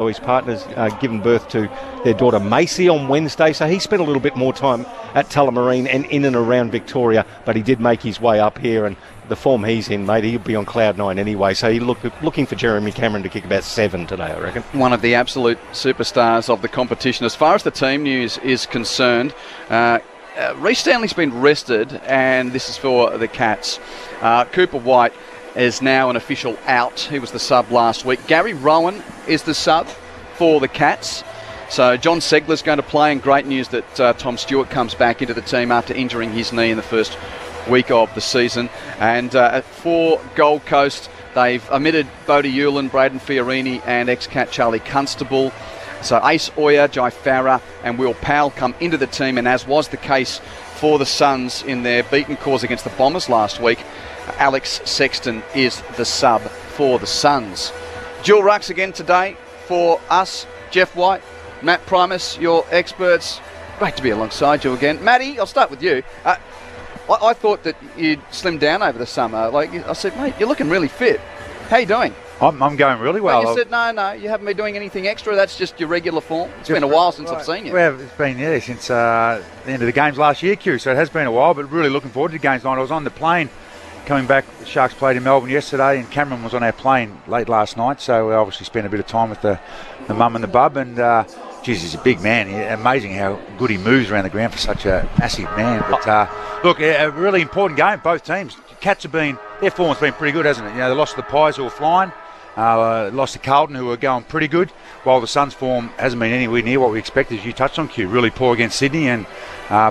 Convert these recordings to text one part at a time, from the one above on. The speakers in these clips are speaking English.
His partner's given birth to their daughter Macy on Wednesday, so he spent a little bit more time at Tullamarine and in and around Victoria, but he did make his way up here, and the form he's in, mate, he'll be on cloud nine anyway, so he's looking for Jeremy Cameron to kick about 7 today, I reckon. One of the absolute superstars of the competition. As far as the team news is concerned, Reece Stanley's been rested, and this is for the Cats. Cooper White is now an official out. He was the sub last week. Gary Rowan is the sub for the Cats. So John Segler's going to play, and great news that Tom Stewart comes back into the team after injuring his knee in the first week of the season. And for Gold Coast, they've omitted Bodie Hewlin, Braden Fiorini and ex-Cat Charlie Constable. So Ace Oyer, Jai Farah and Will Powell come into the team, and as was the case for the Suns in their beaten cause against the Bombers last week, Alex Sexton is the sub for the Suns. Dual rucks again today for us, Jeff White, Matt Primus, your experts. Great to be alongside you again. Matty, I'll start with you. I thought that you'd slimmed down over the summer. Like I said, mate, you're looking really fit. How you doing? I'm going really well. But you said, no, you haven't been doing anything extra. That's just your regular form. It's been a while since I've seen you. Well, it's been, since the end of the games last year, Q. So it has been a while, but really looking forward to games tonight. I was on the plane coming back. The Sharks played in Melbourne yesterday, and Cameron was on our plane late last night. So we obviously spent a bit of time with the mum and the bub. And, he's a big man. Amazing how good he moves around the ground for such a massive man. But, look, a really important game, both teams. Cats their form's been pretty good, hasn't it? They lost to the Pies, who were flying. Lost to Carlton, who were going pretty good, while the Suns' form hasn't been anywhere near what we expected, as you touched on, Q. Really poor against Sydney and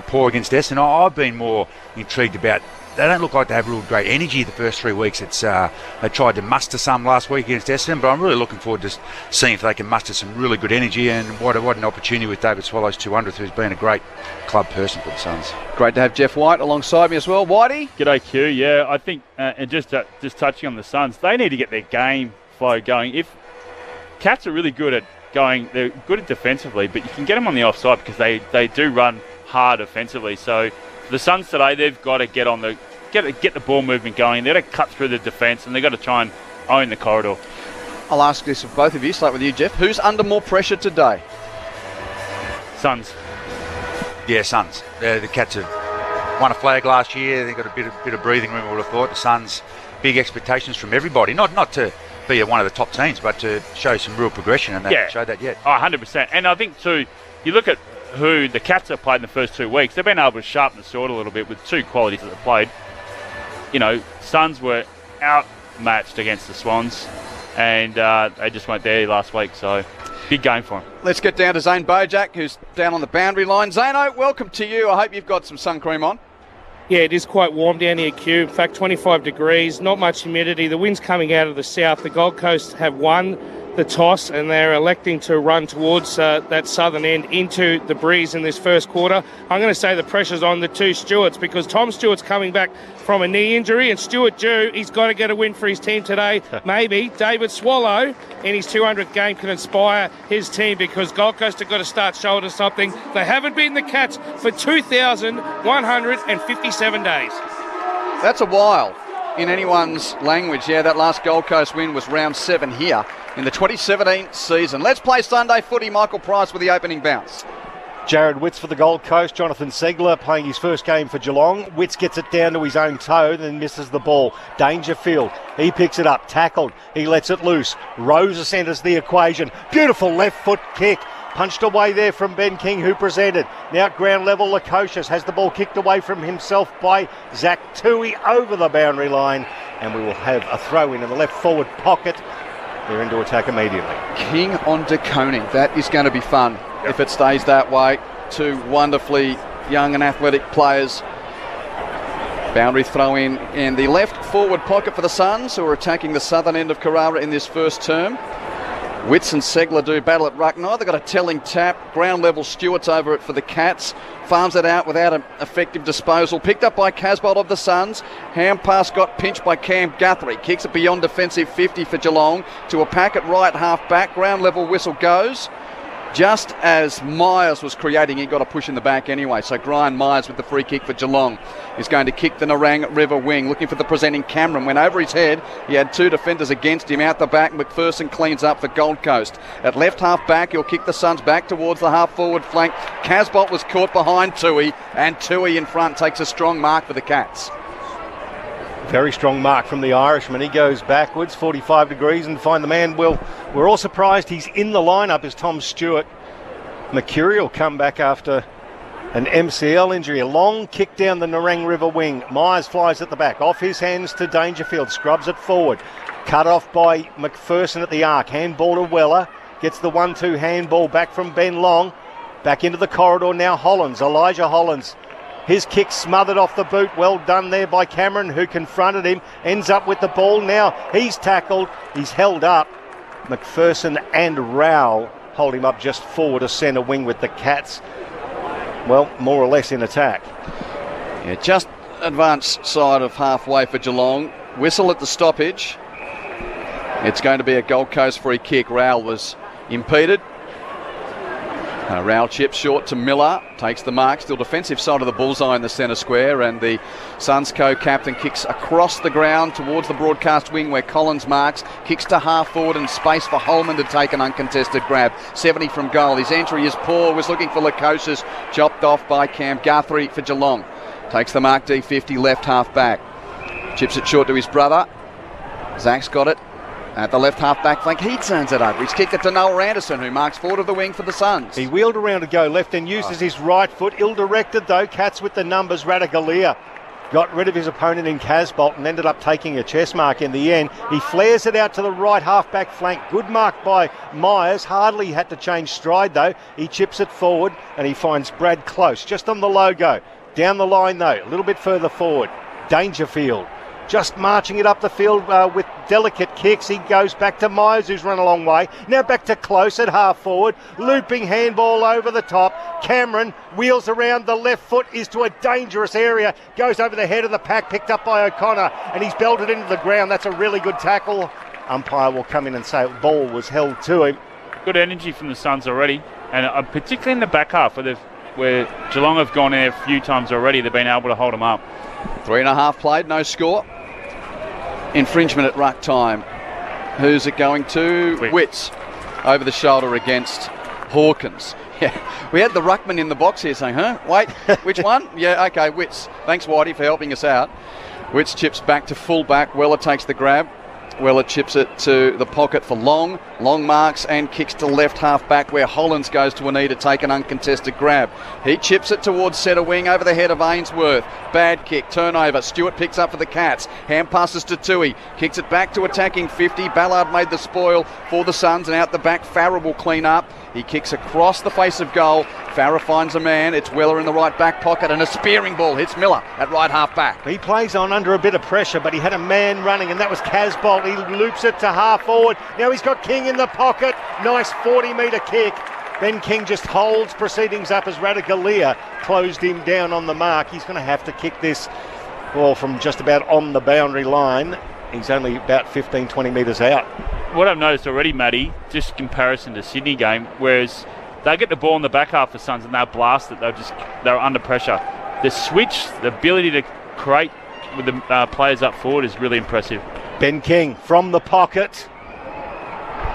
poor against Essendon. I've been more intrigued about, they don't look like they have real great energy the first 3 weeks. They tried to muster some last week against Essendon, but I'm really looking forward to seeing if they can muster some really good energy, and what an opportunity with David Swallow's 200th, who's been a great club person for the Suns. Great to have Jeff White alongside me as well. Whitey? G'day, Q. Yeah, I think, and just touching on the Suns, they need to get their game flow going. If Cats are really good at going, they're good at defensively, but you can get them on the offside because they do run hard offensively. So for the Suns today, they've got to get the ball movement going. They've got to cut through the defence, and they've got to try and own the corridor. I'll ask this of both of you. Start with you, Jeff. Who's under more pressure today? Suns. Yeah, Suns. The Cats have won a flag last year. They've got a bit of breathing room, I would have thought. The Suns, big expectations from everybody. Not to be one of the top teams, but to show some real progression, and they haven't showed that yet. Oh, 100%. And I think, too, you look at who the Cats have played in the first 2 weeks, they've been able to sharpen the sword a little bit with two qualities that they've played. Suns were outmatched against the Swans, and they just weren't there last week, so big game for them. Let's get down to Zane Bojack, who's down on the boundary line. Zano, welcome to you. I hope you've got some sun cream on. Yeah, it is quite warm down here, Q. In fact, 25 degrees, not much humidity. The wind's coming out of the south. The Gold Coast have won the toss, and they're electing to run towards that southern end into the breeze in this first quarter. I'm going to say the pressure's on the two Stewarts, because Tom Stewart's coming back from a knee injury, and Stuart Dew, he's got to get a win for his team today. Maybe David Swallow in his 200th game can inspire his team, because Gold Coast have got to start shouldering something. They haven't beaten the Cats for 2,157 days. That's a while in anyone's language. Yeah, that last Gold Coast win was round 7 here in the 2017 season. Let's play Sunday footy. Michael Price with the opening bounce. Jared Witts for the Gold Coast. Jonathan Segler playing his first game for Geelong. Witts gets it down to his own toe, then misses the ball. Dangerfield, he picks it up, tackled, he lets it loose. Rosa centres the equation. Beautiful left foot kick. Punched away there from Ben King, who presented. Now at ground level, Lukosius has the ball kicked away from himself by Zach Tui over the boundary line. And we will have a throw in the left forward pocket. They're into attack immediately. King on DeConing. That is going to be fun if it stays that way. Two wonderfully young and athletic players. Boundary throw in the left forward pocket for the Suns, who are attacking the southern end of Carrara in this first term. Witts and Segler do battle at ruck. Neither got a telling tap. Ground level, Stewart's over it for the Cats. Farms it out without an effective disposal. Picked up by Casbolt of the Suns. Hand pass got pinched by Cam Guthrie. Kicks it beyond defensive 50 for Geelong to a pack at right half back. Ground level whistle goes. just as Myers was creating, he got a push in the back anyway. So Brian Myers with the free kick for Geelong is going to kick the Nerang River wing, looking for the presenting Cameron. Went over his head. He had two defenders against him out the back. McPherson cleans up for Gold Coast. At left half back, he'll kick the Suns back towards the half forward flank. Casbolt was caught behind Tui, and Tui in front takes a strong mark for the Cats. Very strong mark from the Irishman. He goes backwards 45 degrees and find the man. Well, we're all surprised he's in the lineup is Tom Stewart. Mercury will come back after an MCL injury. A long kick down the Nerang River wing. Myers flies at the back. Off his hands to Dangerfield. Scrubs it forward. Cut off by McPherson at the arc. Handball to Weller. Gets the 1-2 handball back from Ben Long. Back into the corridor now Hollins. Elijah Hollins. His kick smothered off the boot. Well done there by Cameron, who confronted him. Ends up with the ball. Now he's tackled. He's held up. McPherson and Rowell hold him up just forward to centre wing with the Cats, well, more or less in attack. Yeah, just advanced side of halfway for Geelong. Whistle at the stoppage. It's going to be a Gold Coast free kick. Rowell was impeded. Rowell chips short to Miller, takes the mark, still defensive side of the bullseye in the centre square, and the Suns co-captain kicks across the ground towards the broadcast wing where Collins marks, kicks to half forward and space for Holman to take an uncontested grab. 70 from goal. His entry is poor, was looking for Lukosius, chopped off by Cam Guthrie for Geelong. Takes the mark, D50 left half back. Chips it short to his brother. Zach's got it. At the left half-back flank, he turns it over. He's kicked it to Noel Anderson, who marks forward of the wing for the Suns. He wheeled around to go left and uses his right foot. Ill-directed, though. Cats with the numbers. Radagalia got rid of his opponent in Casbolt and ended up taking a chest mark in the end. He flares it out to the right half-back flank. Good mark by Myers. Hardly had to change stride, though. He chips it forward and he finds Brad close, just on the logo. Down the line, though, a little bit further forward. Dangerfield. Just marching it up the field with delicate kicks. He goes back to Myers, who's run a long way. Now back to Close at half forward. Looping handball over the top. Cameron wheels around. The left foot is to a dangerous area. Goes over the head of the pack, picked up by O'Connor, and he's belted into the ground. That's a really good tackle. Umpire will come in and say ball was held to him. Good energy from the Suns already, and particularly in the back half where Geelong have gone in a few times already. They've been able to hold them up. 3.5 played, no score. Infringement at ruck time. Who's it going to? Witts. Over the shoulder against Hawkins. Yeah, we had the ruckman in the box here saying, wait, which one? Yeah, okay, Witts. Thanks, Whitey, for helping us out. Witts chips back to full back. Weller takes the grab. Weller chips it to the pocket for Long. Long marks and kicks to left half back where Hollins goes to a knee to take an uncontested grab. He chips it towards centre wing over the head of Ainsworth. Bad kick, turnover. Stewart picks up for the Cats. Hand passes to Tui. Kicks it back to attacking 50. Ballard made the spoil for the Suns, and out the back Farah will clean up. He kicks across the face of goal. Farah finds a man. It's Weller in the right back pocket, and a spearing ball hits Miller at right half back. He plays on under a bit of pressure, but he had a man running, and that was Casbolt. He loops it to half forward. Now he's got King in the pocket. Nice 40-metre kick. Ben King just holds proceedings up as Radagalia closed him down on the mark. He's going to have to kick this ball from just about on the boundary line. He's only about 15-20 metres out. What I've noticed already, Matty, just comparison to Sydney game, whereas they get the ball in the back half for Suns and they'll blast it. They're under pressure. The switch, the ability to create with the players up forward is really impressive. Ben King from the pocket.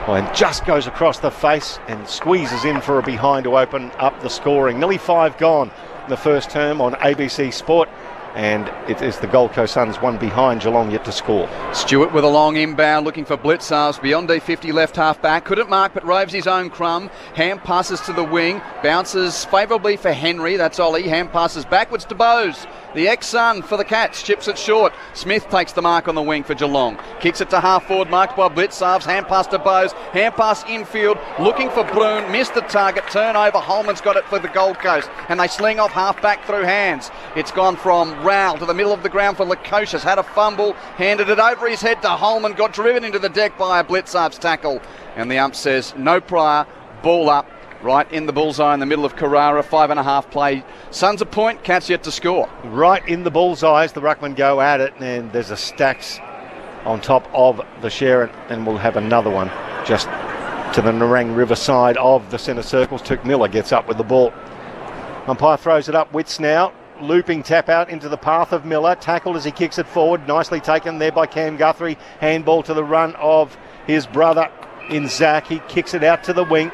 And just goes across the face and squeezes in for a behind to open up the scoring. Nearly 5 gone in the first term on ABC Sport. And it is the Gold Coast Suns, one behind, Geelong yet to score. Stewart with a long inbound looking for blitzers beyond D50 left half back. Couldn't mark but roves his own crumb. Ham passes to the wing. Bounces favourably for Henry. That's Ollie. Ham passes backwards to Bowes. The ex-Sun for the Cats chips it short. Smith takes the mark on the wing for Geelong. Kicks it to half forward, marked by Blitzarves. Hand pass to Bowes. Hand pass infield. Looking for Bloom. Missed the target. Turnover. Holman's got it for the Gold Coast. And they sling off half back through hands. It's gone from Rowell to the middle of the ground for Lukosius. Had a fumble. Handed it over his head to Holman. Got driven into the deck by a Blitzarves tackle. And the ump says no prior. Ball up. Right in the bullseye in the middle of Carrara. 5.5 play. Suns a point. Cats yet to score. Right in the bullseye as the ruckman go at it. And there's a stacks on top of the share. And we'll have another one just to the Nerang River side of the centre circles. Tuke Miller gets up with the ball. Umpire throws it up. Wits now. Looping tap out into the path of Miller. Tackled as he kicks it forward. Nicely taken there by Cam Guthrie. Handball to the run of his brother in Zach. He kicks it out to the wing.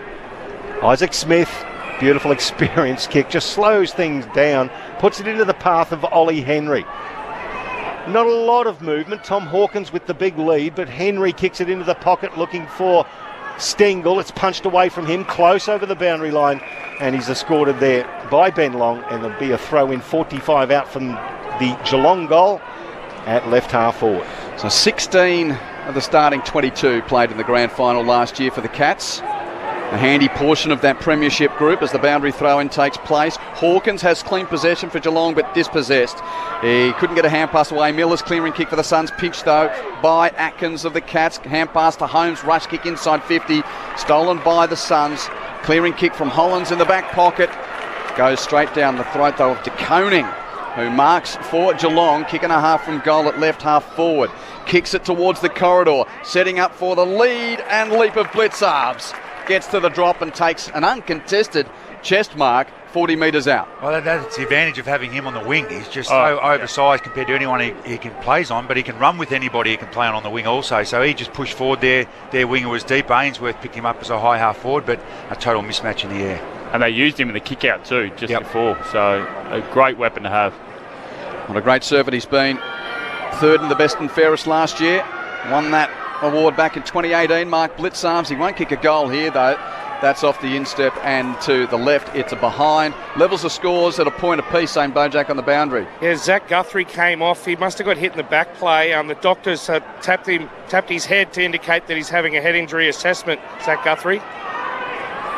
Isaac Smith, beautiful experience kick, just slows things down. Puts it into the path of Ollie Henry. Not a lot of movement. Tom Hawkins with the big lead, but Henry kicks it into the pocket looking for Stengel. It's punched away from him, close over the boundary line, and he's escorted there by Ben Long, and there'll be a throw in 45 out from the Geelong goal at left half forward. So 16 of the starting 22 played in the grand final last year for the Cats. A handy portion of that premiership group as the boundary throw-in takes place. Hawkins has clean possession for Geelong but dispossessed. He couldn't get a hand pass away. Miller's clearing kick for the Suns, pinched though by Atkins of the Cats. Hand pass to Holmes, rush kick inside 50, stolen by the Suns. Clearing kick from Hollands in the back pocket. Goes straight down the throat though of De Koning, who marks for Geelong, kick and a half from goal at left half forward. Kicks it towards the corridor, setting up for the lead and leap of Blitzarves. Gets to the drop and takes an uncontested chest mark 40 metres out. Well, that's the advantage of having him on the wing. He's just so oversized compared to anyone he can plays on, but he can run with anybody he can play on the wing also. So he just pushed forward there. Their winger was deep. Ainsworth picked him up as a high half forward, but a total mismatch in the air. And they used him in the kick out too, just before. So a great weapon to have. What a great servant he's been. Third in the best and fairest last year. Won that award back in 2018. Mark Blitzarves. He won't kick a goal here though. That's off the instep and to the left. It's a behind. Levels the scores at a point apiece. St. Bojack on the boundary. Yeah, Zach Guthrie came off. He must have got hit in the back play. The doctors tapped his head to indicate that he's having a head injury assessment. Zach Guthrie.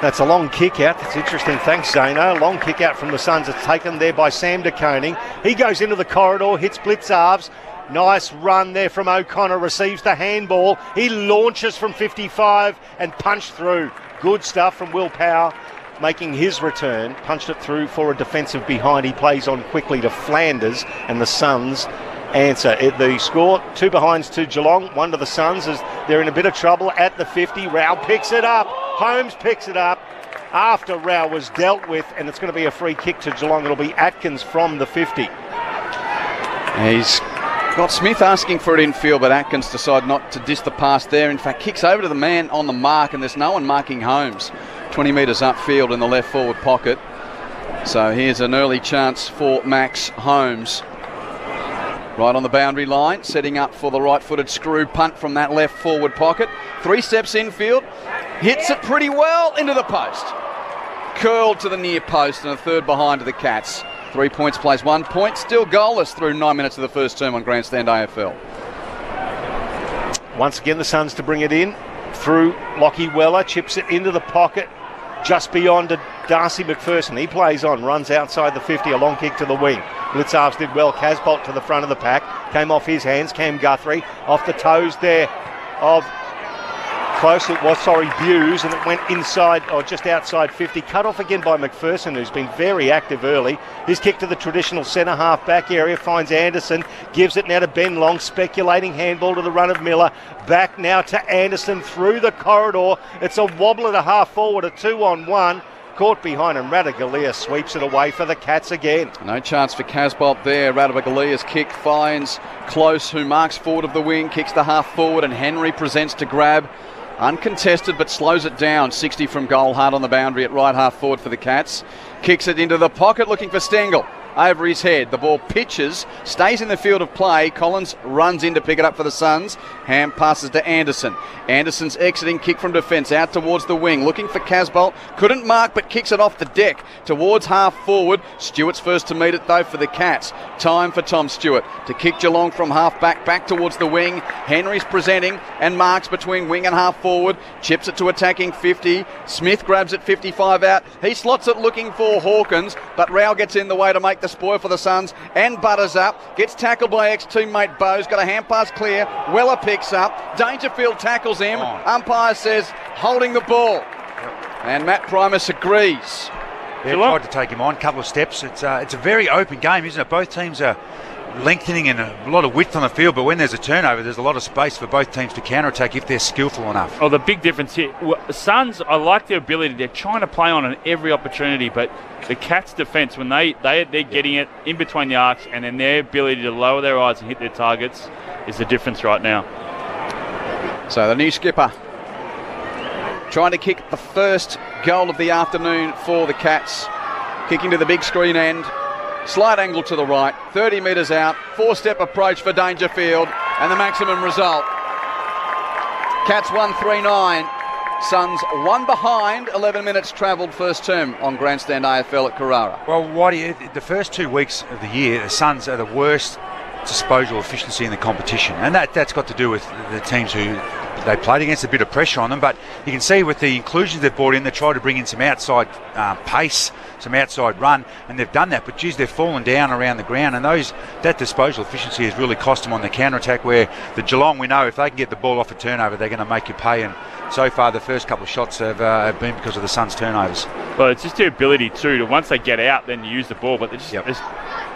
That's a long kick out. That's interesting. Thanks, Zano. Long kick out from the Suns. It's taken there by Sam De Koning. He goes into the corridor, hits Blitzarves. Nice run there from O'Connor. Receives the handball. He launches from 55 and punched through. Good stuff from Will Power, making his return. Punched it through for a defensive behind. He plays on quickly to Flanders, and the Suns answer. The score, 2 behinds to Geelong, 1 to the Suns, as they're in a bit of trouble at the 50. Rao picks it up. Holmes picks it up after Rao was dealt with, and it's going to be a free kick to Geelong. It'll be Atkins from the 50. He's got Smith asking for it infield, but Atkins decided not to diss the pass there. In fact, kicks over to the man on the mark, and there's no one marking Holmes. 20 metres upfield in the left forward pocket. So here's an early chance for Max Holmes. Right on the boundary line, setting up for the right-footed screw punt from that left forward pocket. 3 steps infield, hits it pretty well into the post. Curled to the near post, and a third behind to the Cats. 3 points plays 1 point, still goalless through 9 minutes of the first term on Grandstand AFL. Once again, the Suns to bring it in through Lockie Weller, chips it into the pocket just beyond Darcy McPherson. He plays on, runs outside the 50, a long kick to the wing. Blitzarves did well. Casbolt to the front of the pack, came off his hands. Cam Guthrie off the toes there of Buse, and it went inside or just outside 50. Cut off again by McPherson, who's been very active early. His kick to the traditional centre half back area finds Anderson, gives it now to Ben Long, speculating handball to the run of Miller. Back now to Anderson through the corridor. It's a wobbler to half forward, a 2-on-1. Caught behind, and Radaglia sweeps it away for the Cats again. No chance for Casbolt there. Radagalia's kick finds Close, who marks forward of the wing, kicks the half forward, and Henry presents to grab. Uncontested, but slows it down. 60 from goal, hard on the boundary at right half forward for the Cats. Kicks it into the pocket, looking for Stengel. Over his head, the ball pitches, stays in the field of play. Collins runs in to pick it up for the Suns. Hand passes to Anderson. Anderson's exiting kick from defence out towards the wing, looking for Casbolt. Couldn't mark, but kicks it off the deck towards half forward. Stewart's first to meet it though for the Cats. Time for Tom Stewart to kick Geelong from half back towards the wing. Henry's presenting and marks between wing and half forward. Chips it to attacking 50. Smith grabs it 55 out. He slots it looking for Hawkins, but Rao gets in the way to make the spoil for the Suns and butters up. Gets tackled by ex-teammate Bowes. Got a hand pass clear. Weller picks up. Dangerfield tackles him. Umpire says holding the ball. And Matt Primus agrees. Yeah, tried to take him on, couple of steps. It's a very open game, isn't it? Both teams are lengthening and a lot of width on the field, but when there's a turnover, there's a lot of space for both teams to counter-attack if they're skillful enough. Oh, the big difference here, Suns, I like their ability. They're trying to play on every opportunity, but the Cats' defence, when they're getting it in between the arcs, and then their ability to lower their eyes and hit their targets is the difference right now. So the new skipper trying to kick the first goal of the afternoon for the Cats. Kicking to the big screen end. Slight angle to the right. 30 metres out. 4-step approach for Dangerfield. And the maximum result. Cats 1-3-9. Suns 1 behind. 11 minutes travelled first term on Grandstand AFL at Carrara. Well, Whitey, the first 2 weeks of the year, the Suns are the worst disposal efficiency in the competition. And that's got to do with the teams who they played against, a bit of pressure on them, but you can see with the inclusions they've brought in, they try to bring in some outside pace, some outside run, and they've done that, but geez, they've fallen down around the ground, and that disposal efficiency has really cost them on the counter-attack, where the Geelong, we know if they can get the ball off a turnover, they're going to make you pay, and so far the first couple of shots have been because of the Suns' turnovers. Well, it's just their ability too to once they get out, then use the ball, but there's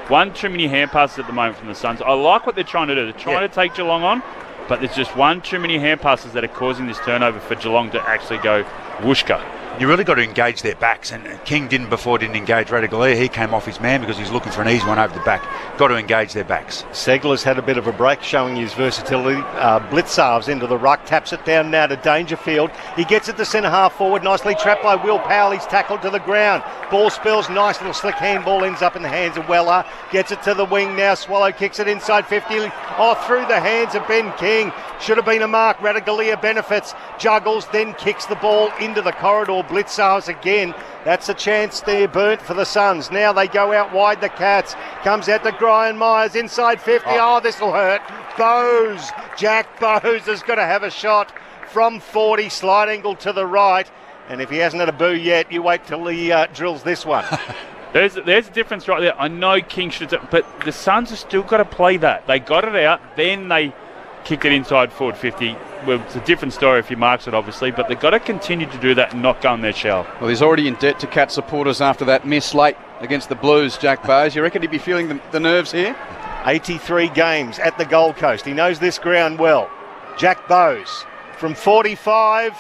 one too many hand passes at the moment from the Suns. I like what they're trying to do. They're trying to take Geelong on, but there's just one too many hand passes that are causing this turnover for Geelong to actually go whooshka. You really got to engage their backs, and King didn't engage Radaglia. He came off his man because he's looking for an easy one over the back. Got to engage their backs. Segler's had a bit of a break, showing his versatility. Blitzarves into the ruck, taps it down now to Dangerfield. He gets it to centre half forward, nicely trapped by Will Powell. He's tackled to the ground. Ball spills, nice little slick handball, ends up in the hands of Weller. Gets it to the wing now. Swallow kicks it inside 50, through the hands of Ben King. Should have been a mark. Radaglia benefits, juggles, then kicks the ball into the corridor. Blitzarves again. That's a chance there burnt for the Suns. Now they go out wide, the Cats. Comes out to Brian Myers inside 50. Oh, this will hurt. Bowes. Jack Bowes has got to have a shot from 40. Slight angle to the right. And if he hasn't had a boo yet, you wait till he drills this one. There's a difference right there. I know King should, but the Suns have still got to play that. They got it out, then they kicked it inside forward 50. Well, it's a different story if he marks it, obviously, but they've got to continue to do that and not go in their shell. Well, he's already in debt to Cat supporters after that miss late against the Blues, Jack Bowes. You reckon he'd be feeling the nerves here? 83 games at the Gold Coast. He knows this ground well. Jack Bowes from 45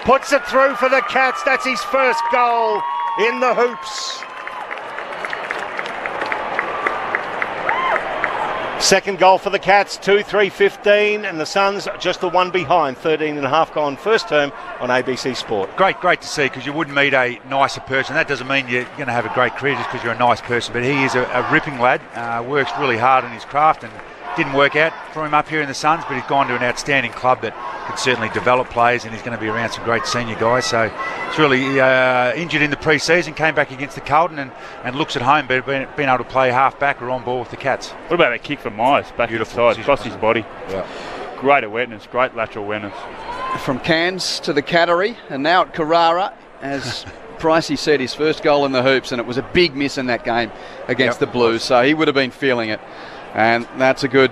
puts it through for the Cats. That's his first goal in the hoops. Second goal for the Cats, 2-3-15, and the Suns just the one behind, 13 and a half gone first term on ABC Sport. Great to see, because you wouldn't meet a nicer person. That doesn't mean you're going to have a great career just because you're a nice person, but he is a ripping lad, works really hard on his craft, and didn't work out for him up here in the Suns, but he's gone to an outstanding club that can certainly develop players, and he's going to be around some great senior guys. So it's really injured in the pre-season, came back against the Carlton and looks at home, but being able to play half back or on ball with the Cats. What about that kick from Myers back inside, across his body? Yeah. Great awareness, great lateral awareness. From Cairns to the Cattery, and now at Carrara, as Pricey said, his first goal in the hoops, and it was a big miss in that game against the Blues, so he would have been feeling it. And that's a good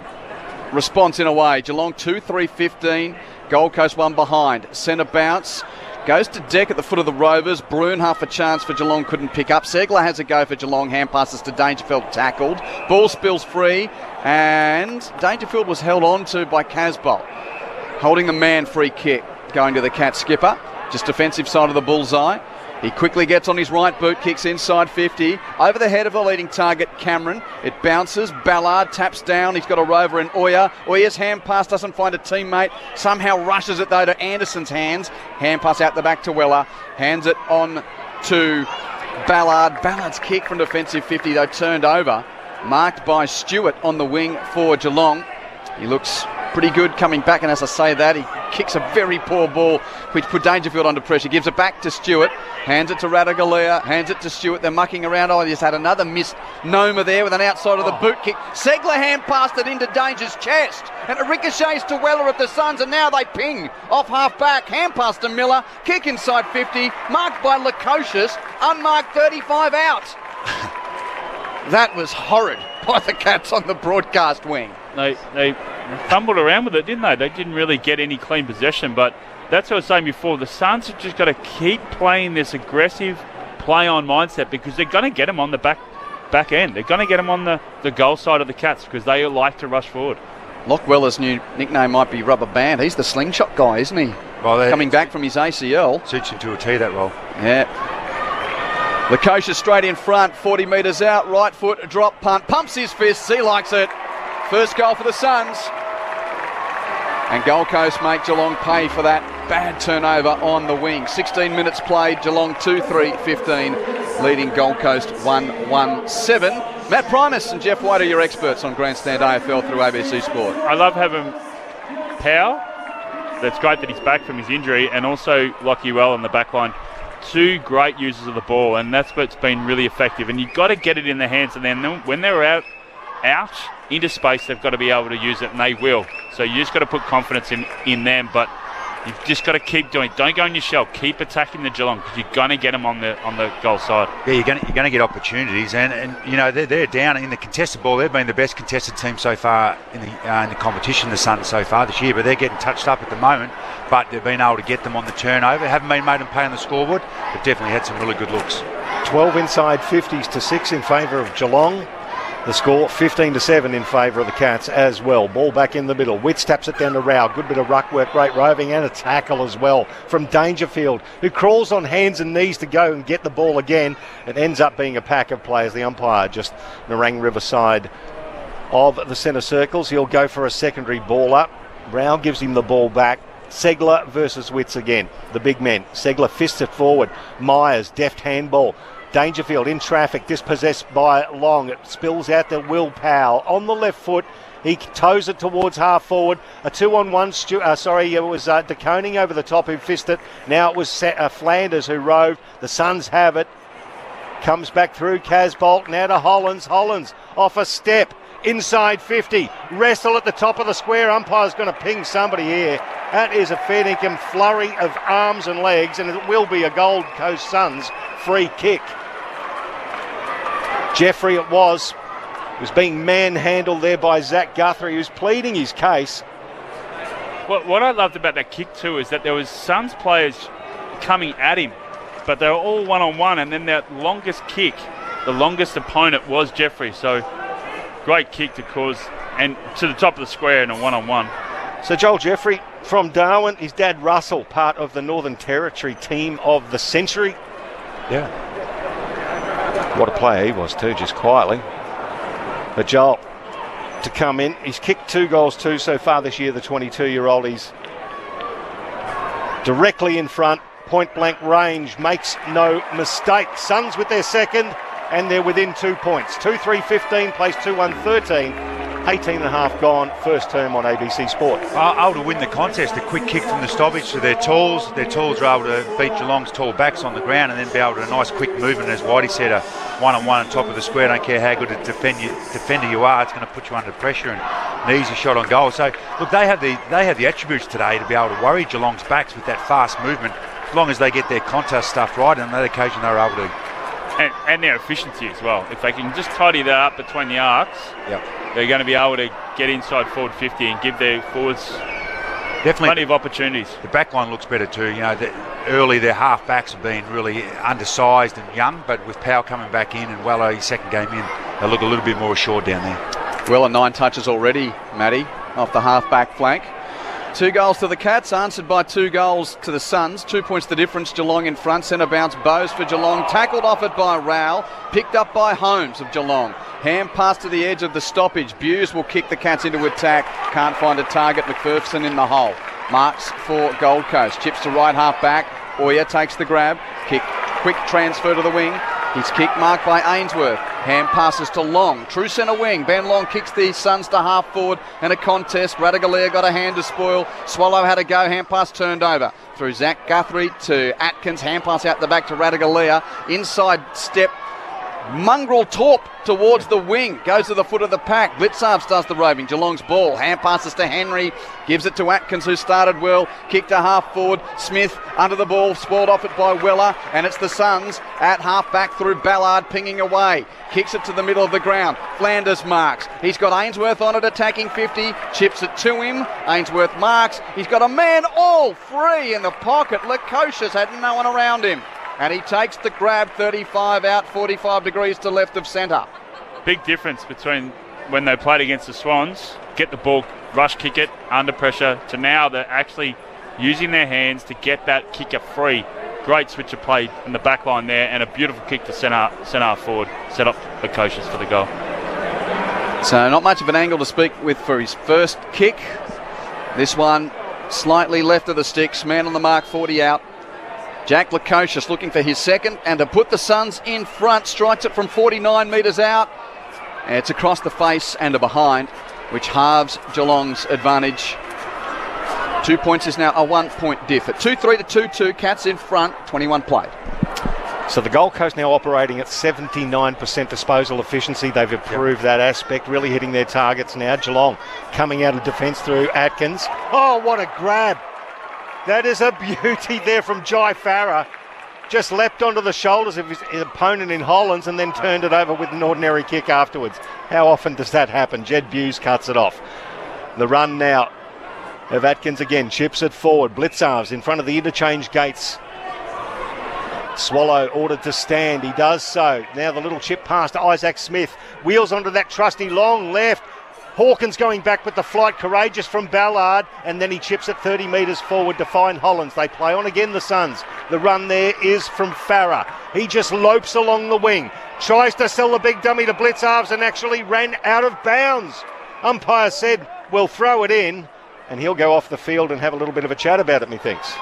response in a way. Geelong 2-3-15. Gold Coast 1 behind. Centre bounce. Goes to deck at the foot of the Rovers. Bruin half a chance for Geelong, couldn't pick up. Segler has a go for Geelong. Hand passes to Dangerfield, tackled. Ball spills free. And Dangerfield was held on to by Casbolt. Holding the man, free kick. Going to the Cat skipper. Just defensive side of the bullseye. He quickly gets on his right boot, kicks inside 50, over the head of the leading target, Cameron. It bounces, Ballard taps down, he's got a rover in Oyer. Oyer's hand pass doesn't find a teammate, somehow rushes it though to Anderson's hands. Hand pass out the back to Weller, hands it on to Ballard. Ballard's kick from defensive 50 though turned over, marked by Stewart on the wing for Geelong. He looks pretty good coming back, and as I say that, he kicks a very poor ball which put Dangerfield under pressure, gives it back to Stewart, hands it to Radaglia, hands it to Stewart. They're mucking around. Oh, he's had another missed Noma there with an outside of the boot kick. Segler hand passed it into Danger's chest, and it ricochets to Weller of the Suns, and now they ping off half back. Hand pass to Miller, kick inside 50, marked by Lukosius, unmarked 35 out. That was horrid by the Cats on the broadcast wing. They fumbled around with it, didn't they? They didn't really get any clean possession, but that's what I was saying before. The Suns have just got to keep playing this aggressive play-on mindset, because they're going to get them on the back back end. They're going to get them on the goal side of the Cats because they like to rush forward. Lockweller's new nickname might be Rubber Band. He's the slingshot guy, isn't he? Well, coming back from his ACL. Suits him to a T, that role. Yeah. Lukosha straight in front, 40 metres out, right foot, drop punt, pumps his fists, he likes it. First goal for the Suns. And Gold Coast make Geelong pay for that bad turnover on the wing. 16 minutes played, Geelong 2-3-15, leading Gold Coast 1-1-7. Matt Primus and Jeff White are your experts on Grandstand AFL through ABC Sport. I love having Powell. That's great that he's back from his injury, and also Lockie Well on the back line. Two great users of the ball, and that's what's been really effective. And you've got to get it in the hands, and then when they're out into space, they've got to be able to use it, and they will. So you just got to put confidence in them, but you've just got to keep doing it. Don't go in your shell. Keep attacking the Geelong because you're going to get them on the goal side. Yeah, you're going to get opportunities, and you know they're down in the contested ball. They've been the best contested team so far in the competition, the Suns so far this year. But they're getting touched up at the moment. But they've been able to get them on the turnover. Haven't been made them pay on the scoreboard, but definitely had some really good looks. 12 inside 50s to 6 in favour of Geelong. The score 15-7 in favour of the Cats as well. Ball back in the middle. Witts taps it down to Rao. Good bit of ruck work, great roving and a tackle as well from Dangerfield, who crawls on hands and knees to go and get the ball again. It ends up being a pack of players. The umpire just Nerang River side of the centre circles. He'll go for a secondary ball up. Rao gives him the ball back. Segler versus Witts again. The big men. Segler fists it forward. Myers, deft handball. Dangerfield in traffic, dispossessed by Long. It spills out to Will Powell on the left foot. He toes it towards half forward. A 2-on-1. It was De Koning over the top who fisted it. Now it was Flanders who roved. The Suns have it. Comes back through Casbolt. Now to Hollands. Hollands off a step. Inside 50. Wrestle at the top of the square. Umpire's going to ping somebody here. That is a fair dinkum flurry of arms and legs, and it will be a Gold Coast Suns free kick. Jeffrey it was being manhandled there by Zach Guthrie, who's pleading his case. What I loved about that kick too is that there was Suns players coming at him, but they were all one-on-one, and then that longest kick, the longest opponent was Jeffrey. So great kick to cause, and to the top of the square in a one-on-one. So Joel Jeffrey from Darwin, his dad Russell, part of the Northern Territory team of the century. Yeah. What a player he was too, just quietly. But Joel to come in. He's kicked 2 goals too so far this year, the 22-year-old. He's directly in front, point blank range, makes no mistake. Suns with their second, and they're within 2 points. 2-3-15 plays 2-1-13. 18 and a half gone, first term on ABC Sport. Able to win the contest, a quick kick from the stoppage to their tools. Their tools are able to beat Geelong's tall backs on the ground and then be able to a nice quick movement, as Whitey said, a one-on-one on top of the square. Don't care how good a defender you are, it's going to put you under pressure, and an easy shot on goal. So look, they have the attributes today to be able to worry Geelong's backs with that fast movement, as long as they get their contest stuff right. And on that occasion they were able to. And their efficiency as well. If they can just tidy that up between the arcs, yep, they're going to be able to get inside forward 50 and give their forwards definitely plenty of opportunities. The back line looks better too. You know, early their half backs have been really undersized and young, but with Powell coming back in and Weller his second game in, they look a little bit more assured down there. Weller 9 touches already, Matty, off the half back flank. 2 goals to the Cats, answered by 2 goals to the Suns. 2 points the difference. Geelong in front. Centre bounce, Bowes for Geelong. Tackled off it by Rowell. Picked up by Holmes of Geelong. Hand pass to the edge of the stoppage. Buse will kick the Cats into attack. Can't find a target. McPherson in the hole. Marks for Gold Coast. Chips to right half back. Oya takes the grab. Quick transfer to the wing. His kick marked by Ainsworth. Hand passes to Long. True centre wing. Ben Long kicks the Suns to half forward and a contest. Radigalea got a hand to spoil. Swallow had a go. Hand pass turned over. Through Zach Guthrie to Atkins. Hand pass out the back to Radigalea. Inside step. Mongrel Torp towards the wing. Goes to the foot of the pack. Blitzarves does the roving. Geelong's ball. Hand passes to Henry. Gives it to Atkins, who started well. Kicked to half forward. Smith under the ball. Spoiled off it by Weller. And it's the Suns at half back through Ballard pinging away. Kicks it to the middle of the ground. Flanders marks. He's got Ainsworth on it attacking 50. Chips it to him. Ainsworth marks. He's got a man all free in the pocket. Lukosha's had no one around him. And he takes the grab, 35 out, 45 degrees to left of centre. big difference between when they played against the Swans, get the ball, rush kick it under pressure, to now they're actually using their hands to get that kicker free. Great switch of play in the back line there, and a beautiful kick to centre forward, set up the coaches for the goal. So not much of an angle to speak with for his first kick. This one slightly left of the sticks, man on the mark, 40 out. Jack Lukosius looking for his second, and to put the Suns in front, strikes it from 49 metres out. It's across the face and a behind, which halves Geelong's advantage. 2 points is now a 1 point diff. At 2-3 to 2-2, Cats in front, 21 played. So the Gold Coast now operating at 79% disposal efficiency. They've improved that aspect, really hitting their targets now. Geelong coming out of defence through Atkins. Oh, what a grab. That is a beauty there from Jai Farah. Just leapt onto the shoulders of his opponent in Hollands and then turned it over with an ordinary kick afterwards. How often does that happen? Jed Buse cuts it off. The run now of Atkins again, chips it forward. Blitzarves in front of the interchange gates. Swallow ordered to stand. He does so. Now the little chip pass to Isaac Smith. Wheels onto that trusty long left. Hawkins going back with the flight, courageous from Ballard, and then he chips it 30 metres forward to find Hollands. They play on again, the Suns. The run there is from Farah. He just lopes along the wing, tries to sell the big dummy to Blitzarves and actually ran out of bounds. Umpire said, we'll throw it in, and he'll go off the field and have a little bit of a chat about it, methinks.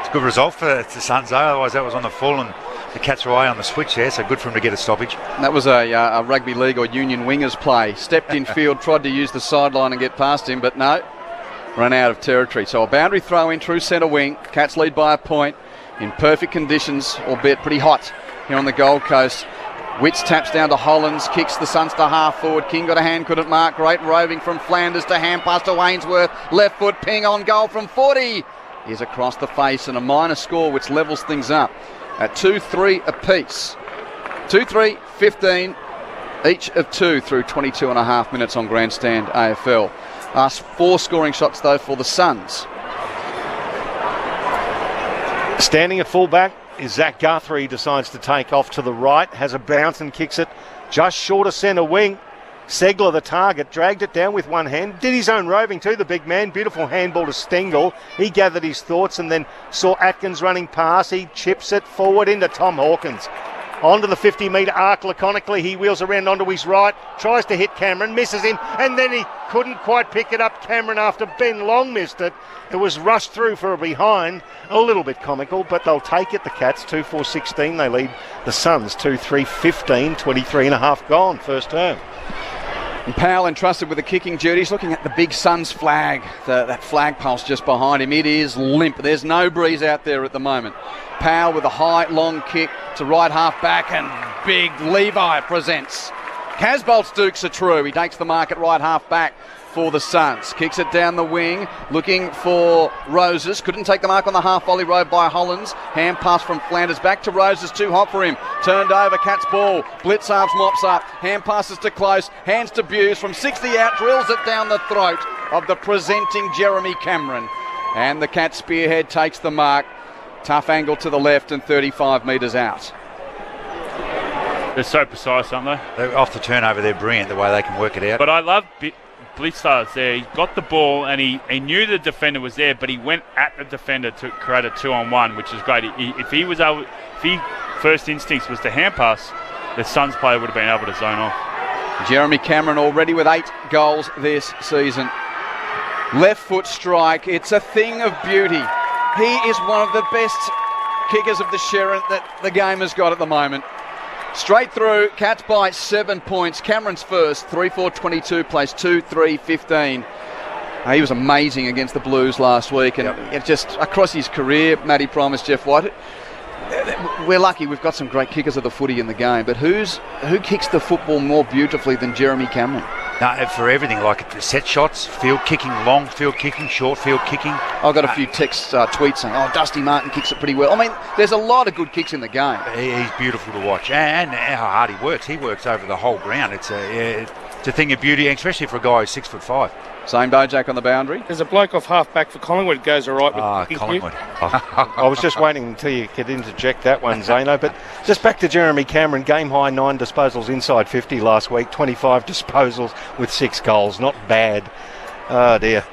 It's a good result for the Suns, though. Otherwise, that was on the full, and the Cats are away on the switch there, so good for him to get a stoppage. That was a rugby league or union wingers play. Stepped in field, tried to use the sideline and get past him, but no, run out of territory. So a boundary throw in, true centre wing. Cats lead by a point in perfect conditions, albeit pretty hot here on the Gold Coast. Witts taps down to Hollands, kicks the Suns to half forward. King got a hand, couldn't mark. Great roving from Flanders to hand pass to Wainsworth. Left foot ping on goal from 40. He's across the face, and a minor score which levels things up at 2-3 apiece. 2-3, 15, each of two through 22 and a half minutes on Grandstand AFL. Last 4 scoring shots though for the Suns. Standing at fullback is Zach Guthrie. Decides to take off to the right, has a bounce and kicks it just short of centre wing. Segler, the target, dragged it down with one hand, did his own roving too, the big man. Beautiful handball to Stengel. He gathered his thoughts and then saw Atkins running past. He chips it forward into Tom Hawkins. Onto the 50-metre arc laconically. He wheels around onto his right, tries to hit Cameron, misses him, and then he couldn't quite pick it up, Cameron, after Ben Long missed it. It was rushed through for a behind. A little bit comical, but they'll take it, the Cats. 2-4-16. They lead the Suns 2-3-15, 23 and a half gone, first term. And Powell entrusted with the kicking duties, looking at the big Suns flag, that flag pulse just behind him. It is limp. There's no breeze out there at the moment. Powell with a high, long kick to right half back, and big Levi presents. Casbolt's dukes are true. He takes the mark at right half back for the Suns. Kicks it down the wing, looking for Roses. Couldn't take the mark on the half volley rode by Hollands. Hand pass from Flanders back to Roses, too hot for him. Turned over, Cats ball. Blitzarves mops up. Hand passes to Close. Hands to Buse from 60 out. Drills it down the throat of the presenting Jeremy Cameron. And the Cats spearhead takes the mark. Tough angle to the left and 35 metres out. They're so precise, aren't they? They're off the turnover, they're brilliant the way they can work it out. But I love Blitzarves there. He got the ball and he knew the defender was there, but he went at the defender to create a 2-on-1, which is great. If he first instincts was to hand pass, the Suns player would have been able to zone off. Jeremy Cameron already with 8 goals this season. Left foot strike. It's a thing of beauty. He is one of the best kickers of the Sherrin that the game has got at the moment. Straight through, Cats by 7 points. Cameron's first, 3-4-22, plays 2-3-15. He was amazing against the Blues last week, and it just across his career, Matty Primus, Jeff White. We're lucky we've got some great kickers of the footy in the game, but who kicks the football more beautifully than Jeremy Cameron? No, for everything, like set shots, field kicking, long field kicking, short field kicking. I've got a few texts, tweets saying, Dusty Martin kicks it pretty well. I mean, there's a lot of good kicks in the game. He's beautiful to watch, and how hard he works. He works over the whole ground. It's a thing of beauty, especially for a guy who's 6'5". Same Bojack on the boundary. There's a bloke off half back for Collingwood goes all right with kicking Collingwood. I was just waiting until you could interject that one, Zano. But just back to Jeremy Cameron, game high 9 disposals inside 50 last week, 25 disposals with 6 goals. Not bad. Oh dear.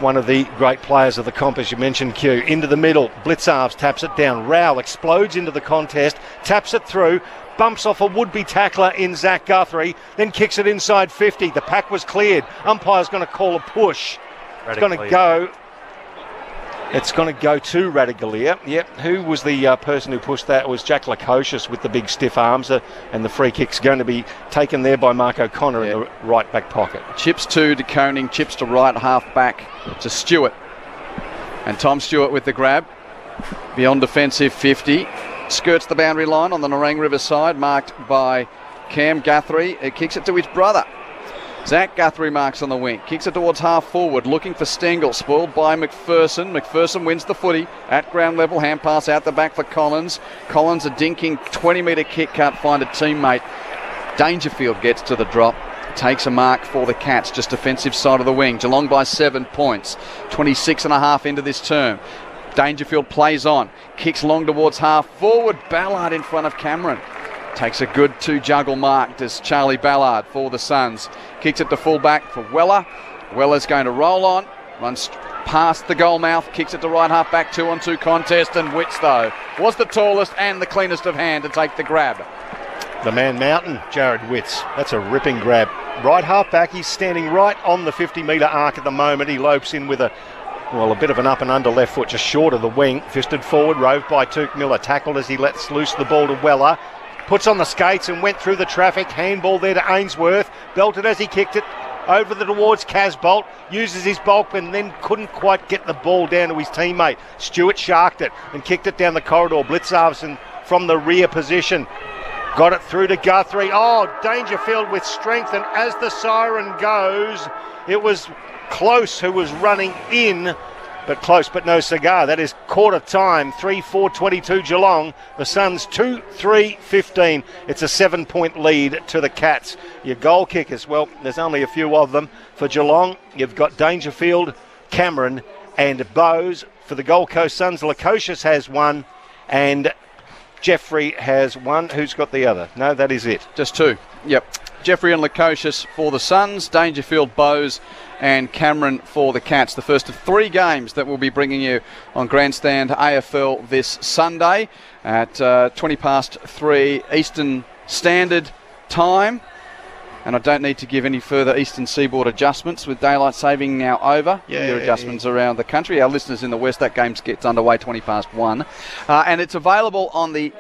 One of the great players of the comp, as you mentioned, Q. Into the middle, Blitzarves taps it down. Rowell explodes into the contest, taps it through, bumps off a would-be tackler in Zach Guthrie, then kicks it inside 50. The pack was cleared. Umpire's going to call a push. It's going to go to Radaglia. Yep. Who was the person who pushed that? It was Jack Lukosius with the big stiff arms, and the free kick's going to be taken there by Mark O'Connor in the right back pocket. Chips to Koning, chips to right half back to Stewart. And Tom Stewart with the grab. Beyond defensive 50. Skirts the boundary line on the Nerang River side, marked by Cam Guthrie. It kicks it to his brother. Zach Guthrie marks on the wing. Kicks it towards half forward, looking for Stengel. Spoiled by McPherson. McPherson wins the footy at ground level. Hand pass out the back for Collins. Collins a dinking 20-metre kick. Can't find a teammate. Dangerfield gets to the drop. Takes a mark for the Cats, just defensive side of the wing. Geelong by 7 points. 26.5 into this term. Dangerfield plays on. Kicks long towards half forward. Ballard in front of Cameron. Takes a good 2-juggle mark, does Charlie Ballard for the Suns. Kicks it to full back for Weller. Weller's going to roll on. Runs past the goal mouth. Kicks it to right half back. 2-on-2 contest. And Witts, though, was the tallest and the cleanest of hand to take the grab. The man mountain, Jared Witts. That's a ripping grab. Right half back. He's standing right on the 50-metre arc at the moment. He lopes in with a bit of an up and under left foot, just short of the wing. Fisted forward, roved by Took Miller. Tackled as he lets loose the ball to Weller. Puts on the skates and went through the traffic. Handball there to Ainsworth. Belted as he kicked it over towards Casbolt. Uses his bulk and then couldn't quite get the ball down to his teammate. Stewart sharked it and kicked it down the corridor. Blitzarves from the rear position. Got it through to Guthrie. Oh, Dangerfield with strength. And as the siren goes, it was Close who was running in. But close, but no cigar. That is quarter time. 3-4-22 Geelong. The Suns 2-3-15. It's a 7-point lead to the Cats. Your goal kickers, well, there's only a few of them. For Geelong, you've got Dangerfield, Cameron and Bowes. For the Gold Coast Suns, Lukosius has one and Jeffrey has one. Who's got the other? No, that is it. Just two. Yep. Jeffrey and Lukosius for the Suns, Dangerfield, Bowes and Cameron for the Cats. The first of 3 games that we'll be bringing you on Grandstand AFL this Sunday at 3 Eastern Standard Time. And I don't need to give any further Eastern Seaboard adjustments with daylight saving now over. Your adjustments around the country. Our listeners in the West, that game gets underway 1:20. And it's available on the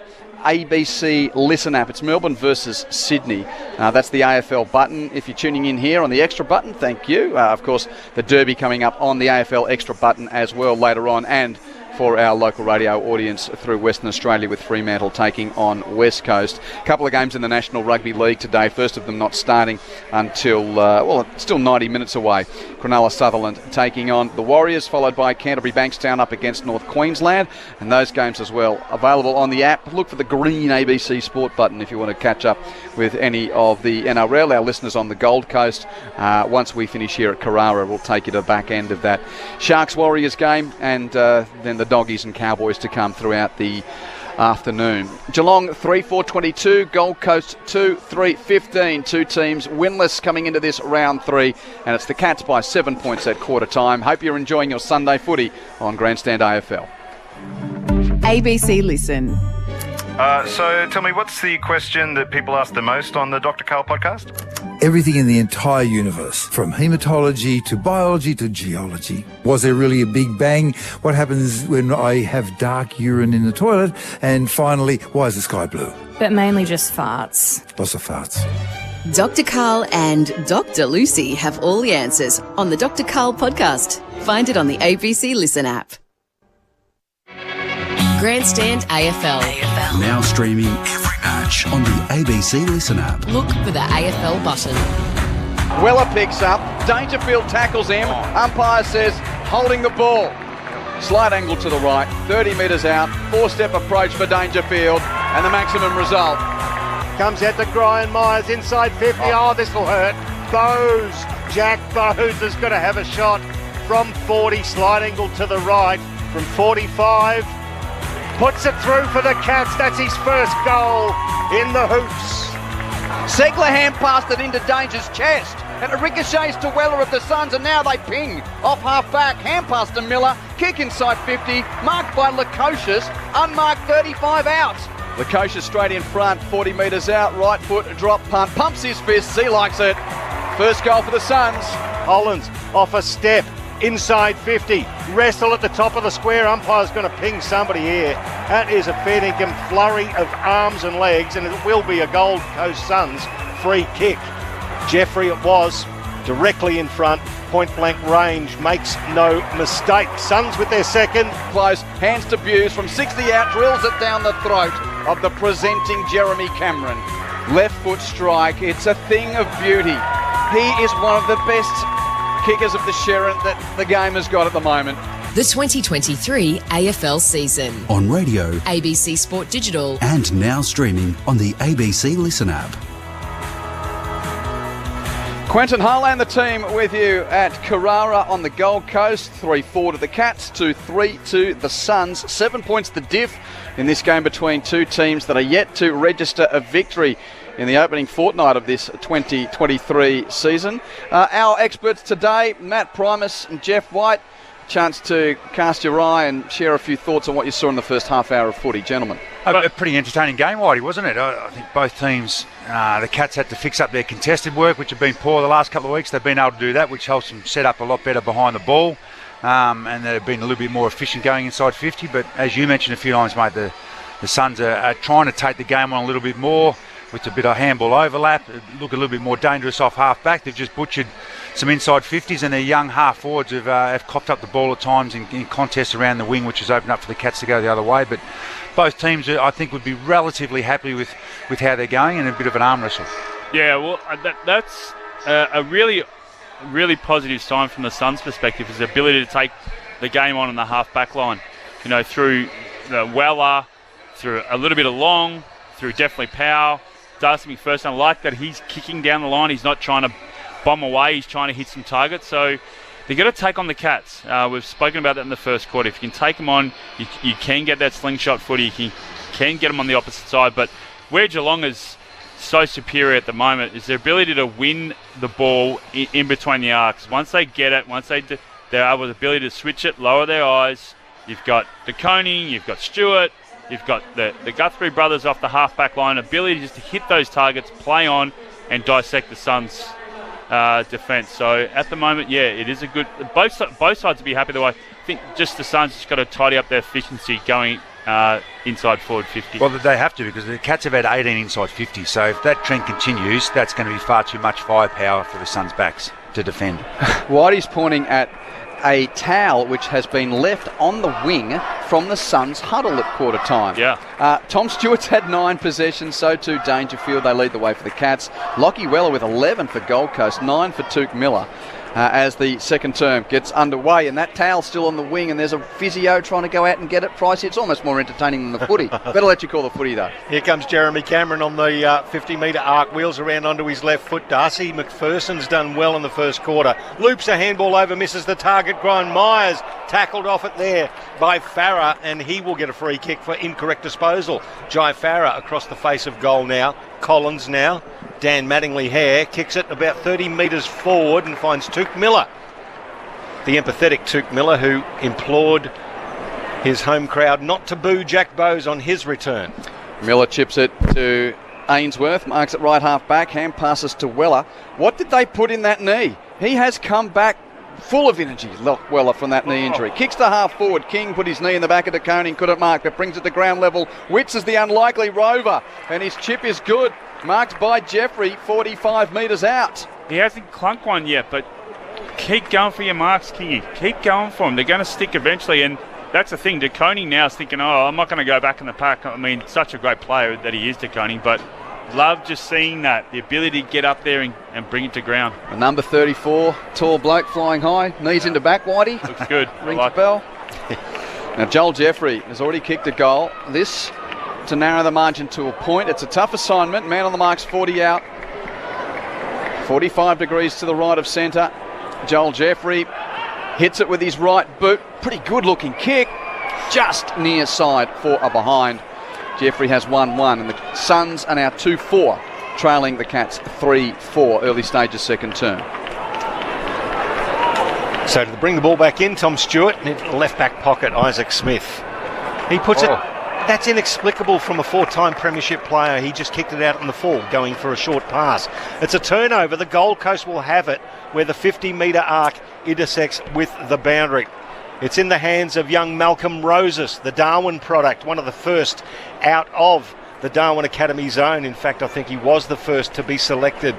ABC Listen app. It's Melbourne versus Sydney. That's the AFL button. If you're tuning in here on the Extra button, thank you. Of course, the Derby coming up on the AFL Extra button as well later on, and for our local radio audience through Western Australia with Fremantle taking on West Coast. A couple of games in the National Rugby League today, first of them not starting until, still 90 minutes away. Cronulla Sutherland taking on the Warriors, followed by Canterbury Bankstown up against North Queensland, and those games as well available on the app. Look for the green ABC Sport button if you want to catch up with any of the NRL. Our listeners on the Gold Coast, once we finish here at Carrara, we'll take you to the back end of that Sharks-Warriors game, and then the Doggies and Cowboys to come throughout the afternoon. Geelong 3-4-22, Gold Coast 2-3-15. 2 teams winless coming into this round 3, and it's the Cats by 7 points at quarter time. Hope you're enjoying your Sunday footy on Grandstand AFL. ABC Listen. So tell me, what's the question that people ask the most on the Dr. Carl podcast? Everything in the entire universe, from hematology to biology to geology. Was there really a big bang? What happens when I have dark urine in the toilet? And finally, why is the sky blue? But mainly just farts. Lots of farts. Dr. Carl and Dr. Lucy have all the answers on the Dr. Carl podcast. Find it on the ABC Listen app. Grandstand AFL. Now streaming every match on the ABC Listen app. Look for the AFL button. Weller picks up. Dangerfield tackles him. Umpire says holding the ball. Slight angle to the right. 30 metres out. 4-step approach for Dangerfield. And the maximum result. Comes out to Brian Myers inside 50. Oh, this will hurt. Bowes Jack Bowes has got to have a shot from 40, slight angle to the right, from 45. Puts it through for the Cats. That's his first goal in the hoops. Segler hand passed it into Danger's chest, and it ricochets to Weller of the Suns, and now they ping off half back. Hand pass to Miller, kick inside 50, marked by Lukosius, unmarked 35 out. Lukosius straight in front, 40 metres out, right foot, drop punt, pumps his fists, he likes it. First goal for the Suns. Hollands off a step, inside 50, wrestle at the top of the square. Umpire's going to ping somebody here. That is a fair dinkum flurry of arms and legs, and it will be a Gold Coast Suns free kick. Jeffrey it was, directly in front, point blank range, makes no mistake. Suns with their second. Close, hands to Buse from 60 out, drills it down the throat of the presenting Jeremy Cameron. Left foot strike, it's a thing of beauty. He is one of the best kickers of the Sherrin that the game has got at the moment. The 2023 AFL season. On radio, ABC Sport Digital, and now streaming on the ABC Listen app. Quentin Harlan, the team with you at Carrara on the Gold Coast. 3-4 to the Cats, 2-3 to the Suns. 7 points the diff in this game between two teams that are yet to register a victory in the opening fortnight of this 2023 season. Our experts today, Matt Primus and Jeff White. Chance to cast your eye and share a few thoughts on what you saw in the first half hour of footy. Gentlemen. A pretty entertaining game, Whitey, wasn't it? I think both teams, the Cats had to fix up their contested work, which had been poor the last couple of weeks. They've been able to do that, which helps them set up a lot better behind the ball. And they've been a little bit more efficient going inside 50. But as you mentioned a few times, mate, the Suns are trying to take the game on a little bit more with a bit of handball overlap, look a little bit more dangerous off half-back. They've just butchered some inside 50s, and their young half-forwards have copped up the ball at times in contests around the wing, which has opened up for the Cats to go the other way. But both teams, I think, would be relatively happy with how they're going, and a bit of an arm wrestle. Yeah, well, that's a really, really positive sign from the Suns' perspective, is the ability to take the game on in the half-back line. You know, through the Weller, through a little bit of Long, through definitely Powell. Darcy McPherson, I like that he's kicking down the line. He's not trying to bomb away. He's trying to hit some targets. So they've got to take on the Cats. We've spoken about that in the first quarter. If you can take them on, you can get that slingshot footy. You can get them on the opposite side. But where Geelong is so superior at the moment is their ability to win the ball in between the arcs. Once they get it, once they're able the ability to switch it, lower their eyes. You've got De Koning, you've got Stewart, you've got the Guthrie brothers off the half-back line, ability just to hit those targets, play on, and dissect the Suns' defence. So at the moment, yeah, it is a good... Both sides will be happy the way. I think just the Suns just got to tidy up their efficiency going inside forward 50. Well, they have to, because the Cats have had 18 inside 50, so if that trend continues, that's going to be far too much firepower for the Suns' backs to defend. Whitey's pointing at a towel which has been left on the wing from the Suns huddle at quarter time. Yeah. Tom Stewart's had 9 possessions, so too Dangerfield. They lead the way for the Cats. Lockie Weller with 11 for Gold Coast, 9 for Tuke Miller. As the second term gets underway, and that towel's still on the wing, and there's a physio trying to go out and get it. Pricey, it's almost more entertaining than the footy. Better let you call the footy, though. Here comes Jeremy Cameron on the 50-metre arc, wheels around onto his left foot. Darcy McPherson's done well in the first quarter. Loops a handball over, misses the target. Grind Myers tackled off it there by Farah, and he will get a free kick for incorrect disposal. Jai Farah across the face of goal now. Collins now. Dan Mattingly-Hare kicks it about 30 metres forward and finds Tuke Miller. The empathetic Tuke Miller, who implored his home crowd not to boo Jack Bowes on his return. Miller chips it to Ainsworth, marks it right half back, hand passes to Weller. What did they put in that knee? He has come back full of energy, Weller, from that knee injury. Kicks to half forward. King put his knee in the back of the Koning, couldn't mark, but brings it to ground level. Witts is the unlikely rover, and his chip is good. Marked by Jeffrey, 45 metres out. He hasn't clunked one yet, but keep going for your marks, Kingy. Keep going for them. They're going to stick eventually, and that's the thing. De Koning now is thinking, I'm not going to go back in the pack. I mean, such a great player that he is, De Koning, but love just seeing that, the ability to get up there and bring it to ground. The number 34, tall bloke flying high, knees into back, Whitey. Looks good. Rings the bell. Now, Joel Jeffrey has already kicked a goal. This to narrow the margin to a point. It's a tough assignment. Man on the mark's 40 out. 45 degrees to the right of centre. Joel Jeffrey hits it with his right boot. Pretty good looking kick. Just near side for a behind. Jeffrey has 1-1 and the Suns are now 2-4, trailing the Cats 3-4, early stages second term. So to bring the ball back in, Tom Stewart, and in the left back pocket, Isaac Smith. He puts it, that's inexplicable from a 4-time premiership player. He just kicked it out in the full, going for a short pass. It's a turnover. The Gold Coast will have it where the 50-metre arc intersects with the boundary. It's in the hands of young Malcolm Roses, the Darwin product, one of the first out of the Darwin Academy zone. In fact, I think he was the first to be selected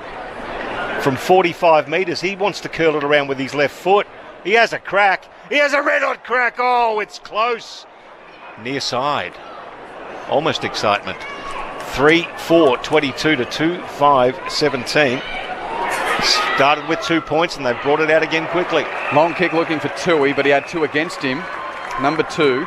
from 45 metres. He wants to curl it around with his left foot. He has a crack. He has a red-hot crack. Oh, it's close. Near side. Almost excitement. 3-4, 22 to 2-5, 17. Started with 2 points and they brought it out again quickly. Long kick looking for Tui, but he had 2 against him. Number 2,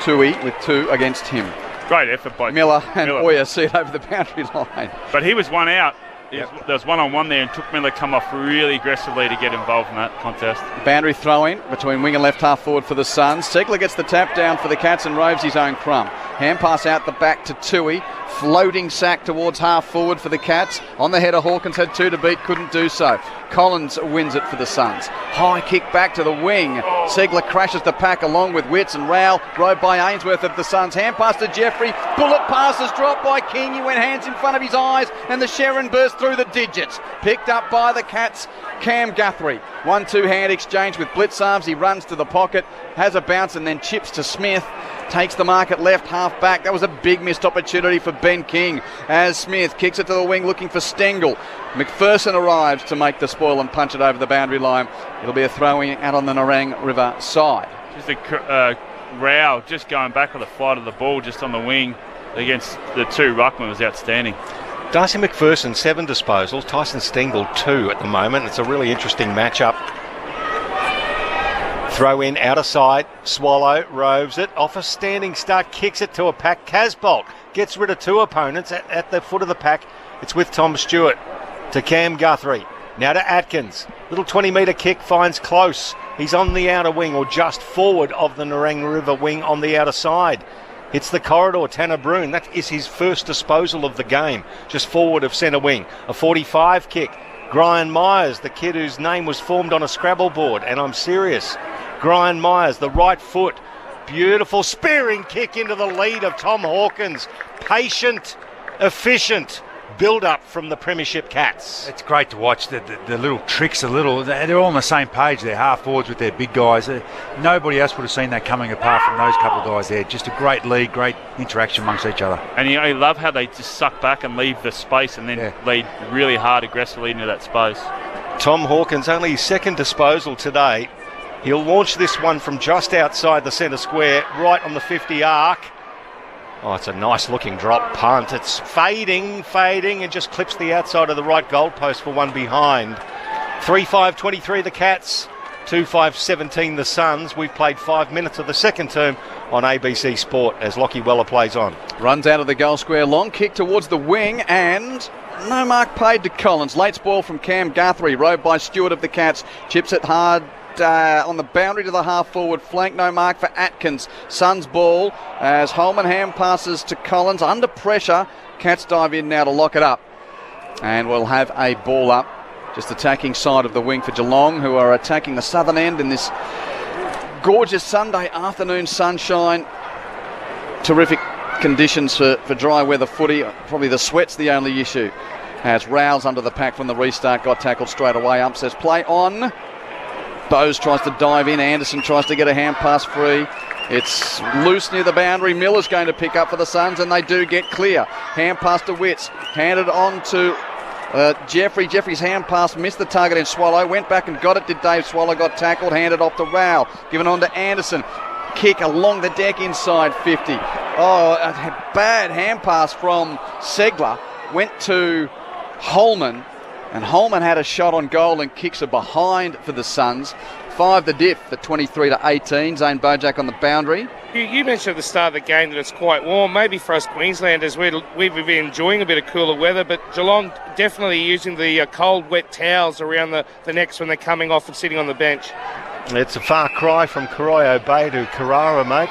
Tui with 2 against him. Great effort by Miller and Oya see it over the boundary line. But he was one out. There was one-on-one there and took Miller come off really aggressively to get involved in that contest. Boundary throw-in between wing and left half forward for the Suns. Segler gets the tap down for the Cats and roves his own crumb. Hand pass out the back to Tui. Floating sack towards half forward for the Cats. On the head of Hawkins, had 2 to beat, couldn't do so. Collins wins it for the Suns. High kick back to the wing. Segler crashes the pack along with Witts and Rowell. Rode by Ainsworth of the Suns. Hand pass to Jeffrey. Bullet passes dropped by King. He went hands in front of his eyes and the Sharon burst through the digits. Picked up by the Cats. Cam Guthrie. 1-2 hand exchange with blitz arms. He runs to the pocket. Has a bounce and then chips to Smith. Takes the mark at left half back. That was a big missed opportunity for Ben King as Smith kicks it to the wing looking for Stengel. McPherson arrives to make the spoil and punch it over the boundary line. It'll be a throw-in out on the Nerang River side. Just a row, just going back on the flight of the ball just on the wing against the 2 ruckman was outstanding. Darcy McPherson, 7 disposals. Tyson Stengel, 2 at the moment. It's a really interesting matchup. Throw in, outer side, Swallow roves it, off a standing start, kicks it to a pack. Casbolt gets rid of 2 opponents at the foot of the pack. It's with Tom Stewart to Cam Guthrie. Now to Atkins. Little 20-metre kick finds Close. He's on the outer wing or just forward of the Nerang River wing on the outer side. Hits the corridor, Tanner Broon. That is his first disposal of the game, just forward of centre wing. A 45 kick. Brian Myers, the kid whose name was formed on a Scrabble board, and I'm serious. Brian Myers, the right foot. Beautiful spearing kick into the lead of Tom Hawkins. Patient, efficient build-up from the Premiership Cats. It's great to watch the little tricks they're all on the same page. They're half forwards with their big guys. Nobody else would have seen that coming apart from those couple of guys there. Just a great lead, great interaction amongst each other. And you love how they just suck back and leave the space and then lead really hard aggressively into that space. Tom Hawkins, only his 2nd disposal today. He'll launch this one from just outside the centre square, right on the 50 arc. Oh, it's a nice looking drop punt. It's fading, and just clips the outside of the right goalpost for one behind. 3-5-23 the Cats, 2-5-17 the Suns. We've played 5 minutes of the second term on ABC Sport as Lockie Weller plays on. Runs out of the goal square, long kick towards the wing and no mark paid to Collins. Late spoil from Cam Guthrie, rowed by Stewart of the Cats. Chips it hard on the boundary to the half forward flank. No mark for Atkins. Suns ball as Holman hand passes to Collins under pressure. Cats dive in now to lock it up, and we'll have a ball up just attacking side of the wing for Geelong, who are attacking the southern end in this gorgeous Sunday afternoon sunshine. Terrific conditions for dry weather footy. Probably the sweat's the only issue. As Rouse under the pack from the restart, got tackled straight away. Ump says play on. Bowes tries to dive in. Anderson tries to get a hand pass free. It's loose near the boundary. Miller's going to pick up for the Suns, and they do get clear. Hand pass to Witts. Handed on to Jeffrey. Jeffrey's hand pass missed the target in Swallow. Went back and got it. Did Dave Swallow. Got tackled. Handed off to Rowell. Given on to Anderson. Kick along the deck inside 50. Oh, a bad hand pass from Segler. Went to Holman. And Holman had a shot on goal and kicks a behind for the Suns. 5 the diff at 23-18. Zane Bojack on the boundary. You mentioned at the start of the game that it's quite warm. Maybe for us Queenslanders, we've been enjoying a bit of cooler weather, but Geelong definitely using the cold, wet towels around the necks when they're coming off and sitting on the bench. It's a far cry from Corio Bay to Carrara, mate.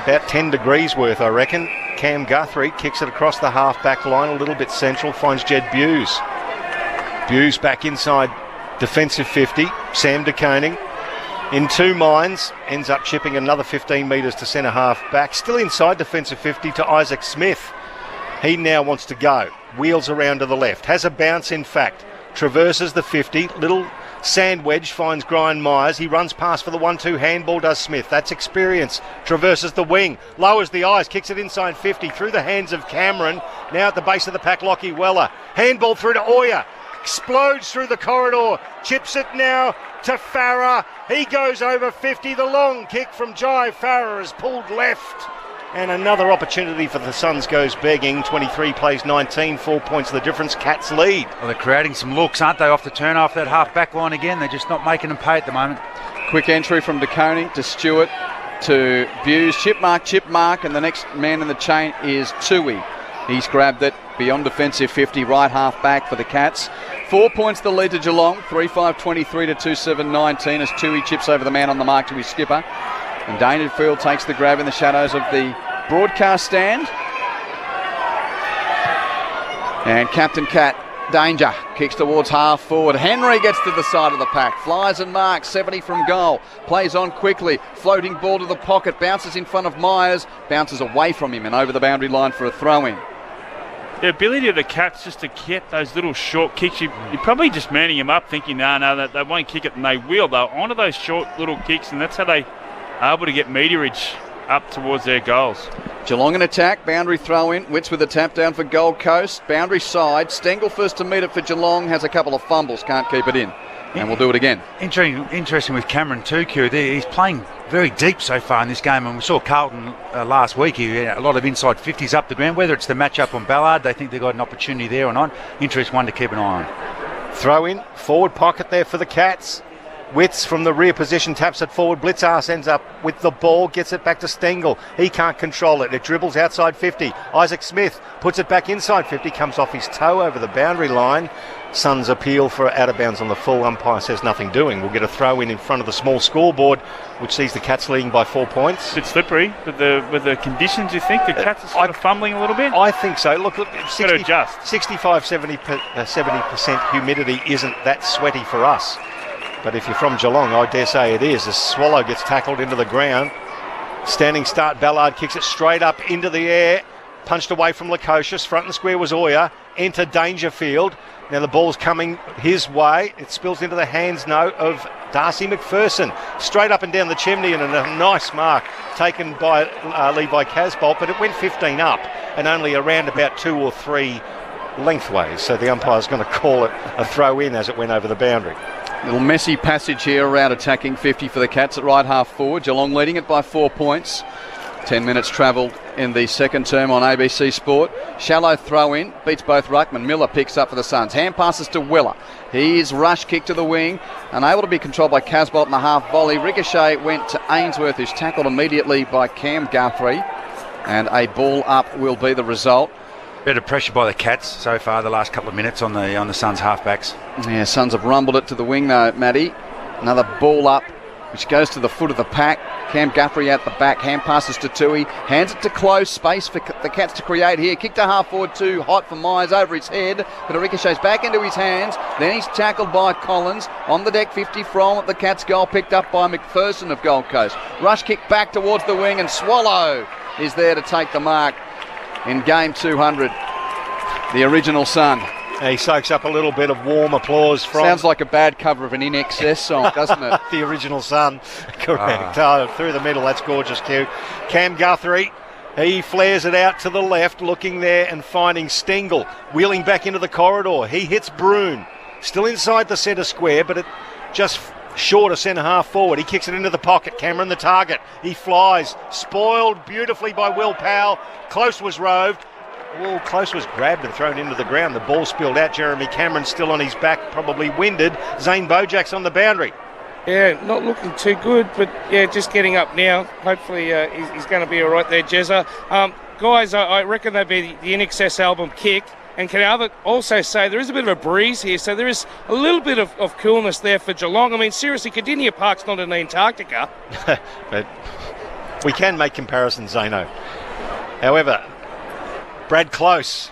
About 10 degrees worth, I reckon. Cam Guthrie kicks it across the half-back line, a little bit central, finds Jed Buse. Buse back inside defensive 50. Sam de Koning in two minds, ends up chipping another 15 metres to centre half back. Still inside defensive 50 to Isaac Smith. He now wants to go. Wheels around to the left. Has a bounce, in fact. Traverses the 50. Little sand wedge finds Brian Myers. He runs past for the 1-2 handball, does Smith. That's experience. Traverses the wing. Lowers the eyes. Kicks it inside 50 through the hands of Cameron. Now at the base of the pack, Lockie Weller. Handball through to Oyer. Explodes through the corridor. Chips it now to Farah. He goes over 50. The long kick from Jai Farah is pulled left. And another opportunity for the Suns goes begging. 23 plays 19, 4 points the difference. Cats lead. Well, they're creating some looks, aren't they, off the turn off that half-back line again. They're just not making them pay at the moment. Quick entry from de Koning to Stewart to Buse. Chip mark, and the next man in the chain is Tui. He's grabbed it beyond defensive 50, right half back for the Cats. 4 points the lead to Geelong, 3-5-23 to 2-7-19 as Tui chips over the man on the mark to his skipper. And Dangerfield takes the grab in the shadows of the broadcast stand. And Captain Cat, Danger, kicks towards half forward. Henry gets to the side of the pack, flies and marks, 70 from goal, plays on quickly, floating ball to the pocket, bounces in front of Myers, bounces away from him and over the boundary line for a throw-in. The ability of the Cats just to get those little short kicks, you're probably just manning them up thinking, no, they won't kick it, and they will. They'll honour those short little kicks, and that's how they are able to get meterage up towards their goals. Geelong in attack, boundary throw-in, Witts with a tap down for Gold Coast, boundary side, Stengel first to meet it for Geelong, has a couple of fumbles, can't keep it in, and we'll do it again. Interesting with Cameron too, Q. He's playing very deep so far in this game, and we saw Carlton last week. He had a lot of inside 50s up the ground. Whether it's the match-up on Ballard, they think they've got an opportunity there or not. Interesting one to keep an eye on. Throw in, forward pocket there for the Cats. Witts from the rear position taps it forward. Blitzarse ends up with the ball, gets it back to Stengel. He can't control it. It dribbles outside 50. Isaac Smith puts it back inside 50, comes off his toe over the boundary line. Suns appeal for out of bounds on the full. Umpire says nothing doing. We'll get a throw in front of the small scoreboard, which sees the Cats leading by 4 points. A bit slippery with the conditions, you think? The Cats are sort of fumbling a little bit? I think so. Look 65-70% 70% humidity isn't that sweaty for us. But if you're from Geelong, I dare say it is. The Swallow gets tackled into the ground. Standing start, Ballard kicks it straight up into the air. Punched away from Lukosius. Front and square was Oyer. Enter Dangerfield. Now the ball's coming his way. It spills into the hands now of Darcy McPherson. Straight up and down the chimney, and a nice mark taken by Levi Casbolt, but it went 15 up and only around about 2 or 3 lengthways. So the umpire's going to call it a throw in as it went over the boundary. Little messy passage here around attacking 50 for the Cats at right half forward. Geelong leading it by 4 points. 10 minutes travelled in the second term on ABC Sport. Shallow throw in, beats both ruckman. Miller picks up for the Suns. Hand passes to Weller. His rush kick to the wing, unable to be controlled by Casbolt in the half volley. Ricochet went to Ainsworth, who's tackled immediately by Cam Guthrie, and a ball up will be the result. Better pressure by the Cats so far the last couple of minutes on the Suns halfbacks. Yeah, Suns have rumbled it to the wing though, Matty. Another ball up, which goes to the foot of the pack. Cam Guthrie out the back, hand passes to Tui, hands it to close, space for the Cats to create here. Kick to half forward, too hot for Myers over his head, but it ricochets back into his hands. Then he's tackled by Collins. On the deck, 50 from the Cats goal, picked up by McPherson of Gold Coast. Rush kick back towards the wing, and Swallow is there to take the mark in game 200. The original Sun. He soaks up a little bit of warm applause from... Sounds like a bad cover of an In Excess song, doesn't it? The original Sun. Correct. Through the middle, that's gorgeous, Q. Cam Guthrie, he flares it out to the left, looking there and finding Stengel. Wheeling back into the corridor. He hits Broon. Still inside the centre square, but it just short of centre half forward. He kicks it into the pocket. Cameron the target. He flies. Spoiled beautifully by Will Powell. Close was roved. Well, Close was grabbed and thrown into the ground. The ball spilled out. Jeremy Cameron's still on his back, probably winded. Zane Bojak's on the boundary. Yeah, not looking too good, but yeah, just getting up now. Hopefully he's going to be all right there, Jezza. Guys, I reckon they'd be the In Excess album kick. And can I also say there is a bit of a breeze here, so there is a little bit of coolness there for Geelong. I mean, seriously, Cardinia Park's not in Antarctica. But we can make comparisons, Zano. However, Brad Close,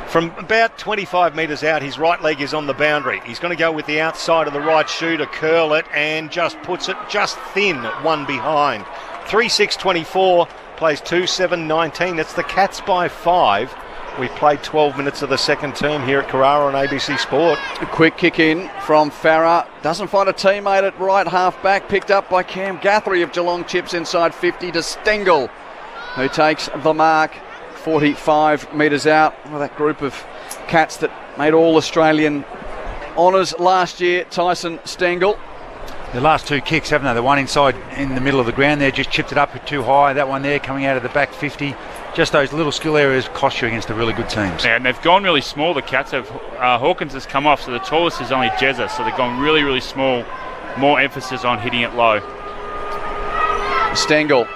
from about 25 metres out, his right leg is on the boundary. He's going to go with the outside of the right shoe to curl it and just puts it just thin, one behind. 3-6-24, plays 2-7-19. It's the Cats by 5. We played 12 minutes of the second term here at Carrara on ABC Sport. A quick kick in from Farah. Doesn't find a teammate at right half back. Picked up by Cam Guthrie of Geelong. Chips inside 50 to Stengel, who takes the mark 45 metres out. Well, that group of Cats that made all Australian honours last year. Tyson Stengel. The last two kicks, haven't they? The one inside in the middle of the ground there, just chipped it up too high. That one there coming out of the back 50. Just those little skill areas cost you against the really good teams. Yeah, and they've gone really small. The Cats have Hawkins has come off, so the tallest is only Jezza. So they've gone really, really small. More emphasis on hitting it low. Stengel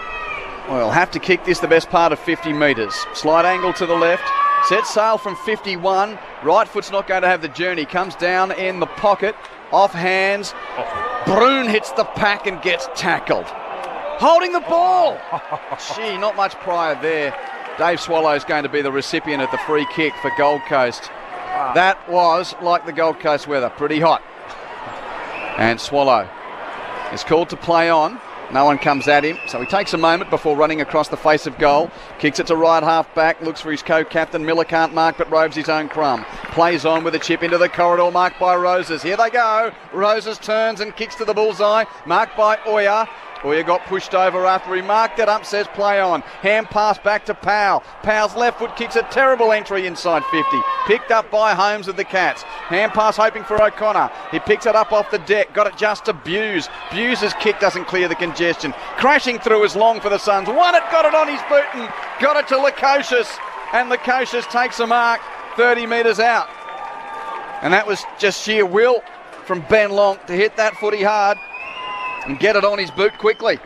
will have to kick this the best part of 50 metres. Slight angle to the left. Set sail from 51. Right foot's not going to have the journey. Comes down in the pocket. Off hands. Broon hits the pack and gets tackled. Holding the ball. Gee, not much prior there. Dave Swallow's going to be the recipient of the free kick for Gold Coast. Wow. That was like the Gold Coast weather, pretty hot. And Swallow is called to play on. No one comes at him, so he takes a moment before running across the face of goal. Kicks it to right half back, looks for his co-captain. Miller can't mark but roves his own crumb. Plays on with a chip into the corridor, marked by Roses. Here they go. Roses turns and kicks to the bullseye, marked by Oya. Oya got pushed over after he marked it up, says play on. Hand pass back to Powell. Powell's left foot kicks a terrible entry inside 50. Picked up by Holmes of the Cats. Hand pass hoping for O'Connor. He picks it up off the deck. Got it just to Buse. Buse's kick doesn't clear the congestion. Crashing through is long for the Suns. Won it, got it on his boot and got it to Lukosius. And Lukosius takes a mark 30 metres out. And that was just sheer will from Ben Long to hit that footy hard and get it on his boot quickly.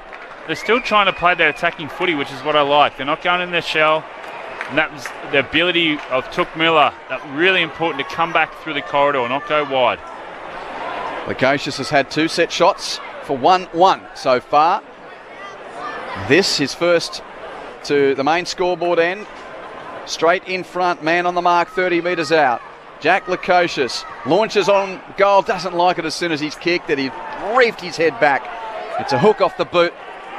They're still trying to play their attacking footy, which is what I like. They're not going in their shell. And that was the ability of Took Miller. That really important to come back through the corridor and not go wide. Lukosius has had 2 set shots for 1-1 so far. This his first to the main scoreboard end. Straight in front, man on the mark, 30 metres out. Jack Lukosius launches on goal, doesn't like it as soon as he's kicked it. He reefed his head back. It's a hook off the boot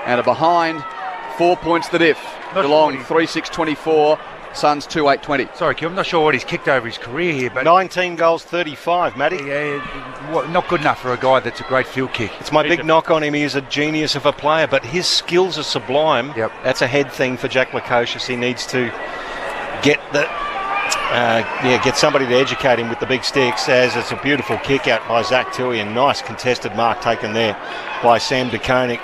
and a behind. 4 points the diff. Geelong 3-6-24, Suns 2-8-20. Sorry, Q, I'm not sure what he's kicked over his career here, but 19 goals, 35, Matty. Yeah, not good enough for a guy that's a great field kick. It's my big knock on him. He is a genius of a player, but his skills are sublime. Yep. That's a head thing for Jack Lukosius. He needs to get the get somebody to educate him with the big sticks, as it's a beautiful kick out by Zach Tui, and nice contested mark taken there by Sam De Koning.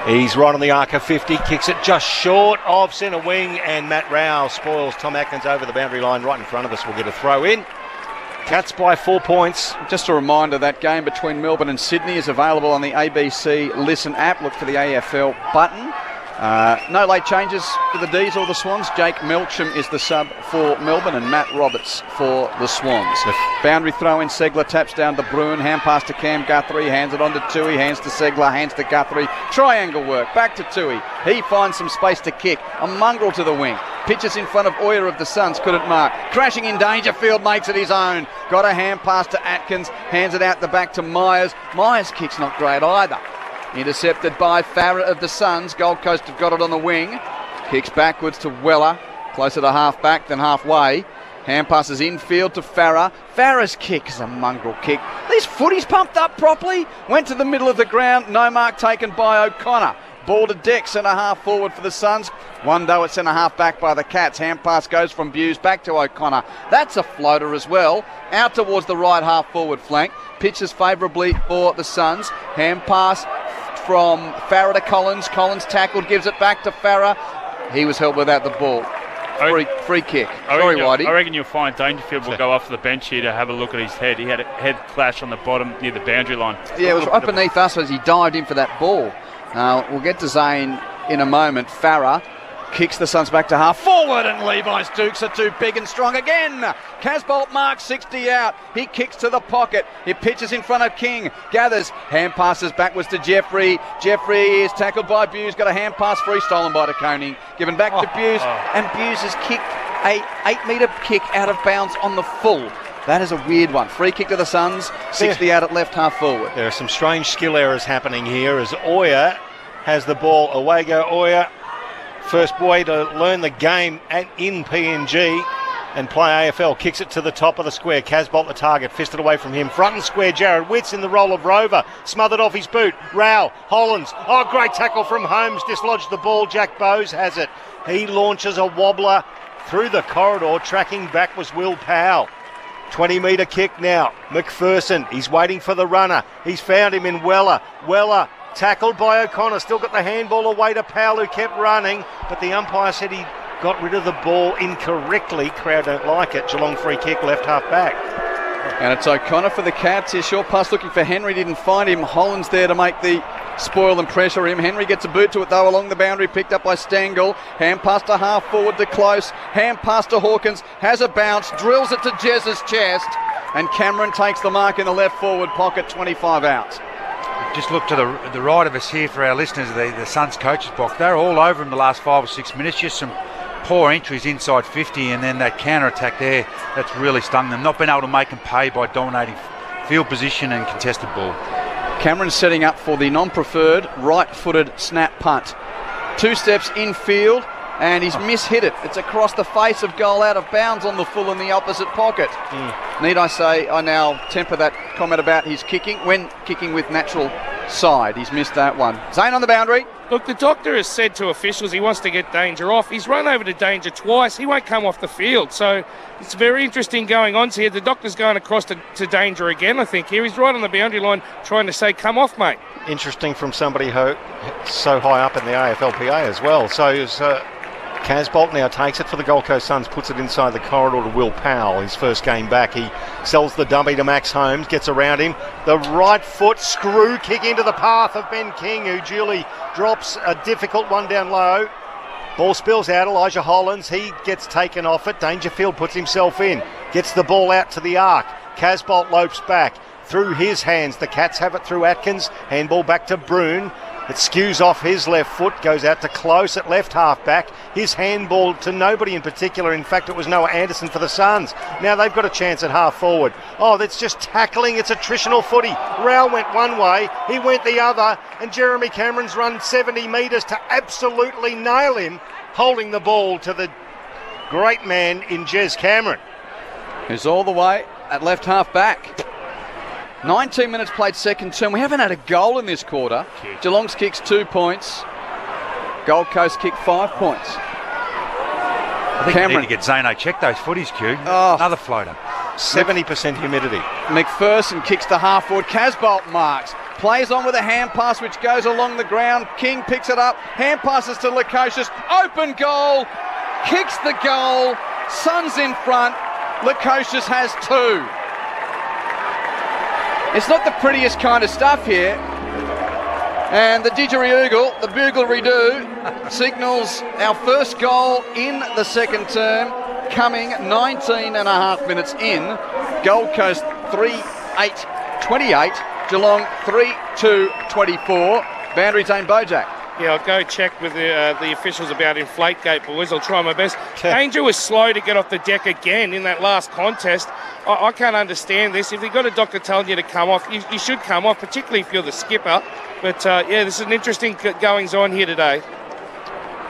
He's right on the arc of 50, kicks it just short of centre wing, and Matt Rao spoils Tom Atkins over the boundary line right in front of us. We'll get a throw in. Cats by 4 points. Just a reminder, that game between Melbourne and Sydney is available on the ABC Listen app. Look for the AFL button. No late changes for the D's or the Swans. Jake Melcham is the sub for Melbourne and Matt Roberts for the Swans. Boundary throw in, Segler taps down to Bruin, hand pass to Cam Guthrie, hands it on to Tui, hands to Segler, hands to Guthrie. Triangle work, back to Tui. He finds some space to kick, a mongrel to the wing. Pitches in front of Oyer of the Suns, couldn't mark. Crashing in Dangerfield, makes it his own. Got a hand pass to Atkins, hands it out the back to Myers. Myers' kick's not great either. Intercepted by Farah of the Suns. Gold Coast have got it on the wing. Kicks backwards to Weller. Closer to half back than halfway. Hand passes infield to Farah. Farah's kick is a mongrel kick. These footies pumped up properly. Went to the middle of the ground. No mark taken by O'Connor. Ball to deck, centre half forward for the Suns. One though at centre half back by the Cats. Hand pass goes from Buse back to O'Connor. That's a floater as well. Out towards the right half forward flank. Pitches favourably for the Suns. Hand pass from Farah to Collins. Collins tackled, gives it back to Farah. he was held without the ball. Free kick. Sorry, Whitey. I reckon you'll find Dangerfield will go off the bench here to have a look at his head. He had a head clash on the bottom near the boundary line. Yeah, it was right beneath us as he dived in for that ball. We'll get to Zane in a moment. Farah kicks the Suns back to half forward, and Levi's Dukes are too big and strong again. Casbolt marks 60 out. He kicks to the pocket. He pitches in front of King. Gathers. Hand passes backwards to Jeffrey. Jeffrey is tackled by Buse. Got a hand pass free, stolen by DeConing. Given back to Buse, and Buse has kicked a 8-metre kick out of bounds on the full. That is a weird one. Free kick to the Suns. 60 out at left half forward. There are some strange skill errors happening here as Oya has the ball. Away go Oya. First boy to learn the game in PNG and play AFL. Kicks it to the top of the square. Casbolt the target. Fisted away from him. Front and square. Jared Witts in the role of rover. Smothered off his boot. Rao. Hollands. Oh, great tackle from Holmes. Dislodged the ball. Jack Bowes has it. He launches a wobbler through the corridor. Tracking back was Will Powell. 20-metre kick now. McPherson. He's waiting for the runner. He's found him in Weller. Weller. Tackled by O'Connor, still got the handball away to Powell, who kept running, but the umpire said he got rid of the ball incorrectly. Crowd don't like it. Geelong free kick, left half back. And it's O'Connor for the Cats. His short pass looking for Henry, didn't find him. Holland's there to make the spoil and pressure him. Henry gets a boot to it though along the boundary, picked up by Stengel. Hand pass to half forward to Close. Hand pass to Hawkins, has a bounce, drills it to Jez's chest, and Cameron takes the mark in the left forward pocket, 25 out. Just look to the right of us here for our listeners, the Suns coaches box. They're all over him the last 5 or 6 minutes. Just some poor entries inside 50, and then that counter-attack there, that's really stung them. Not been able to make them pay by dominating field position and contested ball. Cameron's setting up for the non-preferred right-footed snap punt. 2 steps infield, and he's mishit it. It's across the face of goal, out of bounds on the full in the opposite pocket. Need I say, I now temper that comment about his kicking. When kicking with natural side, he's missed that one. Zane on the boundary. Look, the doctor has said to officials he wants to get Danger off. He's run over to Danger twice. He won't come off the field. So it's very interesting going on here. The doctor's going across to Danger again, I think. Here he's right on the boundary line trying to say, come off, mate. Interesting from somebody who so high up in the AFLPA as well. So is Casbolt now takes it for the Gold Coast Suns, puts it inside the corridor to Will Powell, his first game back. He sells the dummy to Max Holmes, gets around him. The right foot screw kick into the path of Ben King, who duly drops a difficult one down low. Ball spills out, Elijah Hollands, he gets taken off it. Dangerfield puts himself in, gets the ball out to the arc. Casbolt lopes back through his hands. The Cats have it through Atkins, handball back to Broon. It skews off his left foot, goes out to Close at left half back. His handball to nobody in particular. In fact, it was Noah Anderson for the Suns. Now they've got a chance at half forward. Oh, that's just tackling. It's attritional footy. Rao went one way, he went the other, and Jeremy Cameron's run 70 metres to absolutely nail him, holding the ball to the great man in Jez Cameron. Who's all the way at left half back. 19 minutes played second term. We haven't had a goal in this quarter. Geelong's kicks 2 points. Gold Coast kick 5 points. I think Cameron, we need to get Zano check those footies, Q. Another floater. 70% humidity. McPherson kicks the half forward. Casbolt marks. Plays on with a hand pass which goes along the ground. King picks it up. Hand passes to Lukosius. Open goal. Kicks the goal. Suns in front. Lukosius has 2. It's not the prettiest kind of stuff here. And the didgeridoo, the bugle-redoo, signals our first goal in the second term, coming 19 and a half minutes in. Gold Coast 3-8-28, Geelong 3-2-24. Boundary Zane Bojack. Yeah, I'll go check with the officials about Inflategate, boys. I'll try my best. Danger was slow to get off the deck again in that last contest. I can't understand this. If you've got a doctor telling you to come off, you should come off, particularly if you're the skipper. But, yeah, this is an interesting goings-on here today.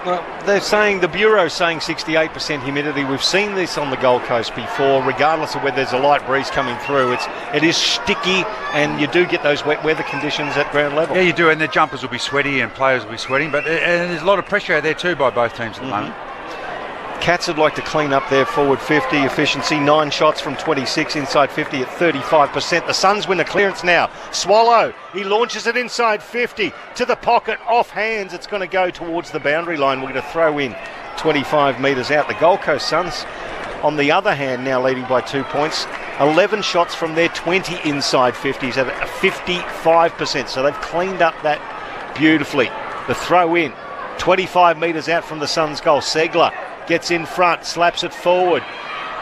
Well, they're saying, the Bureau's saying 68% humidity. We've seen this on the Gold Coast before, regardless of whether there's a light breeze coming through. It is sticky, and you do get those wet weather conditions at ground level. Yeah, you do, and the jumpers will be sweaty and players will be sweating, but and there's a lot of pressure out there too by both teams at the moment. Cats would like to clean up their forward 50 efficiency. 9 shots from 26, inside 50 at 35%. The Suns win the clearance now. Swallow, he launches it inside 50 to the pocket, off hands. It's going to go towards the boundary line. We're going to throw in 25 metres out. The Gold Coast Suns, on the other hand, now leading by 2 points. 11 shots from their 20 inside 50s at a 55%. So they've cleaned up that beautifully. The throw in, 25 metres out from the Suns' goal. Segler gets in front, slaps it forward.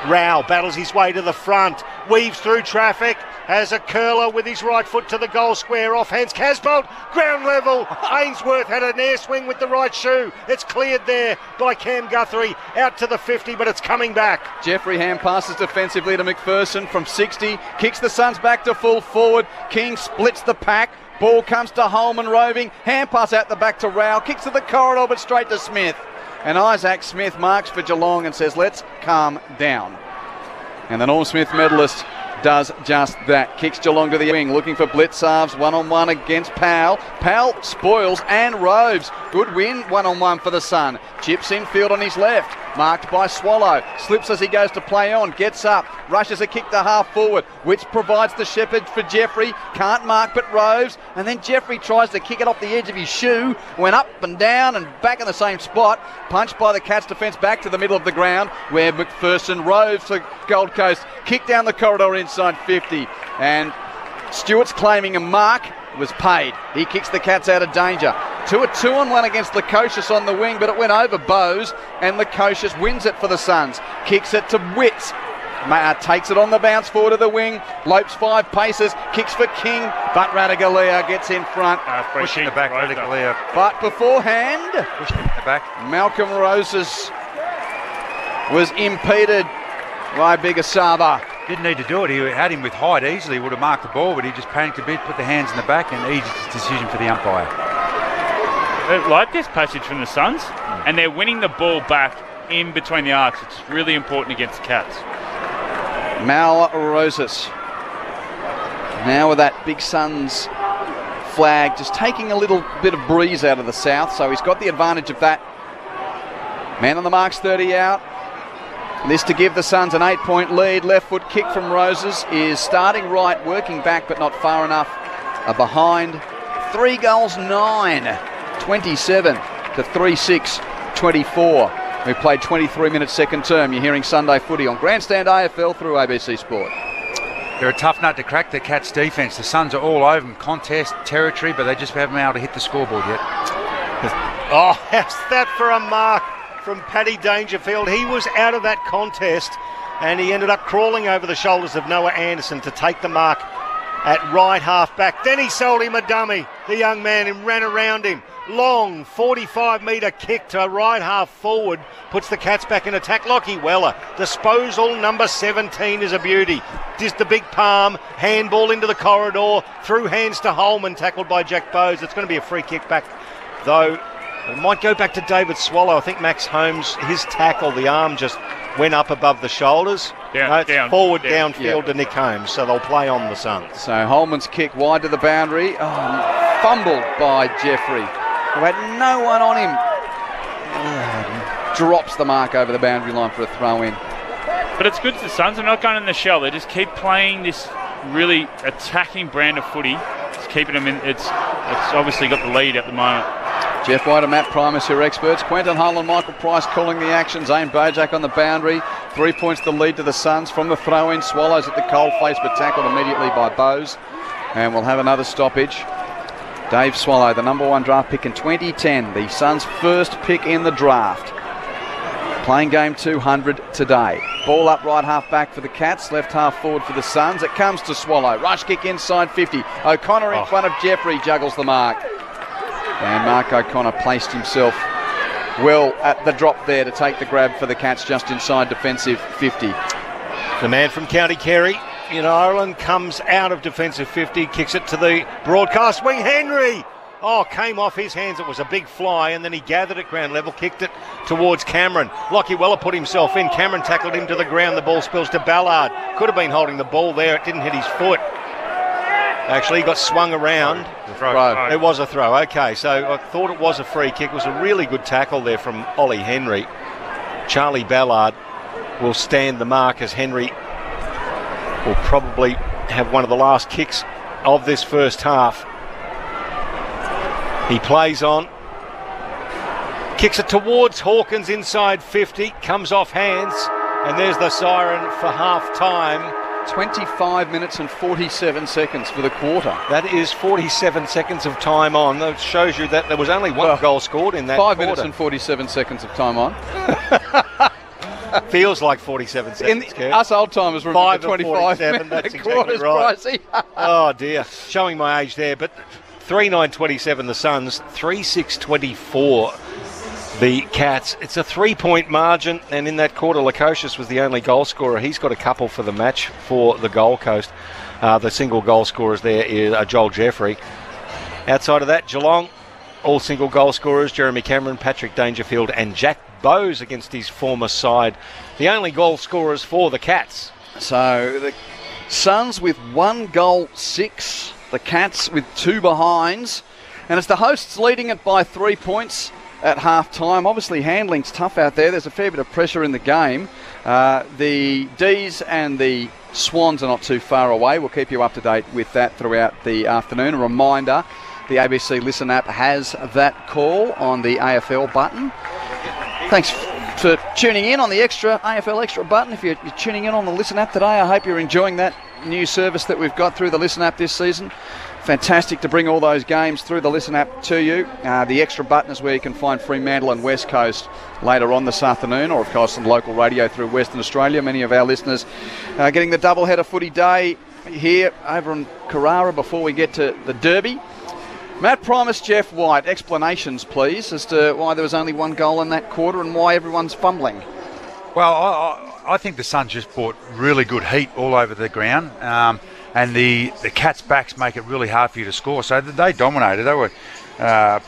Rao battles his way to the front, weaves through traffic, has a curler with his right foot to the goal square, off hands Casbolt, ground level. Ainsworth had an air swing with the right shoe. It's cleared there by Cam Guthrie, out to the 50, but it's coming back. Jeffrey hand passes defensively to McPherson from 60, kicks the Suns back to full forward. King splits the pack. Ball comes to Holman roving, hand pass out the back to Rao, kicks to the corridor but straight to Smith. And Isaac Smith marks for Geelong and says, let's calm down. And the Norm Smith medalist does just that. Kicks Geelong to the wing, looking for Blitzarves, one-on-one against Powell. Powell spoils and roves. Good win, one-on-one for the Sun. Chips infield on his left, marked by Swallow. Slips as he goes to play on, gets up, rushes a kick to half forward, which provides the shepherd for Jeffrey. Can't mark but roves, and then Jeffrey tries to kick it off the edge of his shoe, went up and down and back in the same spot. Punched by the Cats defence back to the middle of the ground, where McPherson roves to Gold Coast. Kick down the corridor inside 50, and Stewart's claiming a mark. Was paid. He kicks the Cats out of danger. To a 2-on-1 against Lukosius on the wing, but it went over Bowes, and Lukosius wins it for the Suns. Kicks it to Witts. Takes it on the bounce forward of the wing. Lopes 5 paces. Kicks for King, but Ratugolea gets in front. Pushing the back, Ratugolea. But beforehand, pushing the back. Malcolm Roses was impeded by Bigasava. Didn't need to do it. He had him with height easily, would have marked the ball, but he just panicked a bit, put the hands in the back, and easy decision for the umpire. I like this passage from the Suns, and they're winning the ball back in between the arcs. It's really important against the Cats. Mal Rosas. Now with that big Suns flag, just taking a little bit of breeze out of the south, so he's got the advantage of that. Man on the marks, 30 out. This to give the Suns an 8-point lead. Left foot kick from Roses is starting right, working back but not far enough behind. 3 goals, 9, 27 to 3-6, 24. We played 23 minutes second term. You're hearing Sunday Footy on Grandstand AFL through ABC Sport. They're a tough nut to crack, the Cats defence. The Suns are all over them, contest, territory, but they just haven't been able to hit the scoreboard yet. Oh, how's that for a mark from Paddy Dangerfield? He was out of that contest and he ended up crawling over the shoulders of Noah Anderson to take the mark at right half back. Then he sold him a dummy, the young man, and ran around him. Long 45-metre kick to right half forward puts the Cats back in attack. Lockie Weller, disposal number 17 is a beauty. Just the big palm, handball into the corridor, through hands to Holman, tackled by Jack Bowes. It's going to be a free kick back, though. It might go back to David Swallow. I think Max Holmes, his tackle, the arm just went up above the shoulders. Forward downfield to Nick Holmes, so they'll play on the Suns. So Holman's kick wide to the boundary. Fumbled by Jeffrey, who had no one on him. Drops the mark over the boundary line for a throw-in. But it's good to the Suns. They're not going in the shell. They just keep playing this really attacking brand of footy. It's keeping them in. It's obviously got the lead at the moment. Jeff White and Matt Primus, your experts. Quentin Hull and Michael Price calling the action. Zane Bojack on the boundary. 3 points the lead to the Suns from the throw-in. Swallows at the cold face, but tackled immediately by Bowes. And we'll have another stoppage. Dave Swallow, the number 1 draft pick in 2010. The Suns' first pick in the draft. Playing game 200 today. Ball up right half back for the Cats. Left half forward for the Suns. It comes to Swallow. Rush kick inside 50. O'Connor in front of Jeffrey juggles the mark. And Mark O'Connor placed himself well at the drop there to take the grab for the Cats just inside defensive 50. The man from County Kerry in Ireland comes out of defensive 50, kicks it to the broadcast wing. Henry! Oh, came off his hands. It was a big fly, and then he gathered at ground level, kicked it towards Cameron. Lockie Weller put himself in. Cameron tackled him to the ground. The ball spills to Ballard. Could have been holding the ball there. It didn't hit his foot. Actually, he got swung around. Throw. It was a throw. Okay, so I thought it was a free kick. It was a really good tackle there from Ollie Henry. Charlie Ballard will stand the mark as Henry will probably have one of the last kicks of this first half. He plays on, kicks it towards Hawkins inside 50, comes off hands, and there's the siren for half time. 25 minutes and 47 seconds for the quarter. That is 47 seconds of time on. That shows you that there was only one goal scored in that 5 quarter. minutes and 47 seconds of time on. Feels like 47 seconds, us old-timers remember 25 minutes. That's exactly right. Pricey. Oh, dear. Showing my age there, but 3.9.27 the Suns, 3.6.24 the Cats. It's a 3-point margin, and in that quarter, Lukosius was the only goal scorer. He's got a couple for the match for the Gold Coast. The single goal scorers there is Joel Jeffrey. Outside of that, Geelong, all single goal scorers, Jeremy Cameron, Patrick Dangerfield and Jack Bowes against his former side. The only goal scorers for the Cats. So the Suns with 1 goal, 6. The Cats with 2 behinds. And it's the hosts leading it by 3 points at half time. Obviously handling's tough out there. There's a fair bit of pressure in the game. The D's and the Swans are not too far away. We'll keep you up to date with that throughout the afternoon. A reminder, the ABC Listen app has that call on the AFL button. Thanks for tuning in on the AFL Extra button. If you're tuning in on the Listen app today, I hope you're enjoying that new service that we've got through the Listen app this season. Fantastic to bring all those games through the Listen app to you. The Extra button is where you can find Fremantle and West Coast later on this afternoon, or of course some local radio through Western Australia. Many of our listeners getting the doubleheader footy day here over in Carrara before we get to the Derby. Matt promised Jeff White explanations, please, as to why there was only 1 goal in that quarter and why everyone's fumbling. Well, I think the Suns just brought really good heat all over the ground, and the Cats' backs make it really hard for you to score. So they dominated. They were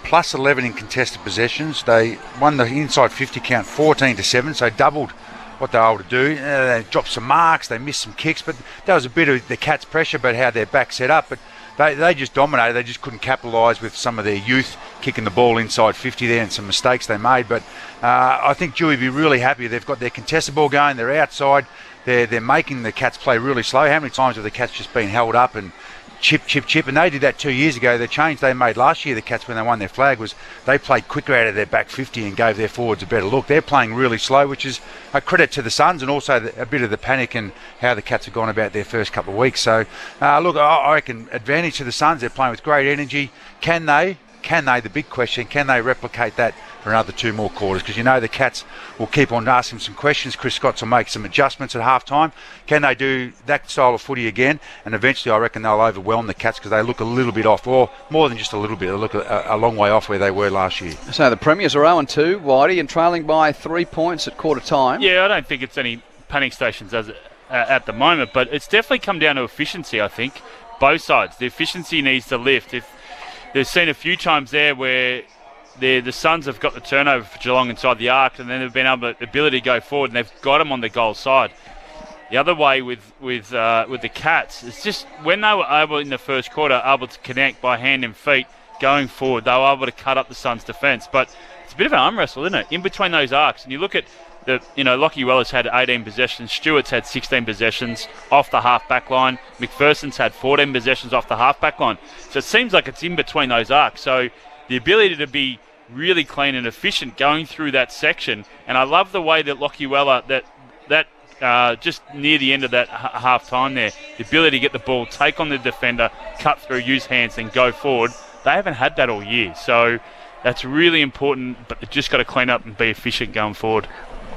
plus 11 in contested possessions. They won the inside 50 count 14-7, so doubled what they were able to do. They dropped some marks, they missed some kicks, but that was a bit of the Cats' pressure about how their back set up. But they just dominated. They just couldn't capitalise with some of their youth kicking the ball inside 50 there and some mistakes they made. But I think Dewey will be really happy. They've got their contested ball going. They're outside. They're making the Cats play really slow. How many times have the Cats just been held up and chip? And they did that 2 years ago. The change they made last year, the Cats, when they won their flag, was they played quicker out of their back 50 and gave their forwards a better look. They're playing really slow, which is a credit to the Suns and also a bit of the panic and how the Cats have gone about their first couple of weeks. So, look, I reckon advantage to the Suns. They're playing with great energy. Can they, the big question, can they replicate that for another 2 more quarters? Because you know the Cats will keep on asking some questions. Chris Scotts will make some adjustments at half time. Can they do that style of footy again? And eventually I reckon they'll overwhelm the Cats because they look a little bit off, or more than just a little bit. They look a long way off where they were last year. So the Premiers are 0-2, Whitey, and trailing by 3 points at quarter time. Yeah, I don't think it's any panic stations at the moment, but it's definitely come down to efficiency, I think. Both sides. The efficiency needs to lift. They've seen a few times there where the Suns have got the turnover for Geelong inside the arc, and then they've been able the ability to go forward, and they've got them on the goal side. The other way with the Cats, it's just when they were able in the first quarter, able to connect by hand and feet going forward, they were able to cut up the Suns' defence. But it's a bit of an arm wrestle, isn't it? In between those arcs, and you look at Lockie Weller's had 18 possessions, Stewart's had 16 possessions off the half-back line, McPherson's had 14 possessions off the half-back line. So it seems like it's in between those arcs. So the ability to be really clean and efficient going through that section, and I love the way that Lockie Weller, that just near the end of that half-time there, the ability to get the ball, take on the defender, cut through, use hands, and go forward. They haven't had that all year. So that's really important, but they've just got to clean up and be efficient going forward.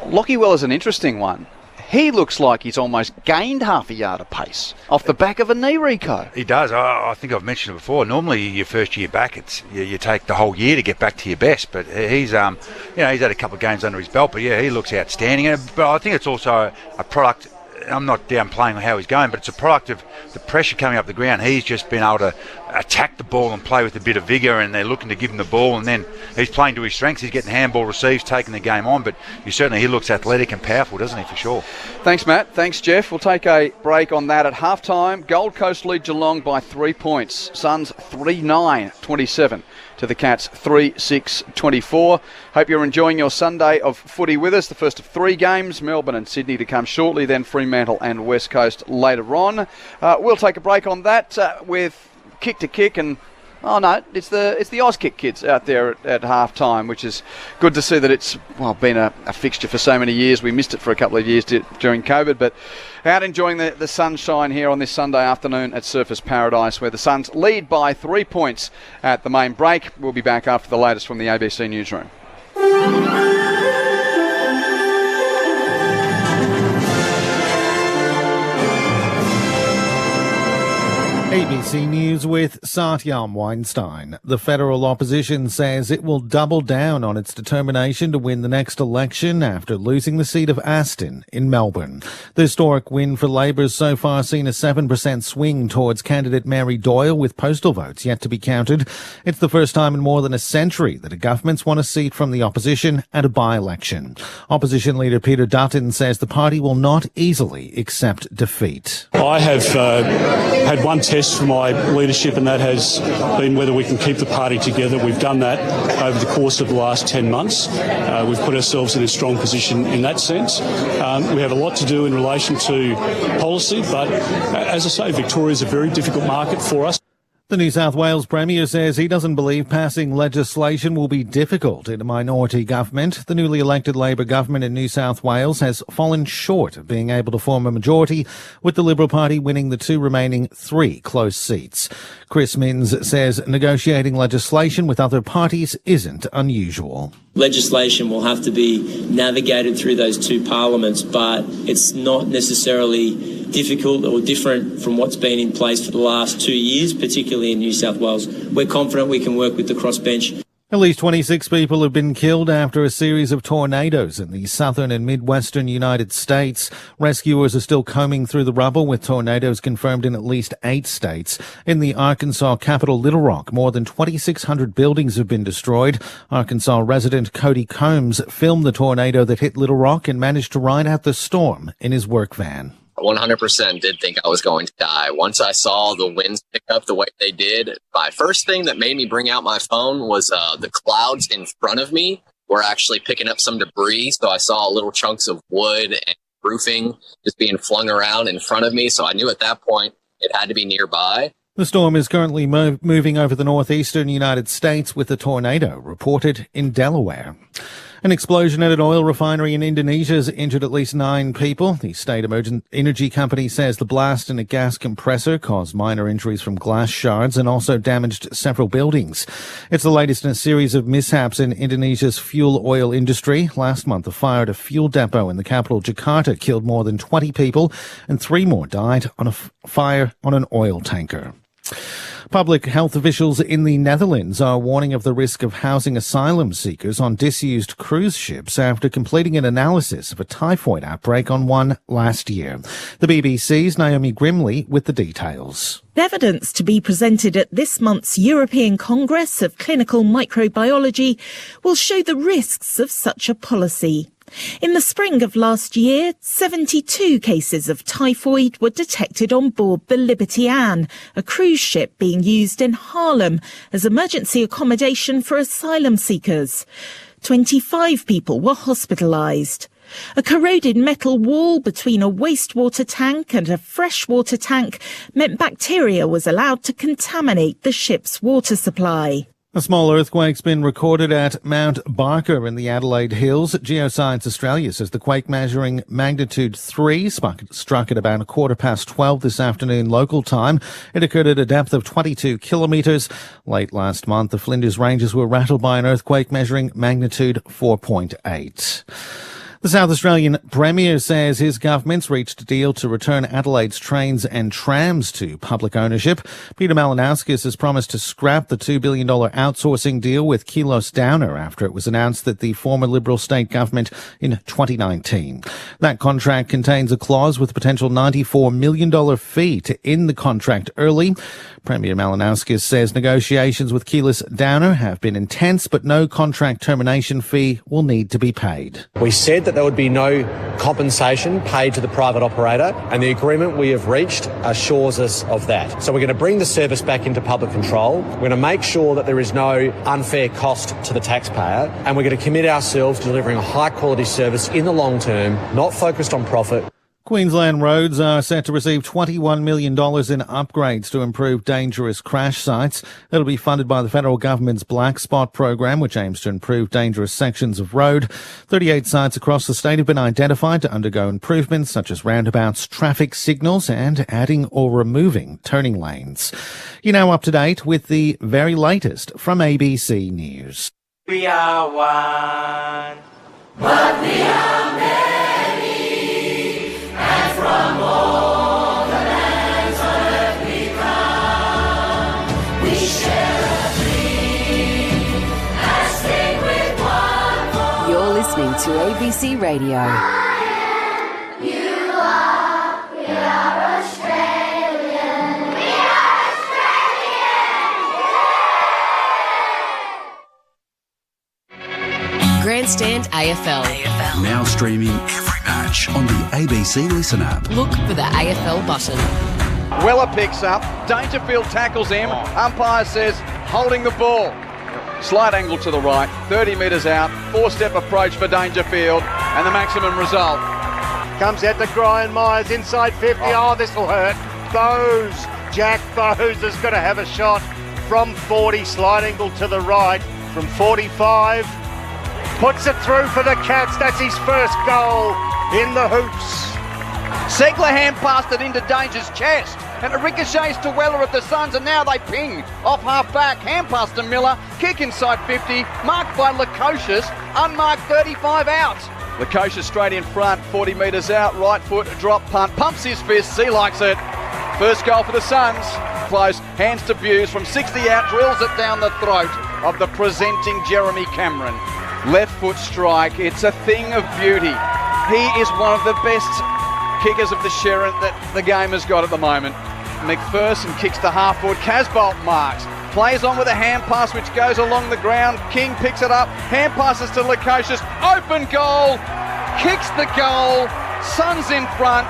Lockie Weller's an interesting one. He looks like he's almost gained half a yard of pace off the back of a knee, Rico. He does. I think I've mentioned it before. Normally, your first year back, you take the whole year to get back to your best. But he's he's had a couple of games under his belt. But yeah, he looks outstanding. But I think it's also a product. I'm not downplaying how he's going, but it's a product of the pressure coming up the ground. He's just been able to attack the ball and play with a bit of vigour, and they're looking to give him the ball, and then he's playing to his strengths. He's getting handball receives, taking the game on, but he looks athletic and powerful, doesn't he, for sure? Thanks, Matt. Thanks, Jeff. We'll take a break on that at halftime. Gold Coast lead Geelong by 3 points. Suns 3-9-27 to the Cats 3-6-24. Hope you're enjoying your Sunday of footy with us. The first of 3 games, Melbourne and Sydney to come shortly, then Fremantle and West Coast later on. We'll take a break on that with Kick to Kick and it's the Oz Kick kids out there at half time, which is good to see that it's been a fixture for so many years. We missed it for a couple of years during COVID, but out enjoying the sunshine here on this Sunday afternoon at Surfers Paradise, where the Suns lead by 3 points at the main break. We'll be back after the latest from the ABC Newsroom. ABC News with Satyam Weinstein. The federal opposition says it will double down on its determination to win the next election after losing the seat of Aston in Melbourne. The historic win for Labor has so far seen a 7% swing towards candidate Mary Doyle, with postal votes yet to be counted. It's the first time in more than a century that a government's won a seat from the opposition at a by-election. Opposition leader Peter Dutton says the party will not easily accept defeat. I have had one test for my leadership, and that has been whether we can keep the party together. We've done that over the course of the last 10 months. We've put ourselves in a strong position in that sense. We have a lot to do in relation to policy, but as I say, Victoria is a very difficult market for us. The New South Wales Premier says he doesn't believe passing legislation will be difficult in a minority government. The newly elected Labor government in New South Wales has fallen short of being able to form a majority, with the Liberal Party winning the 2 remaining 3 close seats. Chris Minns says negotiating legislation with other parties isn't unusual. Legislation will have to be navigated through those 2 parliaments, but it's not necessarily difficult or different from what's been in place for the last 2 years, particularly in New South Wales. We're confident we can work with the crossbench. At least 26 people have been killed after a series of tornadoes in the southern and midwestern United States. Rescuers are still combing through the rubble, with tornadoes confirmed in at least 8 states. In the Arkansas capital, Little Rock, more than 2,600 buildings have been destroyed. Arkansas resident Cody Combs filmed the tornado that hit Little Rock and managed to ride out the storm in his work van. 100% did think I was going to die. Once I saw the winds pick up the way they did, my first thing that made me bring out my phone was the clouds in front of me were actually picking up some debris. So I saw little chunks of wood and roofing just being flung around in front of me. So I knew at that point it had to be nearby. The storm is currently moving over the northeastern United States, with a tornado reported in Delaware. An explosion at an oil refinery in Indonesia has injured at least 9 people. The state emergency energy company says the blast in a gas compressor caused minor injuries from glass shards and also damaged several buildings. It's the latest in a series of mishaps in Indonesia's fuel oil industry. Last month, a fire at a fuel depot in the capital, Jakarta, killed more than 20 people, and 3 more died on a fire on an oil tanker. Public health officials in the Netherlands are warning of the risk of housing asylum seekers on disused cruise ships after completing an analysis of a typhoid outbreak on one last year. The BBC's Naomi Grimley with the details. Evidence to be presented at this month's European Congress of Clinical Microbiology will show the risks of such a policy. In the spring of last year, 72 cases of typhoid were detected on board the Liberty Ann, a cruise ship being used in Haarlem as emergency accommodation for asylum seekers. 25 people were hospitalised. A corroded metal wall between a wastewater tank and a freshwater tank meant bacteria was allowed to contaminate the ship's water supply. A small earthquake's been recorded at Mount Barker in the Adelaide Hills. Geoscience Australia says the quake, measuring magnitude 3, struck at about 12:15 this afternoon local time. It occurred at a depth of 22 kilometres. Late last month, the Flinders Ranges were rattled by an earthquake measuring magnitude 4.8. The South Australian Premier says his government's reached a deal to return Adelaide's trains and trams to public ownership. Peter Malinowskis has promised to scrap the $2 billion outsourcing deal with Keelos Downer after it was announced that the former Liberal state government in 2019. That contract contains a clause with a potential $94 million fee to end the contract early. Premier Malinowskis says negotiations with Keelos Downer have been intense, but no contract termination fee will need to be paid. We said that that there would be no compensation paid to the private operator, and the agreement we have reached assures us of that. So we're going to bring the service back into public control. We're going to make sure that there is no unfair cost to the taxpayer, and we're going to commit ourselves to delivering a high-quality service in the long term, not focused on profit. Queensland roads are set to receive $21 million in upgrades to improve dangerous crash sites. It'll be funded by the federal government's Black Spot program, which aims to improve dangerous sections of road. 38 sites across the state have been identified to undergo improvements such as roundabouts, traffic signals and adding or removing turning lanes. You're now up to date with the very latest from ABC News. We are one, but we are many. And from all the lands on earth we come, we share a dream and sing with one voice. You're listening to ABC Radio. You are, we are Australian. We are Australian. Grandstand AFL. Now streaming every match on the ABC Listen app. Look for the AFL button. Weller picks up. Dangerfield tackles him. Umpire says holding the ball. Slight angle to the right. 30 metres out. 4-step approach for Dangerfield. And the maximum result. Comes out to Brian Myers inside 50. Oh, this will hurt. Bowes. Jack Bowes has got to have a shot from 40. Slight angle to the right. From 45. Puts it through for the Cats. That's his first goal in the hoops. Segler hand passed it into Danger's chest. And it ricochets to Weller of the Suns, and now they ping off half back. Hand pass to Miller. Kick inside 50. Marked by Lukosius. Unmarked 35 out. Lukosius straight in front. 40 metres out. Right foot drop punt. Pumps his fists. He likes it. First goal for the Suns. Close. Hands to Buse from 60 out. Drills it down the throat of the presenting Jeremy Cameron. Left foot strike. It's a thing of beauty. He is one of the best kickers of the Sherrin that the game has got at the moment. McPherson kicks to half forward. Casbolt marks. Plays on with a hand pass which goes along the ground. King picks it up. Hand passes to Lukosius. Open goal. Kicks the goal. Suns in front.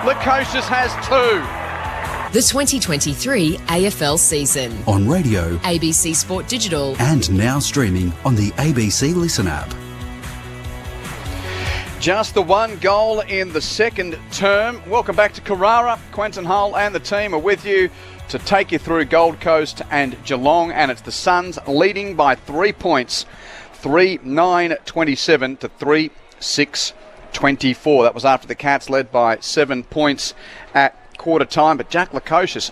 Lukosius has two. The 2023 AFL season. On radio, ABC Sport Digital. And now streaming on the ABC Listen app. Just the one goal in the second term. Welcome back to Carrara. Quentin Hull and the team are with you to take you through Gold Coast and Geelong. And it's the Suns leading by 3 points. 3-9-27 to 3-6-24. That was after the Cats led by 7 points at quarter time, but Jack Lukosius,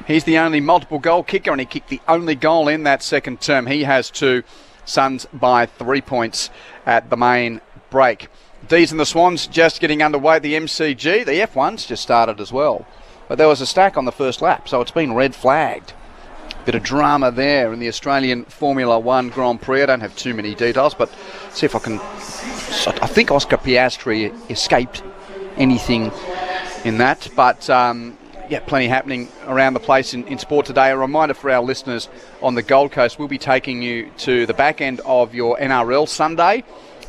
he's the only multiple goal kicker and he kicked the only goal in that second term. He has two. Suns by 3 points at the main break. D's and the Swans just getting underway. The MCG, the F1's just started as well, but there was a stack on the first lap, so it's been red flagged. Bit of drama there in the Australian Formula 1 Grand Prix. I don't have too many details, but see if I can. I think Oscar Piastri escaped anything in that, but plenty happening around the place in sport today. A reminder for our listeners on the Gold Coast, we'll be taking you to the back end of your NRL Sunday.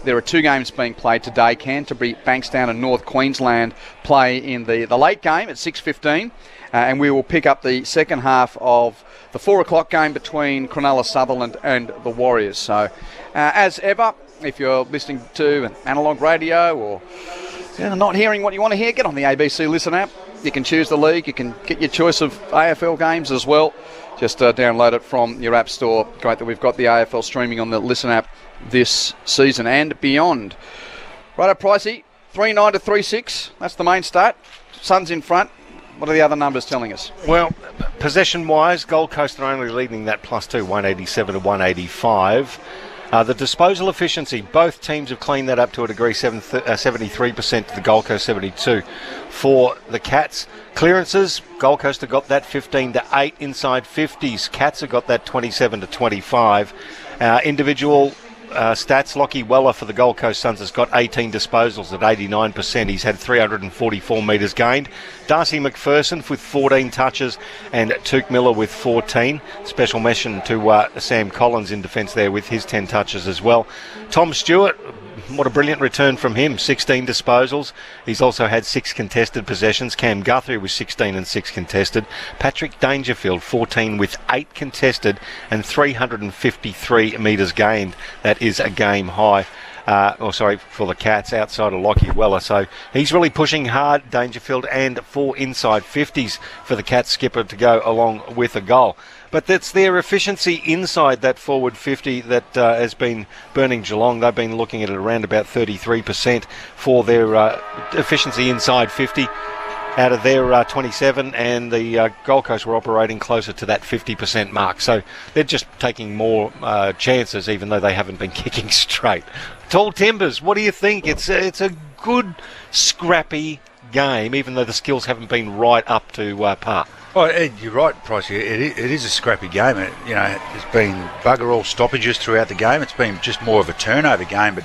There are two games being played today. Canterbury, Bankstown and North Queensland play in the late game at 6:15, and we will pick up the second half of the 4 o'clock game between Cronulla Sutherland and the Warriors. So as ever, if you're listening to an analogue radio or not hearing what you want to hear, get on the ABC Listen app. You can choose the league. You can get your choice of AFL games as well. Just download it from your app store. Great that we've got the AFL streaming on the Listen app this season and beyond. Righto, Pricey, 3-9 to 3-6. That's the main start. Suns in front. What are the other numbers telling us? Well, possession-wise, Gold Coast are only leading that +2, 187 to 185. The disposal efficiency, both teams have cleaned that up to a degree, 73% to the Gold Coast, 72 for the Cats. Clearances, Gold Coast have got that 15 to 8 inside 50s. Cats have got that 27 to 25. Individual stats, Lockie Weller for the Gold Coast Suns has got 18 disposals at 89%. He's had 344 metres gained. Darcy McPherson with 14 touches and Tuke Miller with 14. Special mention to Sam Collins in defence there with his 10 touches as well. Tom Stewart, what a brilliant return from him. 16 disposals. He's also had 6 contested possessions. Cam Guthrie was 16 and 6 contested. Patrick Dangerfield, 14 with 8 contested and 353 metres gained. That is a game high. For the Cats outside of Lockie Weller. So he's really pushing hard, Dangerfield, and 4 inside 50s for the Cats skipper to go along with a goal. But that's their efficiency inside that forward 50 that has been burning Geelong. They've been looking at it around about 33% for their efficiency inside 50 out of their 27, and the Gold Coast were operating closer to that 50% mark. So they're just taking more chances, even though they haven't been kicking straight. Tall Timbers, what do you think? It's a good, scrappy game, even though the skills haven't been right up to par. Well, Ed, you're right, Pricey. It is a scrappy game. There's been bugger all stoppages throughout the game. It's been just more of a turnover game, but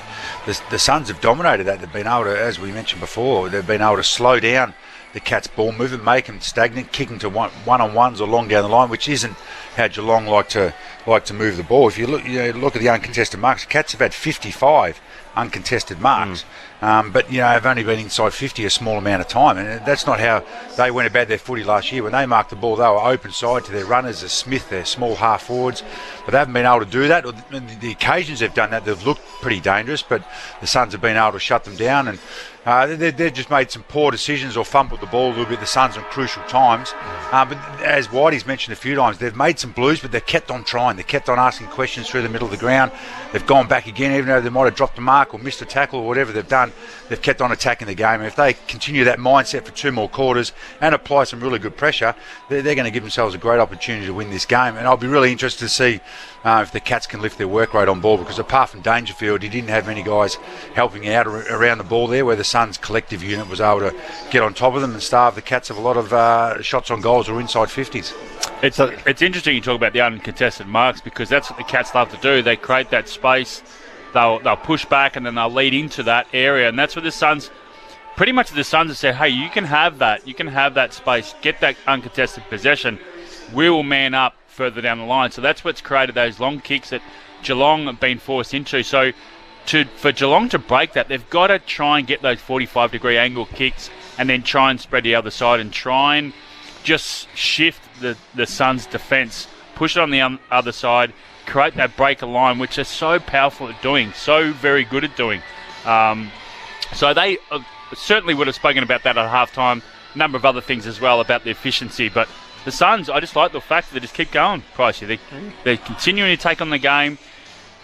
the Suns have dominated that. They've been able to, as we mentioned before, they've been able to slow down the Cats' ball movement, make them stagnant, kicking to one-on-ones or long down the line, which isn't how Geelong like to move the ball. If you look at the uncontested marks, the Cats have had 55 uncontested marks, but have only been inside 50 a small amount of time, and that's not how they went about their footy last year. When they marked the ball, they were open side to their runners, as Smith, their small half forwards, but they haven't been able to do that. The occasions they've done that, they've looked pretty dangerous, but the Suns have been able to shut them down, and they've just made some poor decisions or fumbled the ball a little bit, the Suns, on crucial times. But as Whitey's mentioned a few times, they've made some blues, but they've kept on trying. They've kept on asking questions through the middle of the ground. They've gone back again, even though they might have dropped a mark or missed a tackle or whatever they've done. They've kept on attacking the game. And if they continue that mindset for 2 more quarters and apply some really good pressure, they're going to give themselves a great opportunity to win this game. And I'll be really interested to see if the Cats can lift their work rate on ball, because apart from Dangerfield, he didn't have many guys helping out around the ball there, where the Suns' collective unit was able to get on top of them and starve the Cats of a lot of shots on goals or inside 50s. It's interesting you talk about the uncontested marks, because that's what the Cats love to do. They create that space, they'll push back, and then they'll lead into that area, and that's what the Suns have said, hey, you can have that space, get that uncontested possession, we will man up further down the line. So that's what's created those long kicks that Geelong have been forced into. So for Geelong to break that, they've got to try and get those 45-degree angle kicks and then try and spread the other side and try and just shift the Suns' defence, push it on the other side, create that breaker line, which they're so powerful at doing, so very good at doing. So they certainly would have spoken about that at halftime, a number of other things as well about the efficiency, but the Suns, I just like the fact that they just keep going, Pricey. They're continuing to take on the game.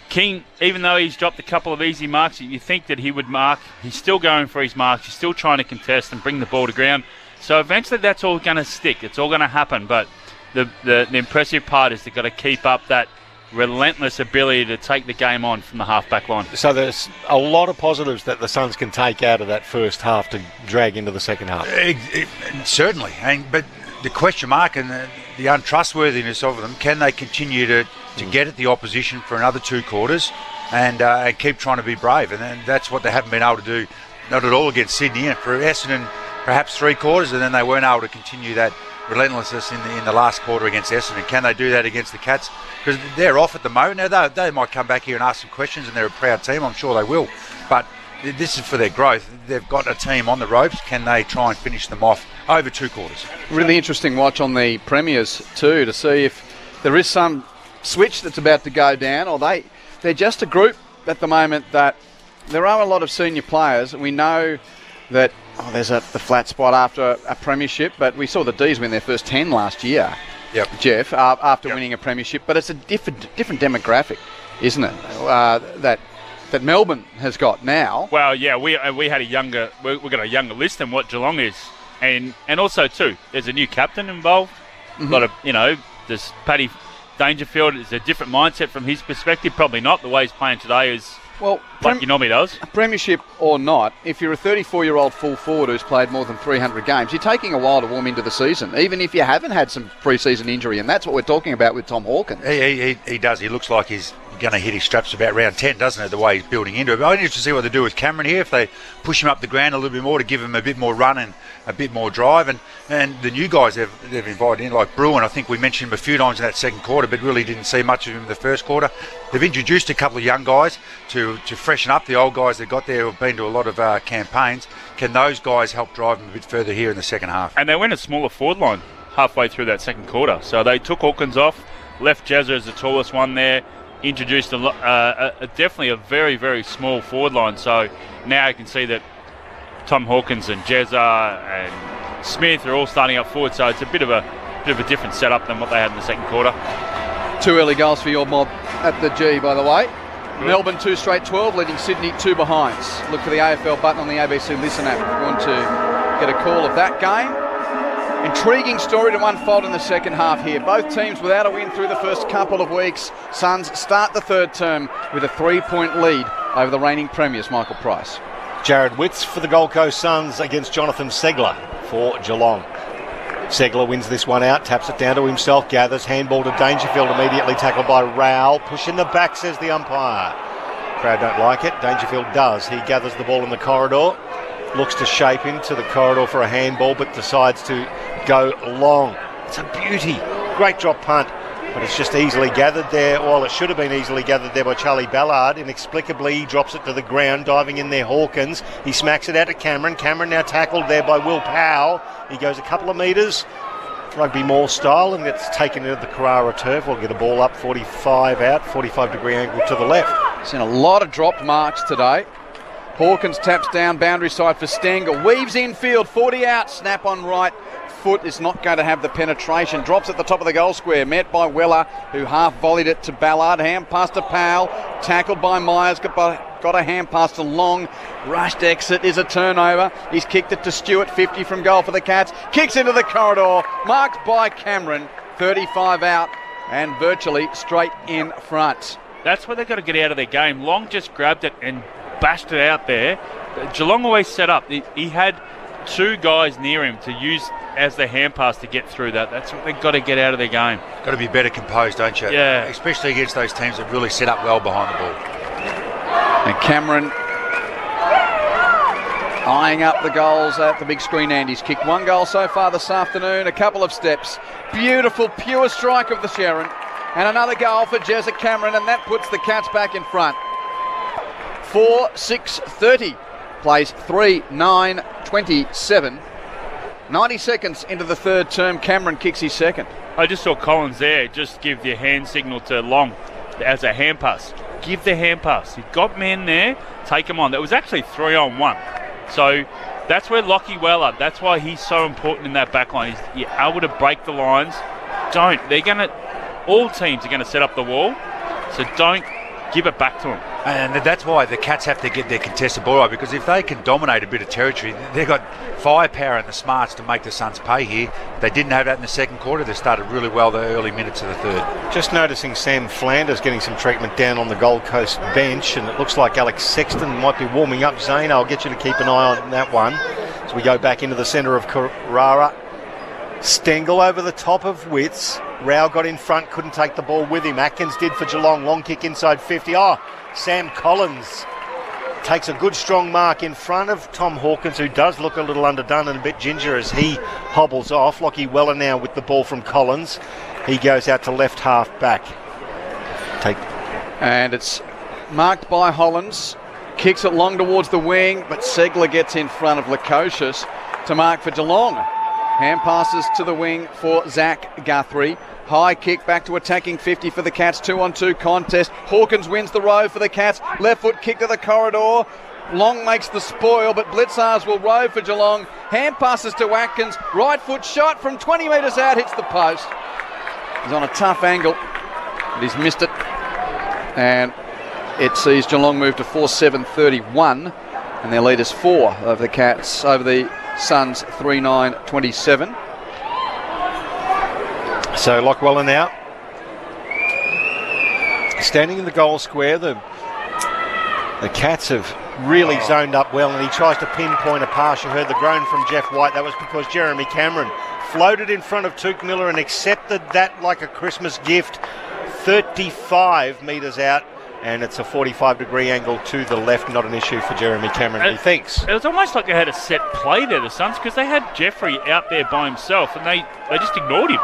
King, even though he's dropped a couple of easy marks that you think that he would mark, he's still going for his marks. He's still trying to contest and bring the ball to ground. So eventually that's all going to stick. It's all going to happen. But the impressive part is they've got to keep up that relentless ability to take the game on from the half-back line. So there's a lot of positives that the Suns can take out of that first half to drag into the second half. Certainly. But the question mark and the untrustworthiness of them, can they continue to get at the opposition for another 2 quarters and keep trying to be brave? And then that's what they haven't been able to do, not at all against Sydney. And for Essendon, perhaps 3 quarters, and then they weren't able to continue that relentlessness in the last quarter against Essendon. Can they do that against the Cats? Because they're off at the moment. Now, they might come back here and ask some questions, and they're a proud team. I'm sure they will. But this is for their growth. They've got a team on the ropes. Can they try and finish them off over 2 quarters? Really interesting watch on the Premiers too, to see if there is some switch that's about to go down, or they're just a group at the moment that there are a lot of senior players. We know that there's the flat spot after a premiership, but we saw the D's win their first 10 last year. Yep. After winning a premiership, but it's a different demographic, isn't it? That Melbourne has got now. Well, yeah, we had we've got a younger list than what Geelong is, and also too, there's a new captain involved. Mm-hmm. A lot of there's Paddy Dangerfield. Is a different mindset from his perspective. Probably not. The way he's playing today is like Yonomi does. A premiership or not, if you're a 34-year-old full forward who's played more than 300 games, you're taking a while to warm into the season, even if you haven't had some pre-season injury, and that's what we're talking about with Tom Hawkins. He does. He looks like he's going to hit his straps about round 10, doesn't it, the way he's building into it. But I'm interested to see what they do with Cameron here, if they push him up the ground a little bit more to give him a bit more run and a bit more drive. And the new guys they've invited in, like Bruin, I think we mentioned him a few times in that second quarter, but really didn't see much of him in the first quarter. They've introduced a couple of young guys to freshen up the old guys that got there, who've been to a lot of campaigns. Can those guys help drive them a bit further here in the second half? And they went a smaller forward line halfway through that second quarter. So they took Hawkins off, left Jezza as the tallest one there, introduced definitely a very, very small forward line. So now you can see that Tom Hawkins and Jezza and Smith are all starting up forward. So it's a bit of a different setup than what they had in the second quarter. 2 early goals for your mob at the G, by the way. Melbourne 2 straight 12, leading Sydney 2 behinds. Look for the AFL button on the ABC Listen app if you want to get a call of that game. Intriguing story to unfold in the second half here. Both teams without a win through the first couple of weeks. Suns start the third term with a 3-point lead over the reigning premiers, Michael Price. Jared Witts for the Gold Coast Suns against Jonathan Segler for Geelong. Segler wins this one out, taps it down to himself, gathers, handball to Dangerfield, immediately tackled by Rowell. Push in the back, says the umpire. Crowd don't like it. Dangerfield does. He gathers the ball in the corridor, looks to shape into the corridor for a handball, but decides to go long. It's a beauty. Great drop punt, but it's just easily gathered there. Well, it should have been easily gathered there by Charlie Ballard. Inexplicably, he drops it to the ground, diving in there Hawkins. He smacks it out to Cameron. Cameron now tackled there by Will Powell. He goes a couple of metres, rugby maul style, and gets taken into the Carrara turf. We'll get a ball up, 45 out, 45-degree angle to the left. Seen a lot of dropped marks today. Hawkins taps down, boundary side for Stengel. Weaves infield, 40 out, snap on right. Foot is not going to have the penetration. Drops at the top of the goal square. Met by Weller, who half volleyed it to Ballard. Hand pass to Powell. Tackled by Myers. Got a hand pass to Long. Rushed exit is a turnover. He's kicked it to Stewart. 50 from goal for the Cats. Kicks into the corridor. Marked by Cameron. 35 out and virtually straight in front. That's where they've got to get out of their game. Long just grabbed it and bashed it out there. Geelong always set up. He had 2 guys near him to use as the hand pass to get through that. That's what they've got to get out of their game. Got to be better composed, don't you? Yeah. Especially against those teams that really set up well behind the ball. And Cameron eyeing up the goals at the big screen. Andy's kicked 1 goal so far this afternoon, a couple of steps. Beautiful, pure strike of the Sharon. And another goal for Jezza Cameron, and that puts the Cats back in front. 4-6-30. Plays 3-9-27. 90 seconds into the third term, Cameron kicks his second. I just saw Collins there just give the hand signal to Long as a hand pass. Give the hand pass. You've got men there, take them on. That was actually 3-on-1. So that's where Lockie Weller, that's why he's so important in that back line. He's able to break the lines. All teams are going to set up the wall, so don't give it back to them. And that's why the Cats have to get their contested ball right, because if they can dominate a bit of territory, they've got firepower and the smarts to make the Suns pay here. They didn't have that in the second quarter. They started really well the early minutes of the third. Just noticing Sam Flanders getting some treatment down on the Gold Coast bench, and it looks like Alex Sexton might be warming up. Zane, I'll get you to keep an eye on that one as we go back into the centre of Carrara. Stengel over the top of Witts. Rao got in front, couldn't take the ball with him. Atkins did for Geelong. Long kick inside 50. Sam Collins takes a good strong mark in front of Tom Hawkins, who does look a little underdone and a bit ginger as he hobbles off. Lockie Weller now with the ball from Collins. He goes out to left half back. And it's marked by Hollins. Kicks it long towards the wing, but Segler gets in front of Lukosius to mark for Geelong. Hand passes to the wing for Zach Guthrie. High kick back to attacking 50 for the Cats. 2-on-2 contest. Hawkins wins the row for the Cats. Left foot kick to the corridor. Long makes the spoil, but Blitzars will row for Geelong. Hand passes to Atkins. Right foot shot from 20 metres out. Hits the post. He's on a tough angle, but he's missed it. And it sees Geelong move to 4-7-31. And their lead is 4 over the Cats, over the Suns 3-9-27. So Lockweller now standing in the goal square. The Cats have really zoned up well, and he tries to pinpoint a pass. You heard the groan from Jeff White. That was because Jeremy Cameron floated in front of Touk Miller and accepted that like a Christmas gift. 35 metres out, and it's a 45-degree angle to the left. Not an issue for Jeremy Cameron, he thinks. It was almost like they had a set play there, the Suns, because they had Jeffrey out there by himself, and they just ignored him.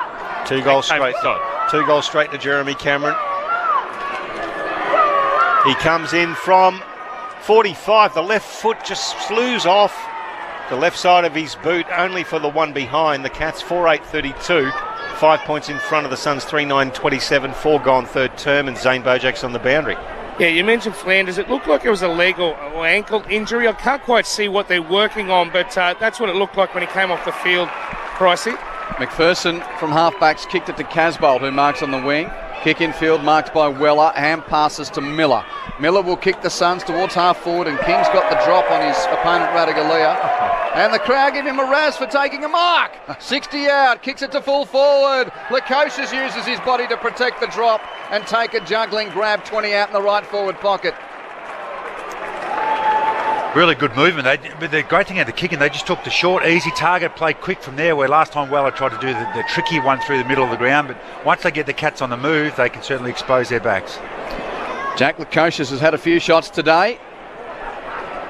2 goals straight. 2 goals straight to Jeremy Cameron. He comes in from 45. The left foot just slews off the left side of his boot, only for the one behind. The Cats 4-8-32. 5 points in front of the Suns, 3-9-27. 4 gone third term, and Zane Bojak's on the boundary. Yeah, you mentioned Flanders. It looked like it was a leg or ankle injury. I can't quite see what they're working on, but that's what it looked like when he came off the field. Pricey. McPherson from halfbacks kicked it to Casbolt, who marks on the wing. Kick in field marked by Weller. Hand passes to Miller. Miller will kick the Suns towards half forward, and King's got the drop on his opponent Radigalia. And the crowd give him a razz for taking a mark. 60 out, kicks it to full forward. Lukosius uses his body to protect the drop and take a juggling grab, 20 out in the right forward pocket. Really good movement. But the great thing about the kicking, they just took the short, easy target, played quick from there, where last time Weller tried to do the tricky one through the middle of the ground. But once they get the Cats on the move, they can certainly expose their backs. Jack Lukosius has had a few shots today.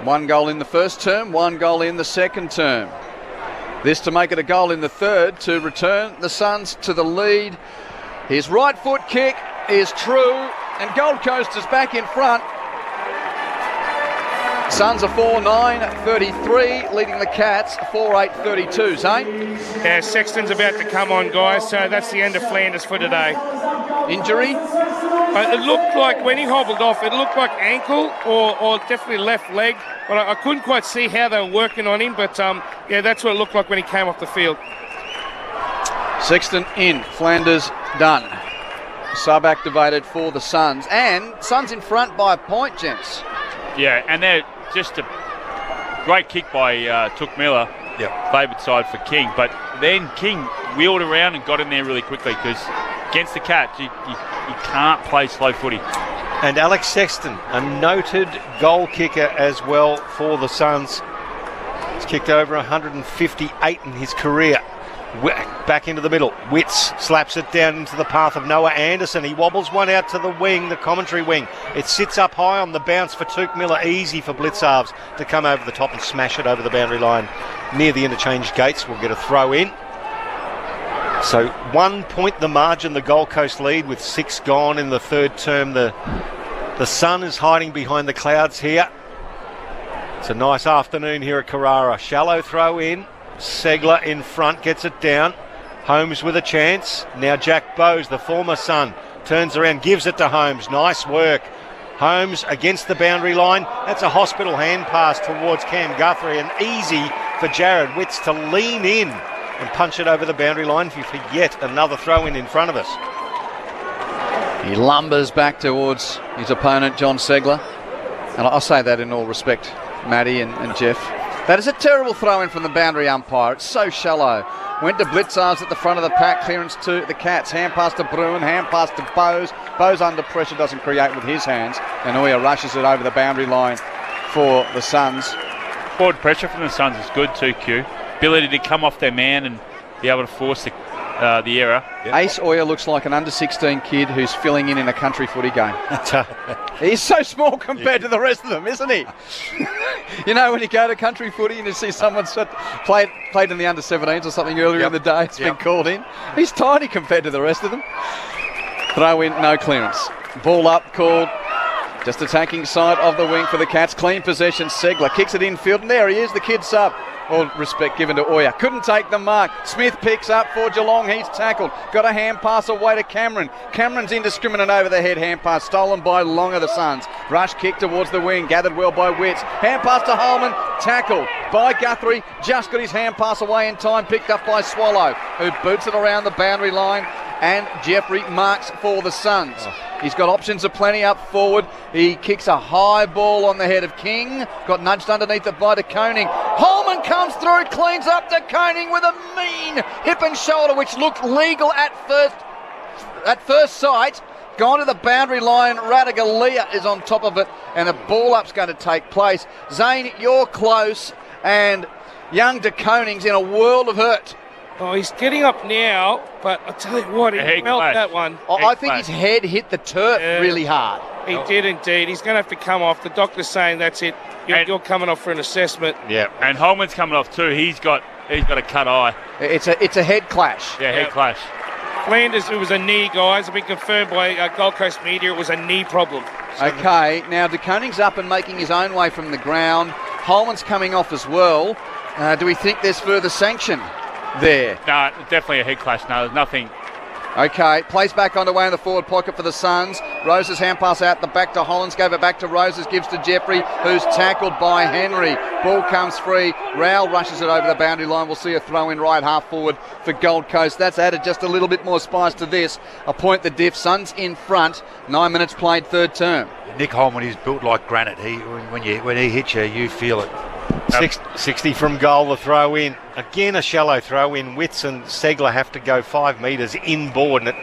1 goal in the first term, 1 goal in the second term. This to make it a goal in the third to return the Suns to the lead. His right foot kick is true, and Gold Coast is back in front. Suns are 4-9-33, leading the Cats 4-8-32. Zane? Yeah, Sexton's about to come on, guys, so that's the end of Flanders for today. Injury? It looked like, when he hobbled off, it looked like ankle or definitely left leg, but I couldn't quite see how they were working on him, but yeah, that's what it looked like when he came off the field. Sexton in, Flanders done. Sub-activated for the Suns, and Suns in front by a point, gents. Yeah, and they're just a great kick by Took Miller, favoured side for King. But then King wheeled around and got in there really quickly, because against the Cats, you can't play slow footy. And Alex Sexton, a noted goal kicker as well for the Suns. He's kicked over 158 in his career. Back into the middle. Witts slaps it down into the path of Noah Anderson. He wobbles one out to the wing, the commentary wing. It sits up high on the bounce for Took Miller. Easy for Blitzarves to come over the top and smash it over the boundary line near the interchange gates. We'll get a throw in. So 1 point the margin, the Gold Coast lead with 6 gone in the third term. The sun is hiding behind the clouds here. It's a nice afternoon here at Carrara. Shallow throw in. Segler in front, gets it down. Holmes with a chance. Now Jack Bowes, the former Sun, turns around, gives it to Holmes. Nice work. Holmes against the boundary line. That's a hospital hand pass towards Cam Guthrie, and easy for Jared Witts to lean in and punch it over the boundary line for yet another throw in front of us. He lumbers back towards his opponent, John Segler. And I'll say that in all respect, Matty and Jeff. That is a terrible throw-in from the boundary umpire. It's so shallow. Went to Blitzarves at the front of the pack. Clearance to the Cats. Hand pass to Bruin. Hand pass to Bowes. Bowes under pressure doesn't create with his hands. And Oya rushes it over the boundary line for the Suns. Forward pressure from the Suns is good too, Q. Ability to come off their man and be able to force the error. Yep. Ace Oya looks like an under-16 kid who's filling in a country footy game. He's so small compared to the rest of them, isn't he? You know, when you go to country footy and you see someone played in the under-17s or something earlier in the day, it's been called in. He's tiny compared to the rest of them. Throw in, no clearance. Ball up, called. Just attacking side of the wing for the Cats. Clean possession. Segler kicks it infield, and there he is, the kid sub. All respect given to Oya. Couldn't take the mark. Smith picks up for Geelong. He's tackled. Got a hand pass away to Cameron. Cameron's indiscriminate over the head hand pass. Stolen by Long of the Suns. Rush kick towards the wing. Gathered well by Witts. Hand pass to Holman. Tackled by Guthrie. Just got his hand pass away in time. Picked up by Swallow, who boots it around the boundary line. And Jeffrey marks for the Suns. He's got options aplenty up forward. He kicks a high ball on the head of King. Got nudged underneath it by De Koning. Holman comes through, cleans up De Koning with a mean hip and shoulder, which looked legal at first sight. Gone to the boundary line. Radigalia is on top of it, and a ball up's going to take place. Zane, you're close, and young De Koning's in a world of hurt. Oh, he's getting up now, but I tell you what, he felt that one. I think his head hit the turf really hard. He did indeed. He's going to have to come off. The doctor's saying that's it. You're coming off for an assessment. Yeah, and Holman's coming off too. He's got a cut eye. It's a head clash. Yeah, head clash. Flanders, it was a knee, guys. It's been confirmed by Gold Coast media. It was a knee problem. Okay, now De Koning's up and making his own way from the ground. Holman's coming off as well. Do we think there's further sanction there? No, definitely a head clash. No, there's nothing. Okay, plays back underway in the forward pocket for the Suns. Rose's hand pass out the back to Hollands, gave it back to Roses, gives to Jeffrey, who's tackled by Henry. Ball comes free. Rowell rushes it over the boundary line. We'll see a throw in right half forward for Gold Coast. That's added just a little bit more spice to this. A point the diff. Suns in front. 9 minutes played, third term. Nick Holman is built like granite. When he hits you, you feel it. 60 from goal, the throw in. Again, a shallow throw in. Witts and Segler have to go 5 metres inboard, and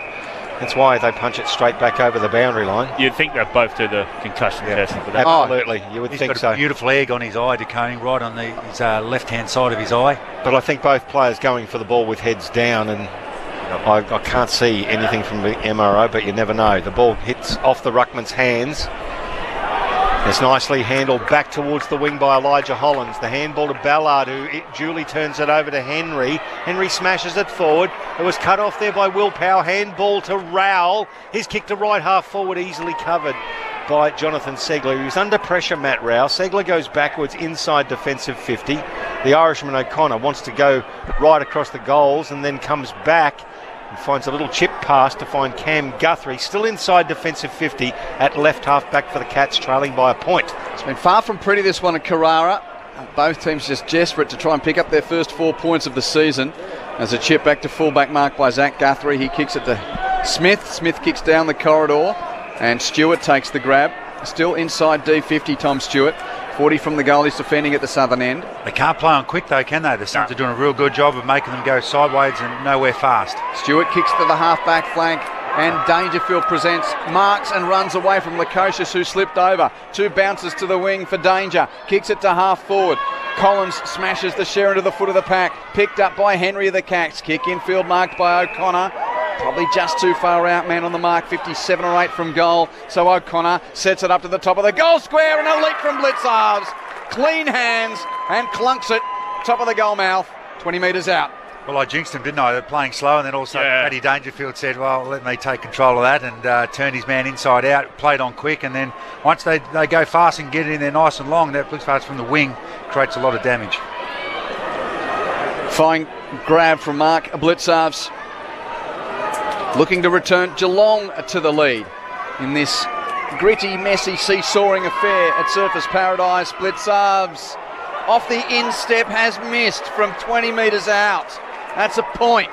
that's why they punch it straight back over the boundary line. You'd think they'd both do the concussion testing for that. Absolutely, you would think so. He's got a beautiful egg on his eye, De Koning, right on his left-hand side of his eye. But I think both players going for the ball with heads down, and I can't see anything from the MRO, but you never know. The ball hits off the ruckman's hands. It's nicely handled back towards the wing by Elijah Hollands. The handball to Ballard, who duly turns it over to Henry. Henry smashes it forward. It was cut off there by Will Powell. Handball to Rowell. His kick to right half forward, easily covered by Jonathan Segler. He was under pressure, Matt Rowell. Segler goes backwards inside defensive 50. The Irishman O'Connor wants to go right across the goals and then comes back and finds a little chip pass to find Cam Guthrie, still inside defensive 50 at left half back for the Cats, trailing by a point. It's been far from pretty, this one at Carrara. Both teams just desperate to try and pick up their first 4 points of the season. As a chip back to fullback marked by Zach Guthrie, he kicks it to Smith. Smith kicks down the corridor and Stewart takes the grab. Still inside D50, Tom Stewart. 40 from the goal, he's defending at the southern end. They can't play on quick though, can they? The Suns are doing a real good job of making them go sideways and nowhere fast. Stewart kicks to the half-back flank and Dangerfield presents, marks and runs away from Lukosius, who slipped over. 2 bounces to the wing for Danger. Kicks it to half forward. Collins smashes the share into the foot of the pack. Picked up by Henry of the Cats. Kick infield marked by O'Connor. Probably just too far out, man on the mark, 57 or 8 from goal. So O'Connor sets it up to the top of the goal square and a leap from Blitzarves. Clean hands and clunks it, top of the goal mouth, 20 metres out. Well, I jinxed him, didn't I? They're playing slow, and then also Paddy Dangerfield said, well, let me take control of that, and turned his man inside out, played on quick, and then once they go fast and get it in there nice and long, that Blitzarves from the wing creates a lot of damage. Fine grab from Mark Blitzarves. Looking to return Geelong to the lead in this gritty, messy, seesawing affair at Surfers Paradise. Blitzarves off the instep has missed from 20 metres out. That's a point.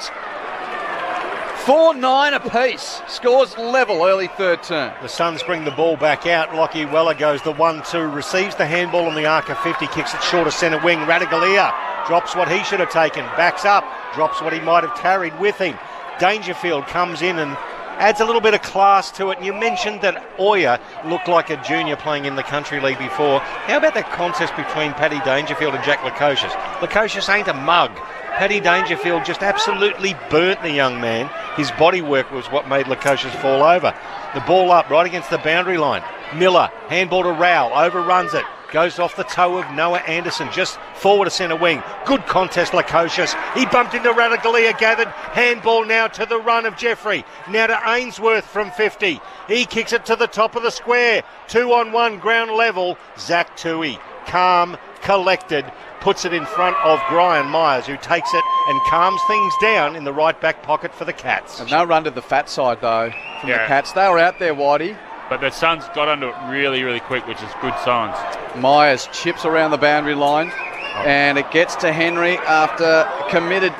4-9 apiece. Scores level early third term. The Suns bring the ball back out. Lockie Weller goes the 1-2, receives the handball on the arc of 50, kicks it short of centre wing. Radaglia drops what he should have taken, backs up, drops what he might have carried with him. Dangerfield comes in and adds a little bit of class to it. And you mentioned that Oya looked like a junior playing in the Country League before. How about that contest between Paddy Dangerfield and Jack Lukosius? Lukosius ain't a mug. Paddy Dangerfield just absolutely burnt the young man. His body work was what made Lukosius fall over. The ball up right against the boundary line. Miller, handball to Rowell, overruns it. Goes off the toe of Noah Anderson, just forward to centre wing. Good contest, Lukosius. He bumped into Radaglia, gathered. Handball now to the run of Jeffrey. Now to Ainsworth from 50. He kicks it to the top of the square. 2-on-1, ground level. Zach Toohey, calm, collected, puts it in front of Brian Myers, who takes it and calms things down in the right back pocket for the Cats. And no run to the fat side, though, from the Cats. They were out there, Whitey. But the Suns got under it really, really quick, which is good signs. Myers chips around the boundary line, and it gets to Henry after committed.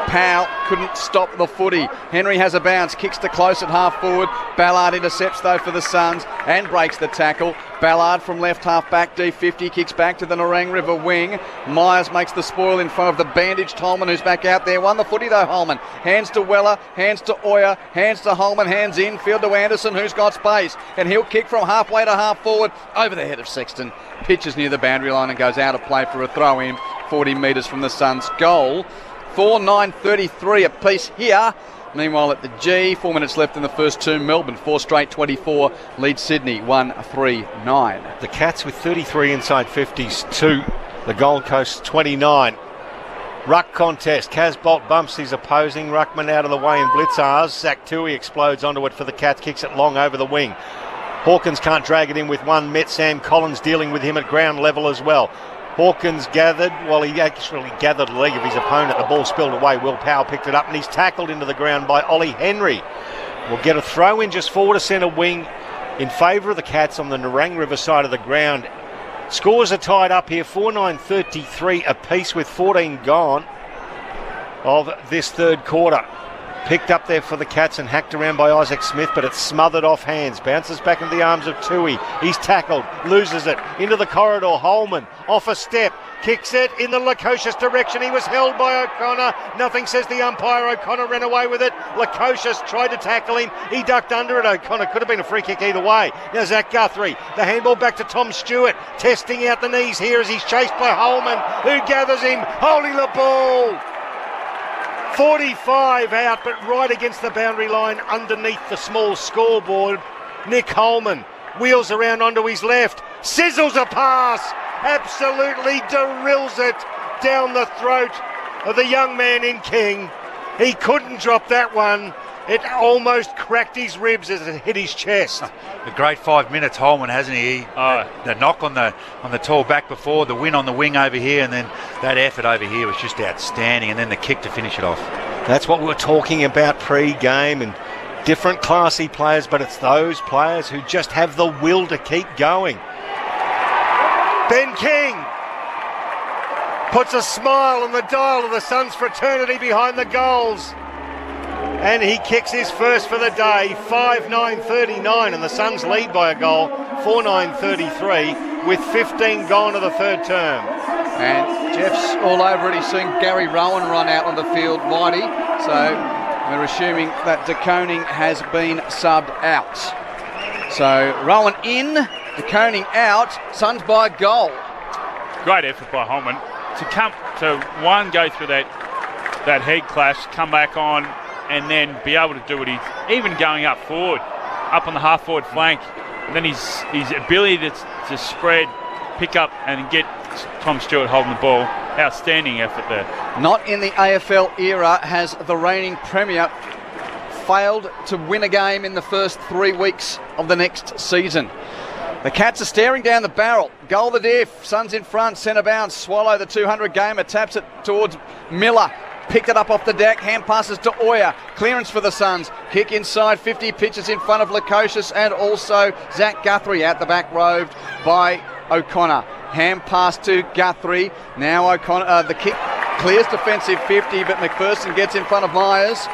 Powell couldn't stop the footy. Henry has a bounce, kicks to close at half forward. Ballard intercepts though for the Suns and breaks the tackle. Ballard from left half back, D50, kicks back to the Nerang River wing. Myers makes the spoil in front of the bandaged Holman, who's back out there. Won the footy though, Holman. Hands to Weller, hands to Oya, hands to Holman, hands in, field to Anderson, who's got space. And he'll kick from halfway to half forward over the head of Sexton. Pitches near the boundary line and goes out of play for a throw in 40 metres from the Suns' goal. 4:9:33 apiece here. Meanwhile at the G, 4 minutes left in the first two. Melbourne 4 straight 24 lead Sydney 1-3-9. The Cats with 33 inside 50s to the Gold Coast 29. Ruck contest. Casbolt bumps his opposing ruckman out of the way in blitzars. Zach Tui explodes onto it for the Cats, kicks it long over the wing. Hawkins can't drag it in with one met. Sam Collins dealing with him at ground level as well. Hawkins gathered, well, he actually gathered the leg of his opponent. The ball spilled away. Will Powell picked it up and he's tackled into the ground by Ollie Henry. We'll get a throw in just forward to centre wing in favour of the Cats on the Nerang River side of the ground. Scores are tied up here, 4:9:33 apiece with 14 gone of this third quarter. Picked up there for the Cats and hacked around by Isaac Smith, but it's smothered off hands. Bounces back into the arms of Tui. He's tackled, loses it, into the corridor. Holman, off a step, kicks it in the Lukosius direction. He was held by O'Connor. Nothing says the umpire. O'Connor ran away with it. Lukosius tried to tackle him. He ducked under it. O'Connor could have been a free kick either way. Now Zach Guthrie, the handball back to Tom Stewart, testing out the knees here as he's chased by Holman, who gathers him, holding the ball. 45 out, but right against the boundary line underneath the small scoreboard. Nick Holman wheels around onto his left, sizzles a pass, absolutely drills it down the throat of the young man in King. He couldn't drop that one. It almost cracked his ribs as it hit his chest. A great 5 minutes, Holman, hasn't he? The knock on the tall back before, the win on the wing over here, and then that effort over here was just outstanding, and then the kick to finish it off. That's what we were talking about pre-game, and different classy players, but it's those players who just have the will to keep going. Ben King puts a smile on the dial of the Suns fraternity behind the goals. And he kicks his first for the day, 5:9:39, and the Suns lead by a goal, 4:9:33, with 15 gone to the third term. And Jeff's all over it. He's seen Gary Rowan run out on the field, Whitey. So we're assuming that De Koning has been subbed out. So Rowan in, De Koning out, Suns by a goal. Great effort by Holman to come to go through that head clash, come back on, and then be able to do what he's even going up forward, up on the half forward flank. And then his ability to spread, pick up and get Tom Stewart holding the ball. Outstanding effort there. Not in the AFL era has the reigning premier failed to win a game in the first 3 weeks of the next season. The Cats are staring down the barrel. Goal the diff. Suns in front, centre bounce. Swallow, the 200 gamer, taps it towards Miller. Picked it up off the deck, hand passes to Oyer. Clearance for the Suns. Kick inside, 50 pitches in front of Lukosius and also Zach Guthrie out the back, roved by O'Connor. Hand pass to Guthrie. Now O'Connor, the kick clears defensive 50, but McPherson gets in front of Myers.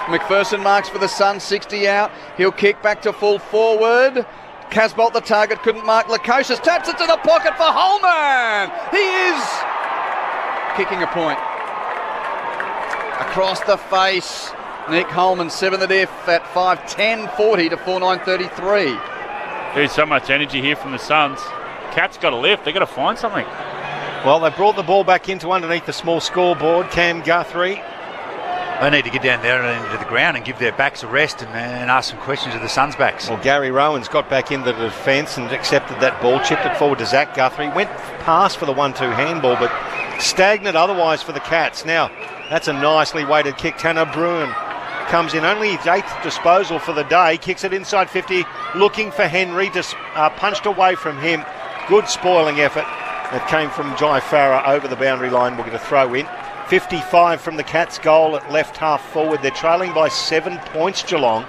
McPherson marks for the Suns, 60 out. He'll kick back to full forward. Casbolt, the target, couldn't mark Lukosius. Taps it to the pocket for Holman. He is kicking a point. Across the face, Nick Holman, 7 the diff at 5:10:40 to 4:9:33. There's so much energy here from the Suns. Cats got to lift. They've got to find something. Well, they brought the ball back into underneath the small scoreboard. Cam Guthrie. They need to get down there and into the ground and give their backs a rest and ask some questions of the Suns' backs. Well, Gary Rowan's got back into the defence and accepted that ball, chipped it forward to Zach Guthrie. Went past for the 1-2 handball, but stagnant otherwise for the Cats. Now, that's a nicely weighted kick. Tanner Bruin comes in, only his 8th disposal for the day. Kicks it inside 50, looking for Henry, just punched away from him. Good spoiling effort that came from Jai Farah over the boundary line. We'll get a throw in. 55 from the Cats' goal at left half forward. They're trailing by 7 points, Geelong.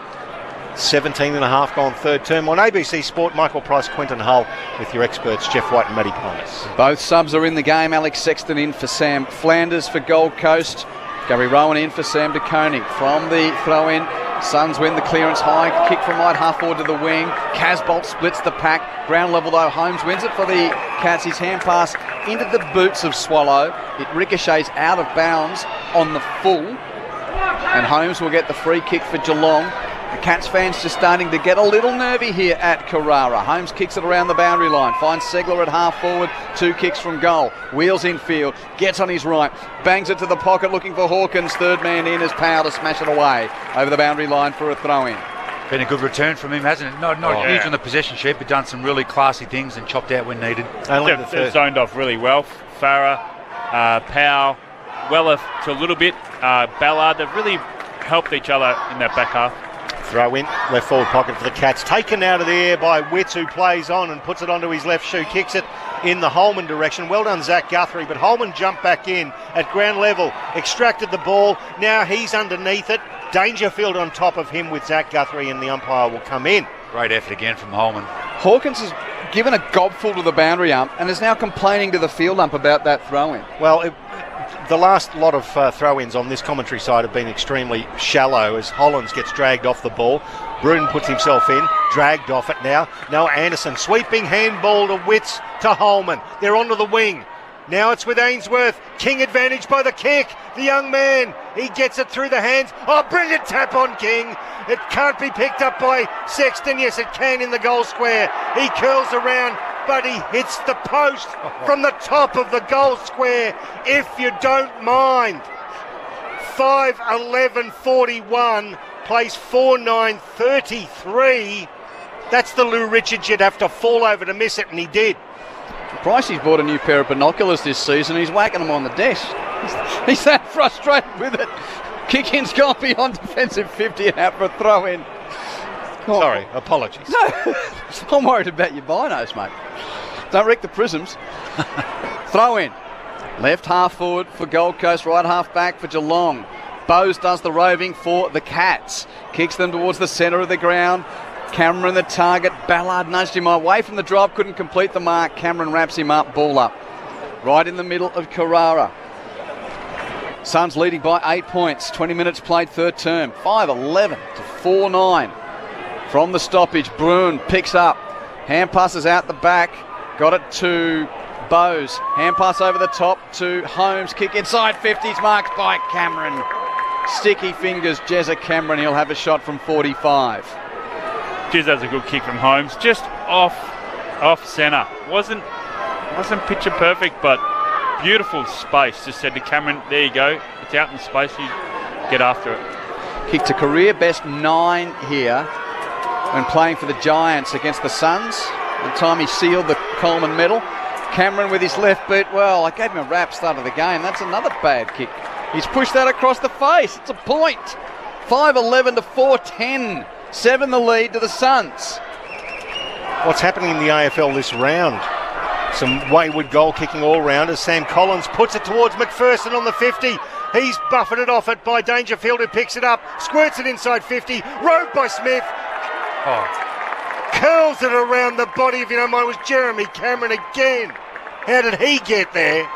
17.5 gone third term. On ABC Sport, Michael Price, Quentin Hull with your experts, Jeff White and Matty Price. Both subs are in the game. Alex Sexton in for Sam Flanders for Gold Coast. Gary Rowan in for Sam De Koning. From the throw-in, Suns win the clearance high. Kick from right half forward to the wing. Casbolt splits the pack. Ground level though, Holmes wins it for the Cats. His hand pass into the boots of Swallow. It ricochets out of bounds on the full. And Holmes will get the free kick for Geelong. The Cats fans just starting to get a little nervy here at Carrara. Holmes kicks it around the boundary line, finds Segler at half forward, 2 kicks from goal, wheels infield, gets on his right, bangs it to the pocket looking for Hawkins, third man in, has power to smash it away over the boundary line for a throw-in. Been a good return from him, hasn't it? Not huge on the possession sheet, but done some really classy things and chopped out when needed. They've zoned off really well. Farah, Powell, Weller to a little bit, Ballard, they've really helped each other in that back half. Throw in, left forward pocket for the Cats. Taken out of the air by Witts, who plays on and puts it onto his left shoe, kicks it in the Holman direction. Well done, Zach Guthrie, but Holman jumped back in at ground level, extracted the ball. Now he's underneath it. Dangerfield on top of him with Zach Guthrie, and the umpire will come in. Great effort again from Holman. Hawkins has given a gobful to the boundary ump and is now complaining to the field ump about that throw-in. Well, the last lot of throw-ins on this commentary side have been extremely shallow as Hollins gets dragged off the ball. Bruton puts himself in, dragged off it now. Noah Anderson, sweeping handball to Witts to Holman. They're onto the wing. Now it's with Ainsworth. King advantage by the kick. The young man, he gets it through the hands. Oh, brilliant tap on King. It can't be picked up by Sexton. Yes, it can in the goal square. He curls around, but he hits the post from the top of the goal square, if you don't mind. 5:11:41, place 4:9:33. That's the Lou Richards you'd have to fall over to miss it, and he did. Pricey's bought a new pair of binoculars this season. He's whacking them on the desk. He's that frustrated with it. Kick-in's gone beyond defensive 50 and out for a throw-in. Oh. Sorry, apologies. No, I'm worried about your binos, mate. Don't wreck the prisms. Throw-in. Left half forward for Gold Coast, right half back for Geelong. Bowes does the roving for the Cats. Kicks them towards the centre of the ground. Cameron the target. Ballard nudged him away from the drop, couldn't complete the mark. Cameron wraps him up, ball up. Right in the middle of Carrara. Suns leading by 8 points. 20 minutes played, third term. 5:11 to 4:9. From the stoppage, Bruin picks up. Hand passes out the back. Got it to Bowes. Hand pass over the top to Holmes. Kick inside 50s, marked by Cameron. Sticky fingers, Jezza Cameron. He'll have a shot from 45. Geez, that was a good kick from Holmes. Just off centre. Wasn't picture perfect, but beautiful space. Just said to Cameron, there you go. It's out in space. You get after it. Kick to career best 9 here when playing for the Giants against the Suns. The time he sealed the Coleman medal. Cameron with his left boot. Well, I gave him a rap start of the game. That's another bad kick. He's pushed that across the face. It's a point. 5:11 to 4:10. 7 the lead to the Suns. What's happening in the AFL this round? Some wayward goal kicking all round as Sam Collins puts it towards McPherson on the 50. He's buffeted off it by Dangerfield, who picks it up, squirts it inside 50, rode by Smith. Curls it around the body, if you don't mind. It was Jeremy Cameron again. How did he get there?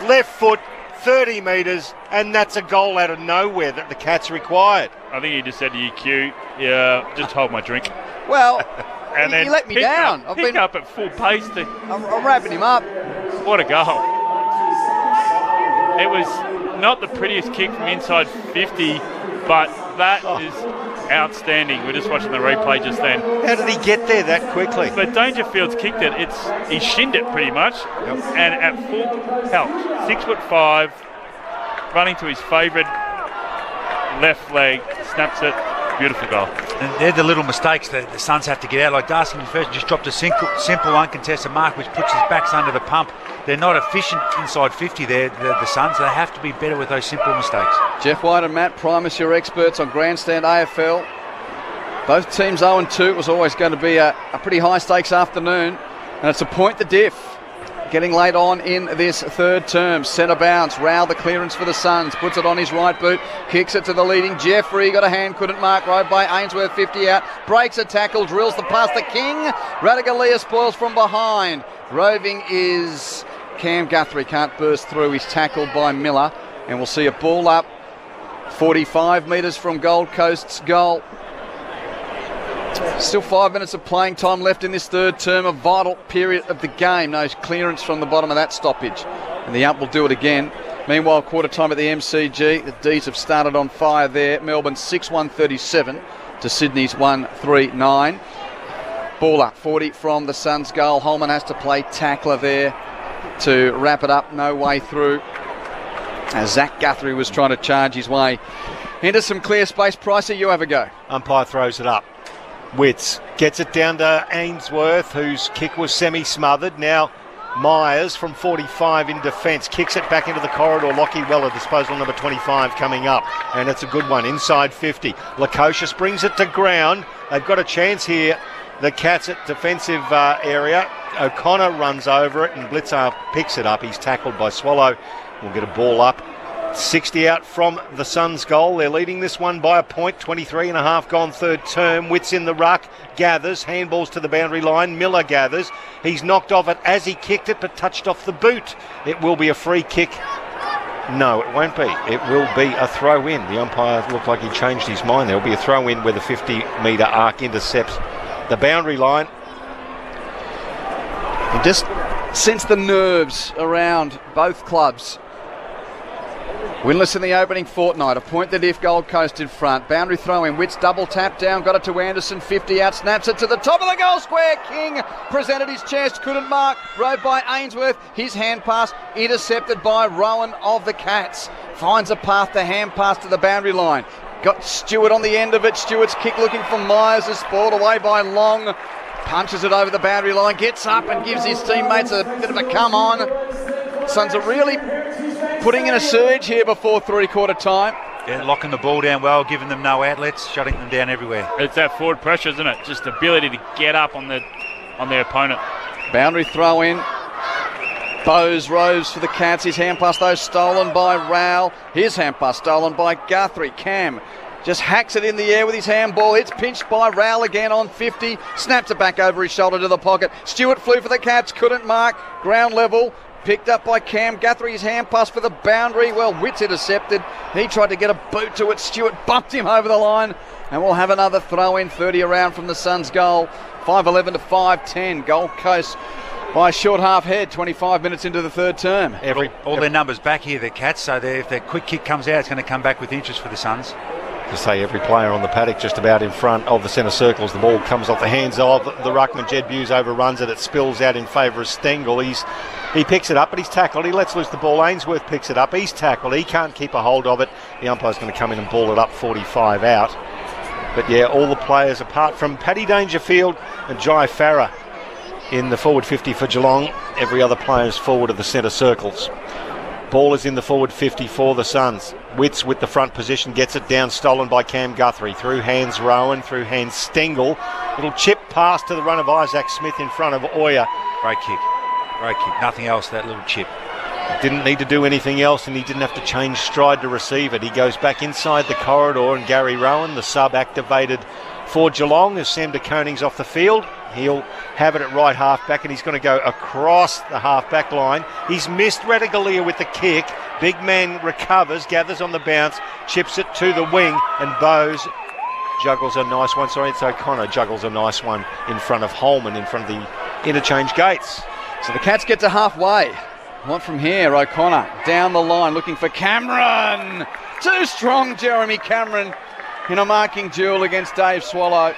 Left foot, 30 metres, and that's a goal out of nowhere that the Cats required. I think he just said to you, Q, yeah, just hold my drink. Well, and then you let me down. I've been up at full pace. I'm wrapping him up. What a goal. It was not the prettiest kick from inside 50, but that is outstanding. We're just watching the replay just then. How did he get there that quickly? But Dangerfield's kicked it. He shinned it pretty much, and at full pelt, 6'5", running to his favourite left leg, snaps it. Beautiful goal. And they're the little mistakes that the Suns have to get out. Like Darcy McPherson just dropped a simple uncontested mark which puts his backs under the pump. They're not efficient inside 50 there, the Suns. They have to be better with those simple mistakes. Jeff White and Matt Primus, your experts on Grandstand AFL. Both teams 0-2. It was always going to be a pretty high stakes afternoon. And it's a point the diff. Getting late on in this third term. Centre bounce. Rowell the clearance for the Suns. Puts it on his right boot. Kicks it to the leading Jeffrey. Got a hand. Couldn't mark. Rode by Ainsworth. 50 out. Breaks a tackle. Drills the pass to King. Radigalia spoils from behind. Roving is Cam Guthrie. Can't burst through. He's tackled by Miller. And we'll see a ball up 45 metres from Gold Coast's goal. Still 5 minutes of playing time left in this third term, a vital period of the game. No clearance from the bottom of that stoppage. And the ump will do it again. Meanwhile, quarter time at the MCG. The D's have started on fire there. Melbourne 6-1-37 to Sydney's 139. Ball up, 40 from the Suns' goal. Holman has to play tackler there to wrap it up. No way through, as Zach Guthrie was trying to charge his way into some clear space. Pricey, you have a go. Umpire throws it up. Witts gets it down to Ainsworth, whose kick was semi-smothered. Now Myers from 45 in defence kicks it back into the corridor. Lockie Weller, disposal number 25, coming up, and it's a good one inside 50. Lukosius brings it to ground. They've got a chance here, the Cats, at defensive area. O'Connor runs over it and Blitzar picks it up. He's tackled by Swallow. We'll get a ball up. 60 out from the Suns' goal. They're leading this one by a point. 23 and a half gone third term. Witts in the ruck, gathers, handballs to the boundary line. Miller gathers. He's knocked off it as he kicked it, but touched off the boot. It will be a free kick. No, it won't be. It will be a throw-in. The umpire looked like he changed his mind. There will be a throw-in where the 50-metre arc intercepts the boundary line. And just sense the nerves around both clubs. Winless in the opening fortnight, a point the diff, Gold Coast in front. Boundary throw in, Witts double tap down, got it to Anderson, 50 out, snaps it to the top of the goal square. King presented his chest, couldn't mark, rode by Ainsworth, his hand pass intercepted by Rowan of the Cats. Finds a path to hand pass to the boundary line. Got Stewart on the end of it, Stewart's kick looking for Myers, is spoiled away by Long. Punches it over the boundary line, gets up and gives his teammates a bit of a come on. Suns are really putting in a surge here before three-quarter time. Yeah, locking the ball down well, giving them no outlets, shutting them down everywhere. It's that forward pressure, isn't it? Just the ability to get up on their opponent. Boundary throw in. Bowes rose for the Cats. His hand pass though stolen by Rowell. His hand pass stolen by Guthrie. Cam just hacks it in the air with his handball. It's pinched by Rowell again on 50. Snaps it back over his shoulder to the pocket. Stewart flew for the Cats. Couldn't mark. Ground level. Picked up by Cam. Guthrie's hand pass for the boundary. Well, Witts intercepted. He tried to get a boot to it. Stewart bumped him over the line. And we'll have another throw in, 30 around from the Suns' goal. 5-11 to 5-10. Gold Coast by a short half head, 25 minutes into the third term. All their numbers back here, the Cats, so if their quick kick comes out, it's going to come back with interest for the Suns. To say every player on the paddock just about in front of the centre circles. The ball comes off the hands of the ruckman. Jed Buse overruns it. It spills out in favour of Stengel. He picks it up, but he's tackled. He lets loose the ball. Ainsworth picks it up. He's tackled. He can't keep a hold of it. The umpire's going to come in and ball it up, 45 out. But yeah, all the players apart from Paddy Dangerfield and Jai Farah in the forward 50 for Geelong. Every other player is forward of the centre circles. Ball is in the forward 50 for the Suns. Witts with the front position gets it down, stolen by Cam Guthrie. Through hands Rowan, through hands Stengel. Little chip pass to the run of Isaac Smith in front of Oyer. Great kick. Great kick. Nothing else, that little chip. Didn't need to do anything else, and he didn't have to change stride to receive it. He goes back inside the corridor, and Gary Rowan, the sub, activated for Geelong as Sam de Koning's off the field. He'll have it at right half back, and he's going to go across the half back line. He's missed Redigalia with the kick. Big man recovers, gathers on the bounce, chips it to the wing, and Bowes juggles a nice one. Sorry, it's O'Connor juggles a nice one in front of Holman, in front of the interchange gates. So the Cats get to halfway. What from here? O'Connor down the line looking for Cameron. Too strong, Jeremy Cameron, in a marking duel against Dave Swallow.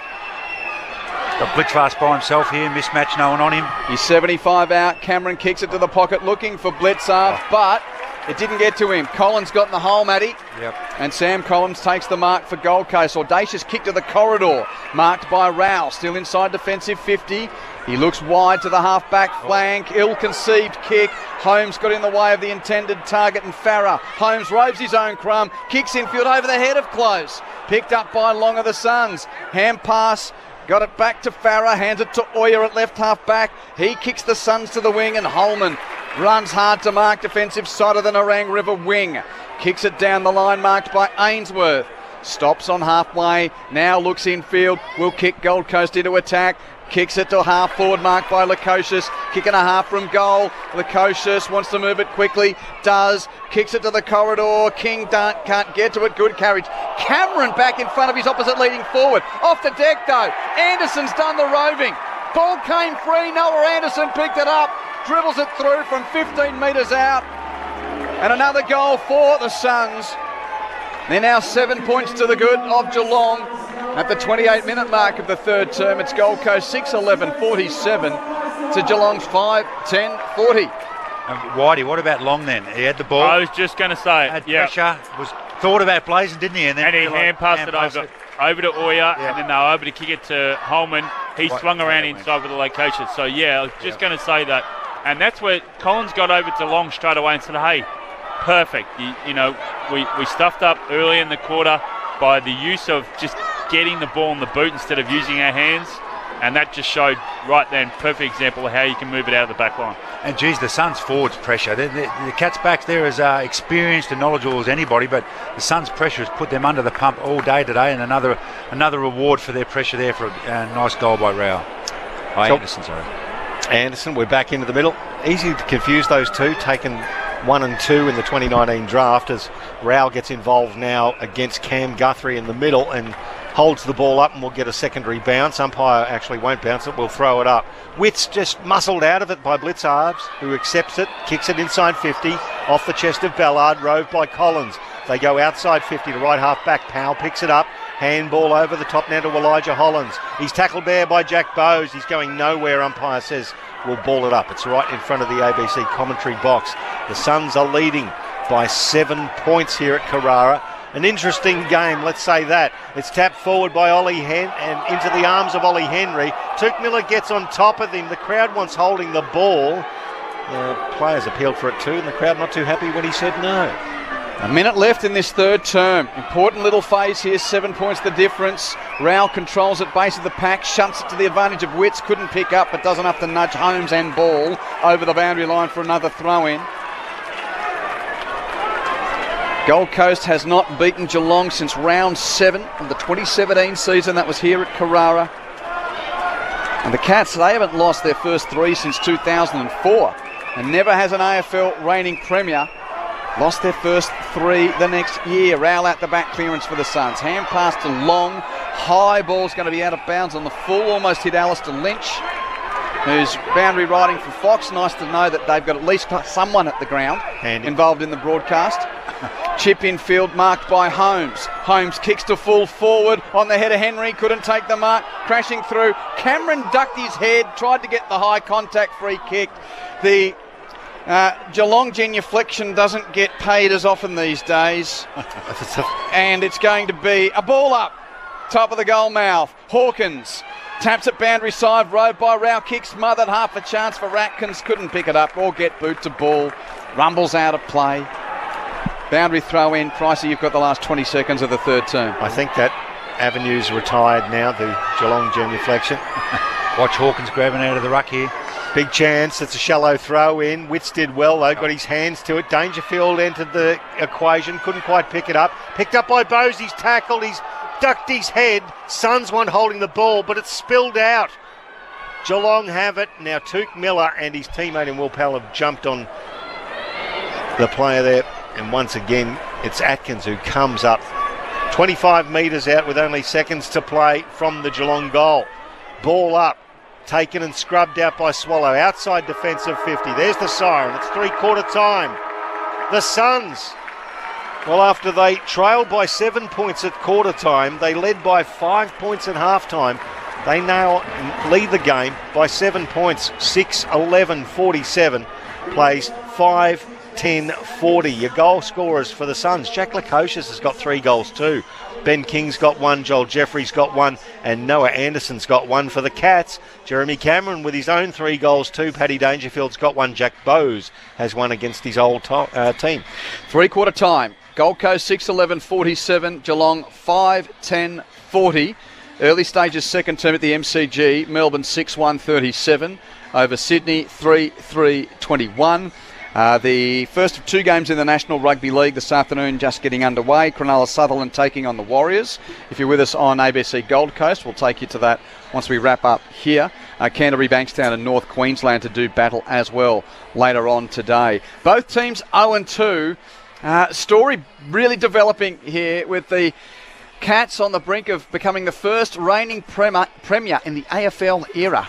Got Blitzfast by himself here, mismatch, no one on him. He's 75 out. Cameron kicks it to the pocket looking for Blitzar, but it didn't get to him. Collins got in the hole, Matty. Yep. And Sam Collins takes the mark for Gold Coast. Audacious kick to the corridor, marked by Rowell, still inside defensive 50. He looks wide to the half-back flank. Ill-conceived kick. Holmes got in the way of the intended target, and Farah. Holmes roves his own crumb, kicks infield over the head of Close. Picked up by Long of the Suns. Hand pass. Got it back to Farah, hands it to Oyer at left half back. He kicks the Suns to the wing, and Holman runs hard to mark defensive side of the Nerang River wing. Kicks it down the line, marked by Ainsworth. Stops on halfway, now looks infield, will kick Gold Coast into attack. Kicks it to half forward, marked by Lukosius. Kick and a half from goal. Lukosius wants to move it quickly. Does. Kicks it to the corridor. King can't get to it. Good carriage. Cameron back in front of his opposite leading forward. Off the deck though. Anderson's done the roving. Ball came free. Noah Anderson picked it up. Dribbles it through from 15 metres out. And another goal for the Suns. They're now 7 points to the good of Geelong. At the 28-minute mark of the third term, it's Gold Coast 6-11-47 to Geelong's 5-10-40. Whitey, what about Long then? He had the ball. I was just going to say, had pressure, was thought about blazing, didn't he? And he hand passed it over to Oya, and then they were over to kick it to Holman. He swung around inside with the location. So, yeah, I was just going to say that. And that's where Collins got over to Long straight away and said, hey, perfect. You know, we stuffed up early in the quarter by the use of just getting the ball in the boot instead of using our hands. And that just showed right then, perfect example of how you can move it out of the back line. And geez, the Suns forwards pressure. The Cats backs there as experienced and knowledgeable as anybody, but the Suns pressure has put them under the pump all day today, and another reward for their pressure there for a nice goal by Rao. Anderson, sorry. Anderson, we're back into the middle. Easy to confuse those two, taken 1 and 2 in the 2019 draft as Rao gets involved now against Cam Guthrie in the middle and holds the ball up and will get a secondary bounce. Umpire actually won't bounce it, will throw it up. Witts just muscled out of it by Blitzarves, who accepts it, kicks it inside 50, off the chest of Ballard, roved by Collins. They go outside 50 to right half back. Powell picks it up, handball over the top now to Elijah Hollins. He's tackled there by Jack Bowes. He's going nowhere, umpire says we'll ball it up. It's right in front of the ABC commentary box. The Suns are leading by 7 points here at Carrara. An interesting game, let's say that. It's tapped forward by Ollie and into the arms of Ollie Henry. Tuke Miller gets on top of him. The crowd wants holding the ball. Players appealed for it too, and the crowd not too happy when he said no. A minute left in this third term. Important little phase here, 7 points the difference. Rao controls at base of the pack, shunts it to the advantage of Witts. Couldn't pick up, but does enough to nudge Holmes and ball over the boundary line for another throw-in. Gold Coast has not beaten Geelong since round 7 of the 2017 season. That was here at Carrara. And the Cats, they haven't lost their first 3 since 2004. And never has an AFL reigning premier lost their first 3 the next year. Rowell at the back clearance for the Suns. Hand pass to Long. High ball's going to be out of bounds on the full. Almost hit Alistair Lynch, who's boundary riding for Fox. Nice to know that they've got at least someone at the ground involved in the broadcast. Chip in field marked by Holmes. Holmes kicks to full forward on the head of Henry. Couldn't take the mark. Crashing through. Cameron ducked his head. Tried to get the high contact free kick. The Geelong genuflection doesn't get paid as often these days. And it's going to be a ball up. Top of the goal mouth. Hawkins taps it boundary side. Rode by Rao. Kick smothered. Half a chance for Ratkins. Couldn't pick it up or get boot to ball. Rumbles out of play. Boundary throw in. Pricey, you've got the last 20 seconds of the third term. I think that avenue's retired now, the Geelong genuflection. Watch Hawkins grabbing out of the ruck here. Big chance. It's a shallow throw in. Witts did well though, got his hands to it. Dangerfield entered the equation, couldn't quite pick it up. Picked up by Bowes, he's tackled, he's ducked his head. Suns one holding the ball, but it's spilled out. Geelong have it. Now Tuke Miller and his teammate in Will Powell have jumped on the player there. And once again, it's Atkins who comes up 25 metres out with only seconds to play from the Geelong goal. Ball up, taken and scrubbed out by Swallow. Outside defence of 50. There's the siren. It's three-quarter time. The Suns, well, after they trailed by 7 points at quarter time, they led by 5 points at half time. They now lead the game by 7 points. 6-11-47. Plays 5-10-40. Your goal scorers for the Suns. Jack Lukosius has got 3 goals too. Ben King's got 1, Joel Jeffrey's got 1, and Noah Anderson's got 1 for the Cats. Jeremy Cameron with his own 3 goals too. Paddy Dangerfield's got 1. Jack Bowes has 1 against his old team. Three-quarter time. Gold Coast 6-11-47. Geelong 5-10-40. Early stages second term at the MCG. Melbourne 6-1-37 over Sydney 3-3-21. The first of 2 games in the National Rugby League this afternoon just getting underway. Cronulla Sutherland taking on the Warriors. If you're with us on ABC Gold Coast, we'll take you to that once we wrap up here. Canterbury, Bankstown and North Queensland to do battle as well later on today. Both teams 0-2. Story really developing here with the Cats on the brink of becoming the first reigning premier in the AFL era.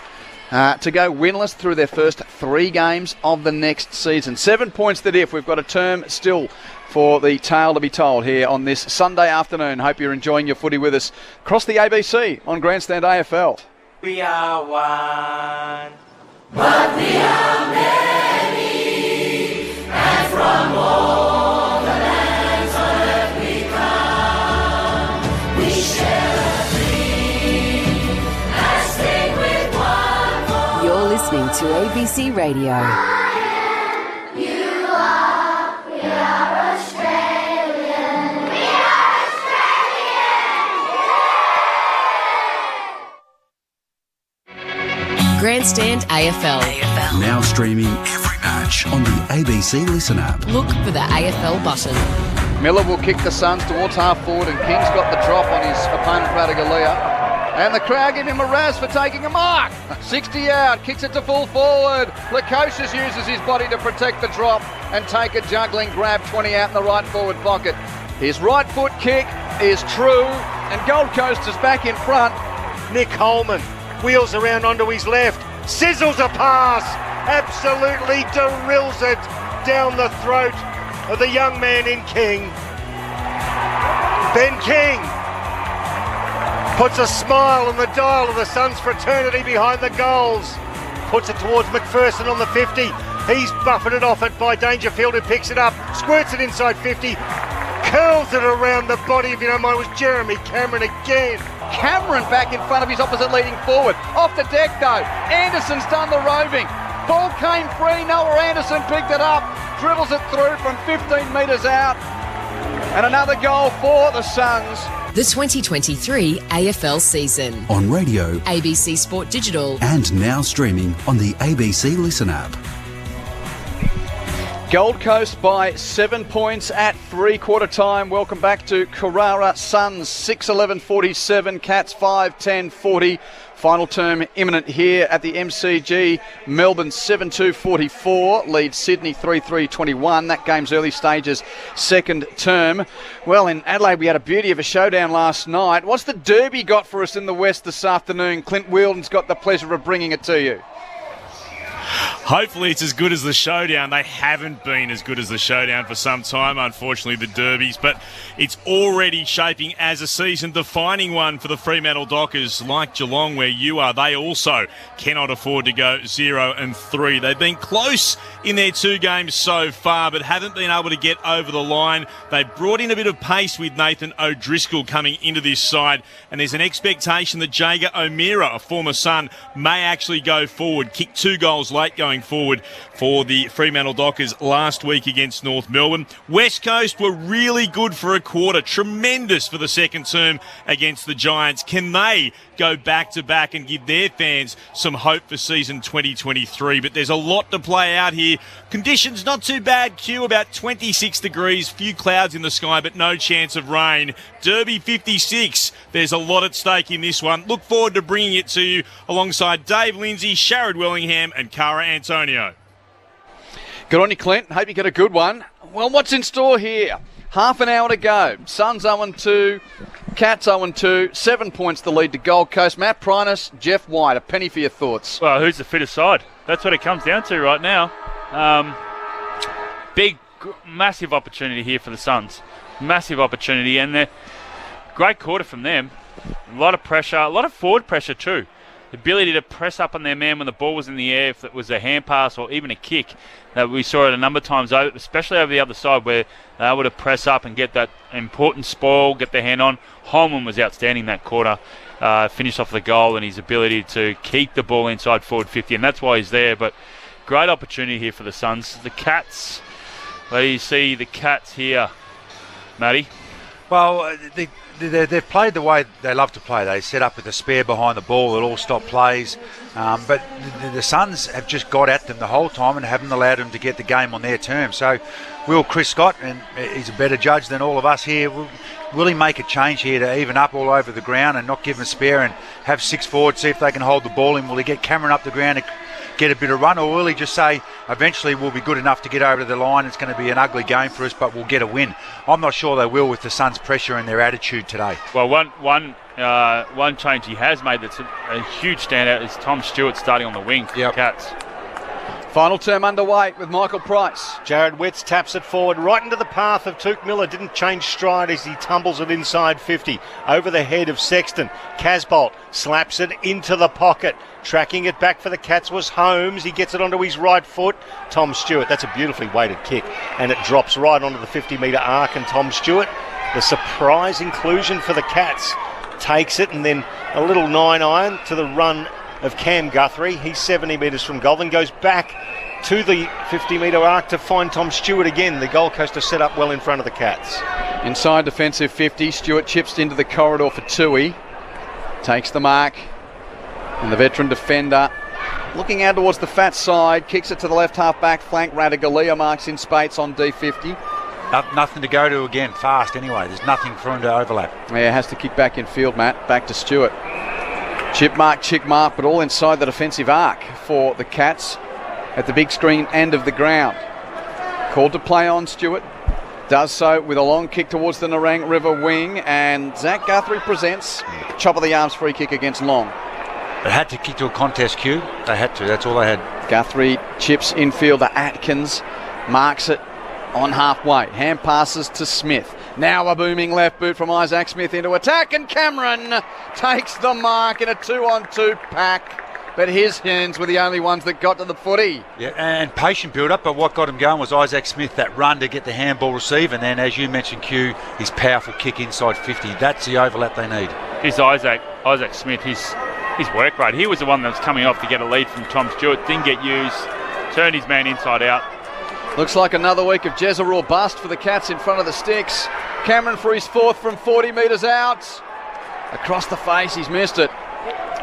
To go winless through their first 3 games of the next season. 7 points the diff. We've got a term still for the tale to be told here on this Sunday afternoon. Hope you're enjoying your footy with us across the ABC on Grandstand AFL. We are one, but we are many, and from all the lands on earth we come. We share a dream and sing with one voice. You're listening to ABC Radio. You are, we are Australian. We are Australian. Grandstand AFL. Now streaming every match on the ABC Listen app. Look for the AFL button. Miller will kick the Suns towards half forward, and King's got the drop on his opponent Ratagalia. And the crowd give him a razz for taking a mark. 60 out, kicks it to full forward. Lukosius uses his body to protect the drop and take a juggling grab 20 out in the right forward pocket. His right foot kick is true, and Gold Coast is back in front. Nick Holman wheels around onto his left, sizzles a pass, absolutely drills it down the throat of the young man in King. Ben King puts a smile on the dial of the Suns fraternity behind the goals. Puts it towards McPherson on the 50. He's buffeted off it by Dangerfield, who picks it up, squirts it inside 50, curls it around the body, if you don't mind. It was Jeremy Cameron again. Cameron back in front of his opposite leading forward. Off the deck though. Anderson's done the roving. Ball came free. Noah Anderson picked it up. Dribbles it through from 15 metres out. And another goal for the Suns. The 2023 AFL season. On radio, ABC Sport Digital. and now streaming on the ABC Listen app. Gold Coast by 7 points at three-quarter time. Welcome back to Carrara. Suns 6-11-47, Cats 5-10-40. Final term imminent here at the MCG. Melbourne 7-2-44, leads Sydney 3-3-21. That game's early stages, second term. Well, in Adelaide we had a beauty of a showdown last night. What's the Derby got for us in the West this afternoon? Clint Wheeldon's got the pleasure of bringing it to you. Hopefully it's as good as the Showdown. They haven't been as good as the Showdown for some time, unfortunately, the Derbies, but it's already shaping as a season-defining one for the Fremantle Dockers, like Geelong, where you are. They also cannot afford to go 0-3. They've been close in their two games so far, but haven't been able to get over the line. They brought in a bit of pace with Nathan O'Driscoll coming into this side, and there's an expectation that Jager O'Meara, a former Sun, may actually go forward, kick 2 goals late going forward for the Fremantle Dockers last week against North Melbourne. West Coast were really good for a quarter, tremendous for the second term against the Giants. Can they go back-to-back and give their fans some hope for season 2023? But there's a lot to play out here. Conditions not too bad, Q, about 26 degrees, few clouds in the sky, but no chance of rain. Derby 56. There's a lot at stake in this one. Look forward to bringing it to you alongside Dave Lindsay, Sharad Wellingham and Cara Antonio. Good on you, Clint. Hope you get a good one. Well, what's in store here? Half an hour to go. Suns 0-2, Cats 0-2, 7 points the lead to Gold Coast. Matt Primus, Jeff White, a penny for your thoughts. Well, who's the fittest side? That's what it comes down to right now. Massive opportunity here for the Suns. Massive opportunity, and they're great quarter from them. A lot of pressure, a lot of forward pressure too. The ability to press up on their man when the ball was in the air, if it was a hand pass or even a kick. That we saw it a number of times, especially over the other side, where they were able to press up and get that important spoil, get their hand on. Holman was outstanding that quarter, finished off the goal, and his ability to keep the ball inside forward 50, and that's why he's there. But great opportunity here for the Suns. The Cats, where do you see the Cats here, Matty? Well, they've played the way they love to play. They set up with a spare behind the ball that all stop plays. But the Suns have just got at them the whole time and haven't allowed them to get the game on their terms. So will Chris Scott, and he's a better judge than all of us here, will he make a change here to even up all over the ground and not give them a spare and have 6 forward, see if they can hold the ball in? Will he get Cameron up the ground and get a bit of run, or will he just say eventually we'll be good enough to get over to the line, it's going to be an ugly game for us, but we'll get a win? I'm not sure they will with the Suns' pressure and their attitude today. Well, one change he has made that's a huge standout is Tom Stewart starting on the wing for the Cats. Final term underway with Michael Price. Jared Witts taps it forward right into the path of Took Miller. Didn't change stride as he tumbles it inside 50. Over the head of Sexton. Casbolt slaps it into the pocket. Tracking it back for the Cats was Holmes. He gets it onto his right foot. Tom Stewart. That's a beautifully weighted kick. And it drops right onto the 50-metre arc. And Tom Stewart, the surprise inclusion for the Cats, takes it, and then a little 9-iron to the run of Cam Guthrie. He's 70 metres from goal, then goes back to the 50-metre arc to find Tom Stewart again. The Gold Coast are set up well in front of the Cats. Inside defensive 50, Stewart chips into the corridor for Tui. Takes the mark. And the veteran defender, looking out towards the fat side, kicks it to the left half-back flank. Radaglia marks in Spates on D50. Nothing to go to again, fast anyway. There's nothing for him to overlap. Yeah, has to kick back in field, Matt. Back to Stewart. Chip mark, chick mark, but all inside the defensive arc for the Cats at the big screen end of the ground. Called to play on Stewart. Does so with a long kick towards the Nerang River wing, and Zach Guthrie presents chop of the arms free kick against Long. They had to kick to a contest cue. They had to. That's all they had. Guthrie chips infield to Atkins. Marks it on halfway. Hand passes to Smith. Now a booming left boot from Isaac Smith into attack, and Cameron takes the mark in a 2-on-2 pack. But his hands were the only ones that got to the footy. Yeah, and patient build-up, but what got him going was Isaac Smith, that run to get the handball receive, and then, as you mentioned, Q, his powerful kick inside 50. That's the overlap they need. Here's Isaac Smith, his work rate. He was the one that was coming off to get a lead from Tom Stewart. Didn't get used. Turned his man inside out. Looks like another week of Jezeril bust for the Cats in front of the sticks. Cameron for his fourth from 40 metres out. Across the face, he's missed it.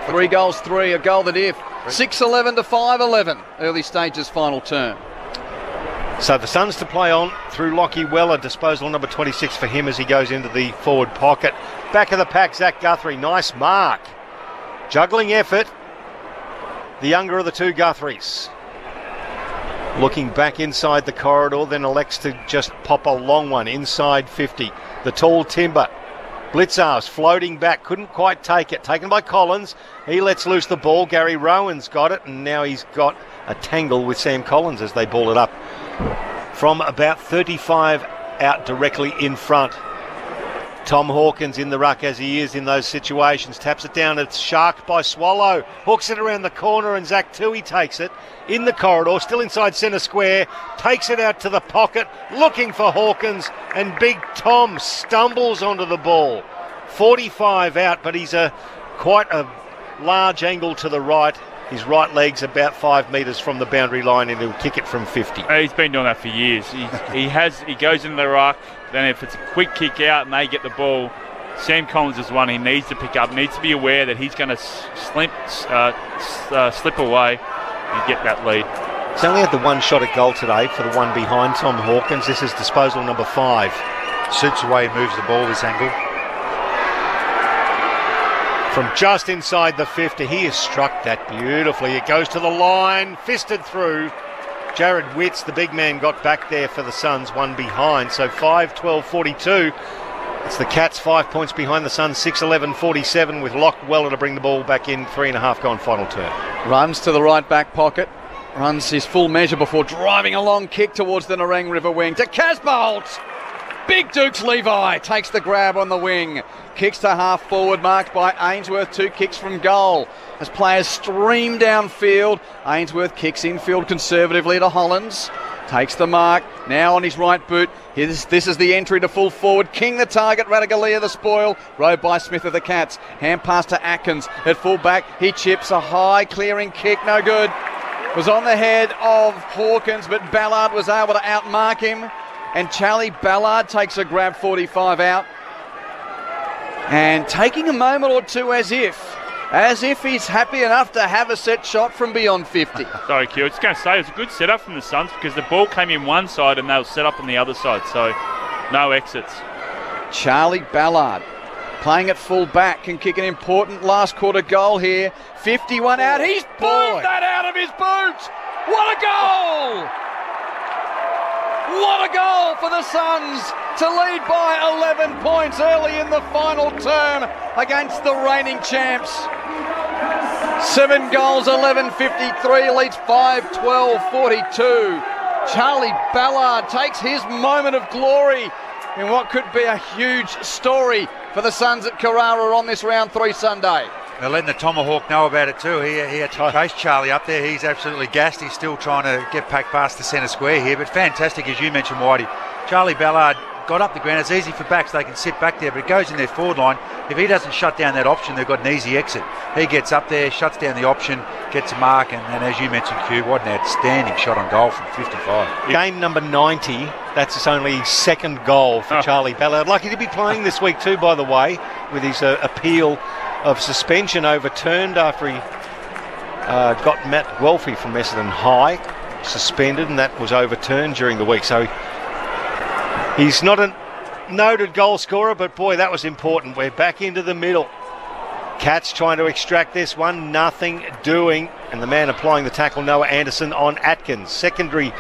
3 goals, 3, a goal that if. 6-11 to 5-11. Early stages, final term. So the Suns to play on through Lockie Weller. Disposal number 26 for him as he goes into the forward pocket. Back of the pack, Zach Guthrie. Nice mark. Juggling effort. The younger of the two Guthries. Looking back inside the corridor, then elects to just pop a long one inside 50. The tall timber. Blitzars floating back, couldn't quite take it. Taken by Collins. He lets loose the ball. Gary Rowan's got it, and now he's got a tangle with Sam Collins as they ball it up from about 35 out directly in front. Tom Hawkins in the ruck as he is in those situations. Taps it down. It's sharked by Swallow. Hooks it around the corner, and Zach Tui takes it in the corridor, still inside centre square. Takes it out to the pocket, looking for Hawkins, and Big Tom stumbles onto the ball. 45 out, but he's quite a large angle to the right. His right leg's about 5 metres from the boundary line, and he'll kick it from 50. He's been doing that for years. He goes into the ruck. Then if it's a quick kick out and they get the ball, Sam Collins is one he needs to pick up. Needs to be aware that he's going to slip away and get that lead. He's only had the one shot at goal today for the one behind Tom Hawkins. This is disposal number 5. Suits the way he moves the ball this angle. From just inside the 50, he has struck that beautifully. It goes to the line, fisted through. Jared Witts, the big man, got back there for the Suns, one behind. So 5-12-42. It's the Cats 5 points behind the Suns, 6-11-47, with Locke Weller to bring the ball back in. 3.5 gone final term. Runs to the right back pocket. Runs his full measure before driving a long kick towards the Nerang River wing to Casbolt. Big Dukes Levi takes the grab on the wing. Kicks to half forward, marked by Ainsworth. 2 kicks from goal. As players stream downfield, Ainsworth kicks infield conservatively to Hollands. Takes the mark, now on his right boot. This is the entry to full forward. King the target, Radaglia the spoil. Rowed by Smith of the Cats. Hand pass to Atkins at full back. He chips a high clearing kick, no good. Was on the head of Hawkins, but Ballard was able to outmark him. And Charlie Ballard takes a grab 45 out. And taking a moment or two as if he's happy enough to have a set shot from beyond 50. Sorry, Q. I was going to say it was a good setup from the Suns because the ball came in one side and they were set up on the other side, so no exits. Charlie Ballard playing at full back can kick an important last quarter goal here. 51 out. He's pulled that out of his boot. What a goal! What a goal for the Suns to lead by 11 points early in the final term against the reigning champs. 7 goals, 11.53, leads 5-12-42. Charlie Ballard takes his moment of glory in what could be a huge story for the Suns at Carrara on this round 3 Sunday. They're letting the Tomahawk know about it too. He had to chase Charlie up there. He's absolutely gassed. He's still trying to get back past the centre square here, but fantastic, as you mentioned, Whitey. Charlie Ballard got up the ground. It's easy for backs. They can sit back there, but it goes in their forward line. If he doesn't shut down that option, they've got an easy exit. He gets up there, shuts down the option, gets a mark, and as you mentioned, Q, what an outstanding shot on goal from 55. Game number 90, that's his only second goal for Charlie Ballard. Lucky to be playing this week too, by the way, with his appeal of suspension overturned after he got Matt Guelphy from Essendon High suspended, and that was overturned during the week. So he's not a noted goal scorer, but boy, that was important. We're back into the middle. Cats trying to extract this one, nothing doing, and the man applying the tackle, Noah Anderson, on Atkins. Secondary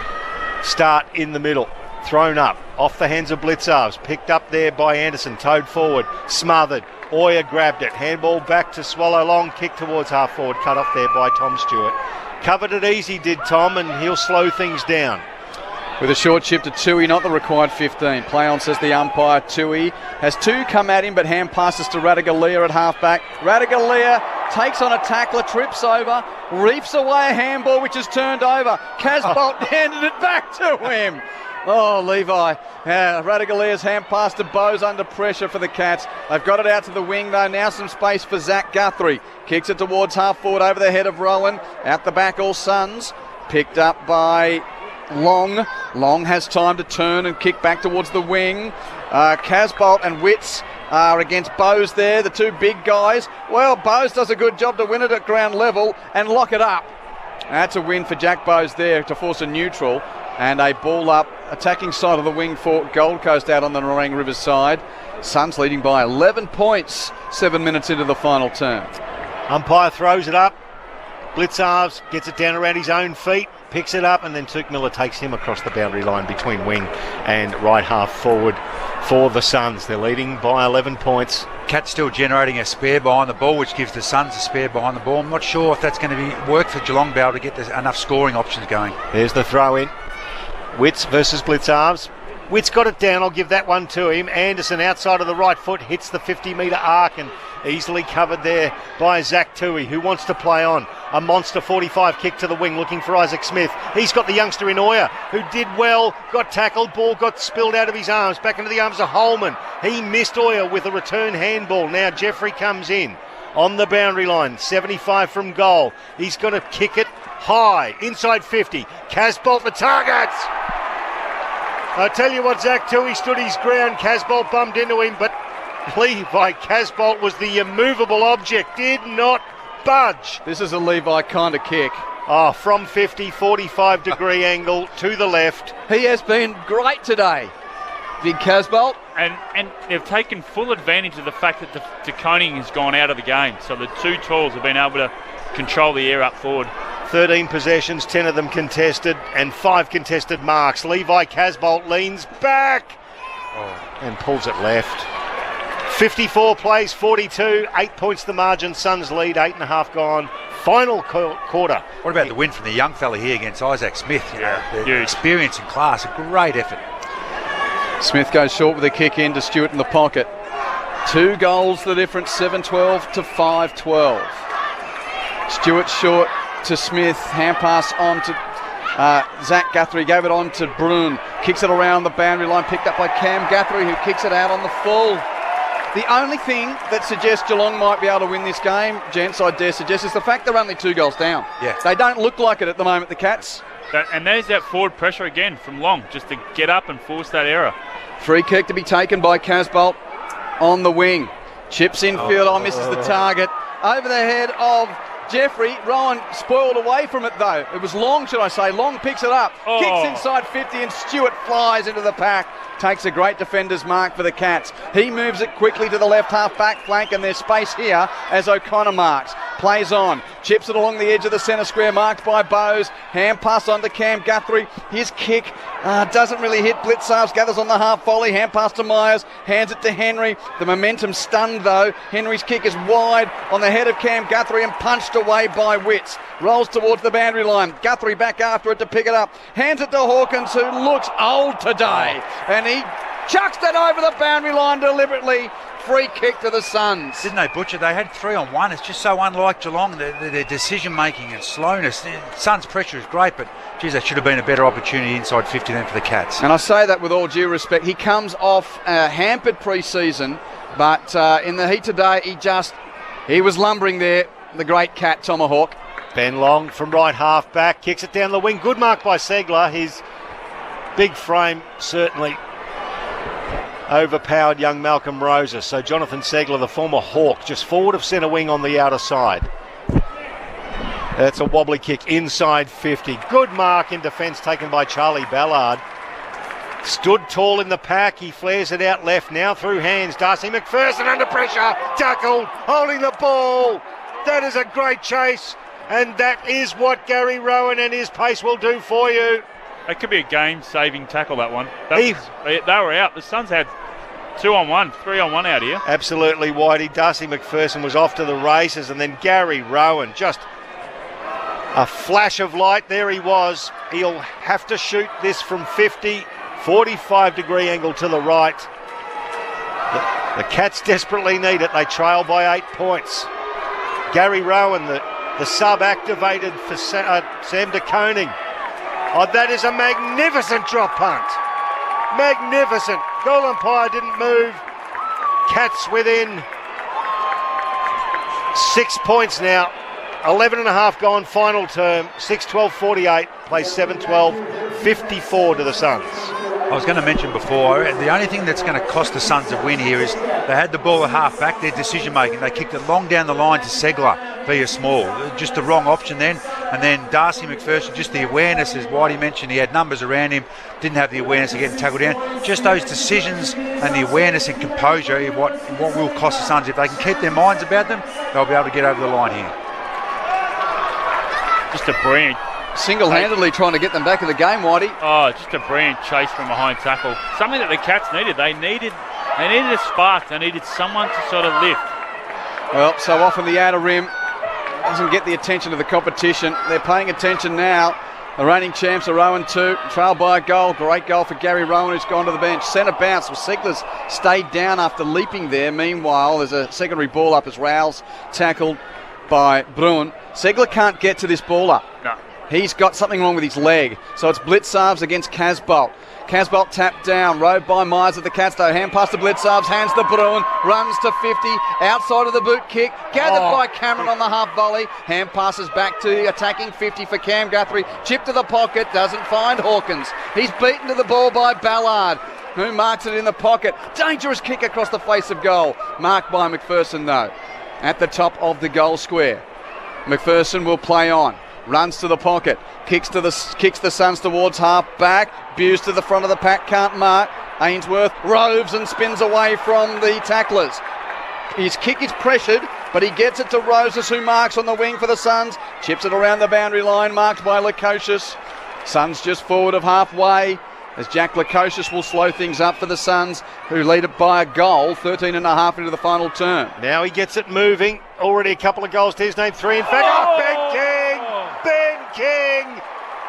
start in the middle, thrown up off the hands of Blitzarves, picked up there by Anderson, towed forward, smothered. Oya grabbed it, handball back to Swallow Long, kick towards half forward, cut off there by Tom Stewart. Covered it easy, did Tom, and he'll slow things down. With a short chip to Tui, not the required 15. Play on, says the umpire. Tui has 2 come at him, but hand passes to Radigalia at halfback. Radigalia takes on a tackler, trips over, reefs away a handball which is turned over. Casbolt handed it back to him. Oh, Levi. Radagalia's hand pass to Bowes under pressure for the Cats. They've got it out to the wing, though. Now some space for Zach Guthrie. Kicks it towards half forward over the head of Rowan. Out the back, all Suns. Picked up by Long. Long has time to turn and kick back towards the wing. Casbolt and Witts are against Bowes there, the 2 big guys. Well, Bowes does a good job to win it at ground level and lock it up. That's a win for Jack Bowes there to force a neutral. And a ball up, attacking side of the wing for Gold Coast out on the Nerang Rivers side. Suns leading by 11 points, 7 minutes into the final term. Umpire throws it up. Blitzarves gets it down around his own feet, picks it up, and then Tuke Miller takes him across the boundary line between wing and right half forward for the Suns. They're leading by 11 points. Cat's still generating a spare behind the ball, which gives the Suns a spare behind the ball. I'm not sure if that's going to work for Geelong Bell to get enough scoring options going. There's the throw in. Witts versus Blitzarves. Witts got it down, I'll give that one to him. Anderson outside of the right foot hits the 50-metre arc and easily covered there by Zach Tui, who wants to play on. A monster 45 kick to the wing looking for Isaac Smith. He's got the youngster in Oya, who did well, got tackled, ball got spilled out of his arms, back into the arms of Holman. He missed Oya with a return handball. Now Jeffrey comes in on the boundary line, 75 from goal. He's going to kick it high, inside 50. Casbolt the target. I tell you what, Zach Tui stood his ground. Casbolt bumped into him, but Levi Casbolt was the immovable object, did not budge. This is a Levi kind of kick. Oh, from 50, 45 degree angle to the left. He has been great today, Big Casbolt. And they've taken full advantage of the fact that De Koning has gone out of the game. So the 2 tools have been able to control the air up forward. 13 possessions, 10 of them contested, and 5 contested marks. Levi Casbolt leans back and pulls it left. 54 plays, 42, 8 points the margin. Suns lead, 8.5 gone. Final quarter. What about the win from the young fella here against Isaac Smith? The experience and class, a great effort. Smith goes short with a kick in to Stewart in the pocket. 2 goals the difference, 7-12 to 5-12. Stewart short to Smith, hand pass on to Zach Guthrie, gave it on to Brun, kicks it around the boundary line, picked up by Cam Guthrie, who kicks it out on the full. The only thing that suggests Geelong might be able to win this game, gents, I dare suggest, is the fact they're only 2 goals down. Yeah. They don't look like it at the moment, the Cats. And there's that forward pressure again from Long, just to get up and force that error. Free kick to be taken by Casbolt on the wing. Chips infield, misses the target. Over the head of Jeffrey. Rowan spoiled away from it though. It was Long, should I say. Long picks it up, kicks inside 50, and Stewart flies into the pack. Takes a great defender's mark for the Cats. He moves it quickly to the left half back flank, and there's space here as O'Connor marks. plays on, chips it along the edge of the centre square, marked by Bowes. Hand pass on to Cam Guthrie. His kick doesn't really hit. Blitzarves gathers on the half volley. Hand pass to Myers, hands it to Henry. The momentum stunned though. Henry's kick is wide on the head of Cam Guthrie and punched away by Witts. Rolls towards the boundary line. Guthrie back after it to pick it up. Hands it to Hawkins, who looks old today. And he chucks that over the boundary line deliberately. Free kick to the Suns. Didn't they, Butcher? They had 3-on-1. It's just so unlike Geelong, their decision-making and slowness. Suns' pressure is great, but, geez, that should have been a better opportunity inside 50 than for the Cats. And I say that with all due respect. He comes off a hampered pre-season, but in the heat today, he was lumbering there, the great Cat Tomahawk. Ben Long from right half back, kicks it down the wing. Good mark by Segler. His big frame certainly overpowered young Malcolm Rosa. So Jonathan Segler, the former Hawk, just forward of centre wing on the outer side. That's a wobbly kick inside 50. Good mark in defence taken by Charlie Ballard. Stood tall in the pack. He flares it out left now through hands. Darcy McPherson under pressure. Tackled, holding the ball. That is a great chase. And that is what Gary Rowan and his pace will do for you. It could be a game-saving tackle, that one. They were out. The Suns had 2-on-1, 3-on-1 out here. Absolutely, Whitey. Darcy McPherson was off to the races, and then Gary Rowan, just a flash of light. There he was. He'll have to shoot this from 50, 45-degree angle to the right. The Cats desperately need it. They trail by 8 points. Gary Rowan, the sub-activated for Sam de Koning. Oh, that is a magnificent drop punt. Magnificent. Goal umpire didn't move. Cats within 6 points now. 11 and a half gone final term. 6-12-48. Plays 7-12-54 to the Suns. I was going to mention before, the only thing that's going to cost the Suns a win here is they had the ball at half back, their decision making. They kicked it long down the line to Segler via Small. Just the wrong option then. And then Darcy McPherson, just the awareness, as Whitey mentioned, he had numbers around him, didn't have the awareness of getting tackled down. Just those decisions and the awareness and composure are what will cost the Suns. If they can keep their minds about them, they'll be able to get over the line here. Just a brilliant. Single-handedly trying to get them back in the game, Whitey. Oh, just a brilliant chase from behind tackle. Something that the Cats needed. They needed a spark. They needed someone to sort of lift. Well, so often the outer rim doesn't get the attention of the competition. They're paying attention now. The reigning champs are 0-2, trailed by a goal. Great goal for Gary Rowan, who's gone to the bench. Centre bounce. Well, Segler's stayed down after leaping there. Meanwhile, there's a secondary ball up as Rowell's tackled by Bruin. Segler can't get to this ball up. No. He's got something wrong with his leg. So it's Blitzarves against Casbolt. Casbolt tapped down, rode by Myers of the Cats though. Hand pass to Blitzarves, hands to Bruin, runs to 50, outside of the boot kick, gathered by Cameron on the half volley. Hand passes back to the attacking 50 for Cam Guthrie. Chip to the pocket, doesn't find Hawkins. He's beaten to the ball by Ballard, who marks it in the pocket. Dangerous kick across the face of goal. Marked by McPherson though, at the top of the goal square. McPherson will play on. Runs to the pocket, kicks the Suns towards half back. Buse to the front of the pack, can't mark. Ainsworth roves and spins away from the tacklers. His kick is pressured, but he gets it to Roses, who marks on the wing for the Suns. Chips it around the boundary line, marked by Lukosius. Suns just forward of halfway, as Jack Lukosius will slow things up for the Suns, who lead it by a goal, 13 and a half into the final term. Now he gets it moving. Already a couple of goals to his name, 3 in fact. Oh, Ben King! Ben King!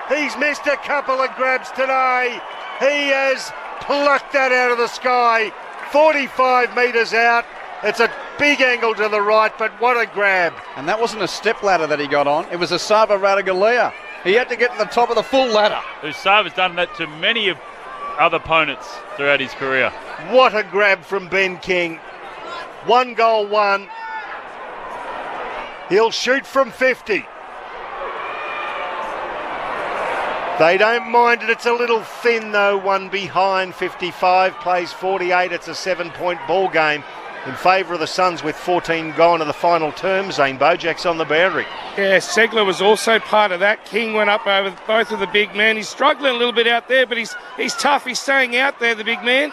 He's missed a couple of grabs today. He has plucked that out of the sky. 45 metres out. It's a big angle to the right, but what a grab. And that wasn't a step ladder that he got on. It was a Sava Radigalia. He had to get to the top of the full ladder. Sava's done that to many of other opponents throughout his career. What a grab from Ben King. 1 goal, 1. He'll shoot from 50. They don't mind it. It's a little thin, though. One behind. 55 plays 48. It's a 7-point ball game in favour of the Suns with 14 gone to the final term. Zane Bojak's on the boundary. Yeah, Segler was also part of that. King went up over both of the big men. He's struggling a little bit out there, but he's tough. He's staying out there, the big man.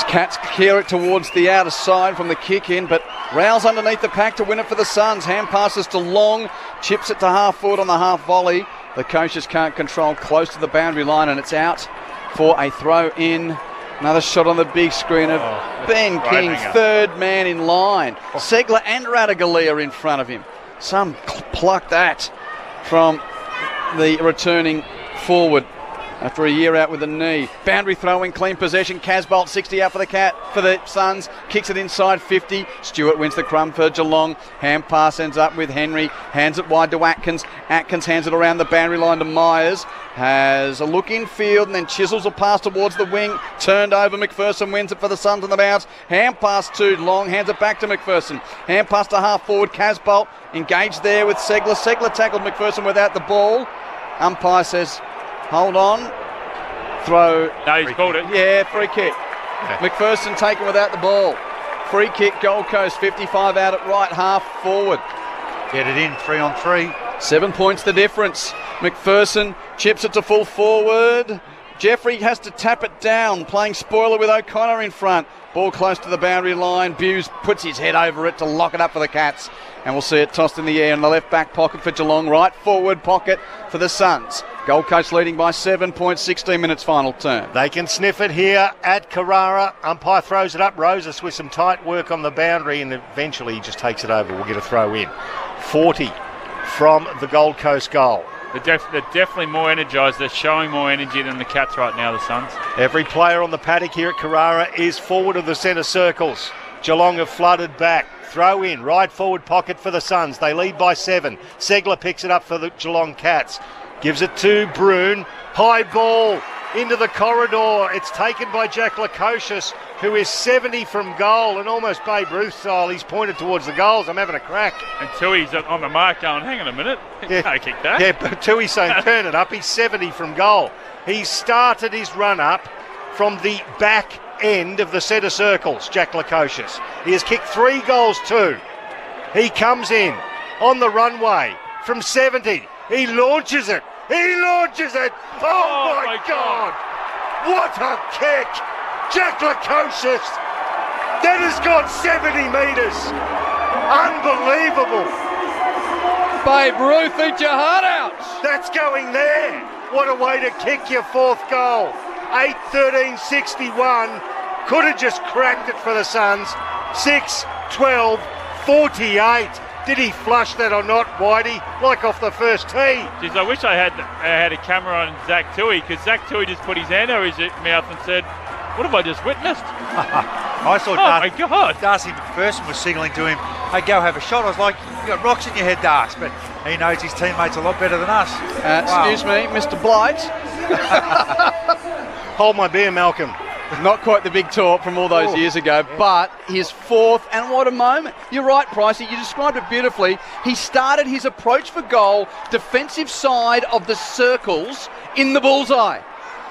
Cats clear it towards the outer side from the kick in, but Rouse underneath the pack to win it for the Suns. Hand passes to Long, chips it to half forward on the half volley. The coaches can't control, close to the boundary line, and it's out for a throw in. Another shot on the big screen of Ben King, third man in line. Segler and Radaglia in front of him. Some pluck that from the returning forward after a year out with a knee. Boundary throwing, clean possession. Casbolt 60 out for the Suns. Kicks it inside 50. Stewart wins the crumb for Geelong. Hand pass ends up with Henry. Hands it wide to Atkins. Atkins hands it around the boundary line to Myers. Has a look in field and then chisels a pass towards the wing. Turned over. McPherson wins it for the Suns on the bounce. Hand pass to Long. Hands it back to McPherson. Hand pass to half forward. Casbolt engaged there with Segler. Segler tackled McPherson without the ball. Umpire says, hold on. Throw. No, he's called it. Yeah, free kick. Yeah. McPherson taken without the ball. Free kick, Gold Coast, 55 out at right half forward. Get it in, 3-on-3. 7 points the difference. McPherson chips it to full forward. Jeffrey has to tap it down, playing spoiler with O'Connor in front. Ball close to the boundary line. Buse puts his head over it to lock it up for the Cats. And we'll see it tossed in the air in the left back pocket for Geelong. Right forward pocket for the Suns. Gold Coast leading by 7 points, 16 minutes final term. They can sniff it here at Carrara. Umpire throws it up. Rosas with some tight work on the boundary and eventually he just takes it over. We'll get a throw in. 40 from the Gold Coast goal. They're definitely more energised. They're showing more energy than the Cats right now, the Suns. Every player on the paddock here at Carrara is forward of the centre circles. Geelong have flooded back. Throw in, right forward pocket for the Suns. They lead by 7. Segler picks it up for the Geelong Cats. Gives it to Brune. High ball into the corridor. It's taken by Jack Lukosius, who is 70 from goal and almost Babe Ruth style. He's pointed towards the goals. I'm having a crack. Until he's on the mark going, hang on a minute. Yeah. Can't kick that. Yeah, but Tui's saying turn it up. He's 70 from goal. He started his run up from the back end of the centre circles, Jack Lukosius. He has kicked 3 goals too. He comes in on the runway from 70. He launches it. He launches it. Oh my God. What a kick. Jack Lukosius. That has gone 70 metres. Unbelievable. Babe Ruth, eat your heart out. That's going there. What a way to kick your 4th goal. 8-13-61. Could have just cracked it for the Suns. 6-12-48. Did he flush that or not, Whitey? Like off the first tee. Jeez, I wish I had a camera on Zach Tui, because Zach Tui just put his hand over his mouth and said, what have I just witnessed? I thought my God. Darcy McPherson was signalling to him, hey, go have a shot. I was like, you got rocks in your head, Darcy. But he knows his teammates a lot better than us. Wow. Excuse me, Mr. Blight. Hold my beer, Malcolm. Not quite the big talk from all those years ago, but his 4th, and what a moment. You're right, Pricey, you described it beautifully. He started his approach for goal, defensive side of the circles in the bullseye.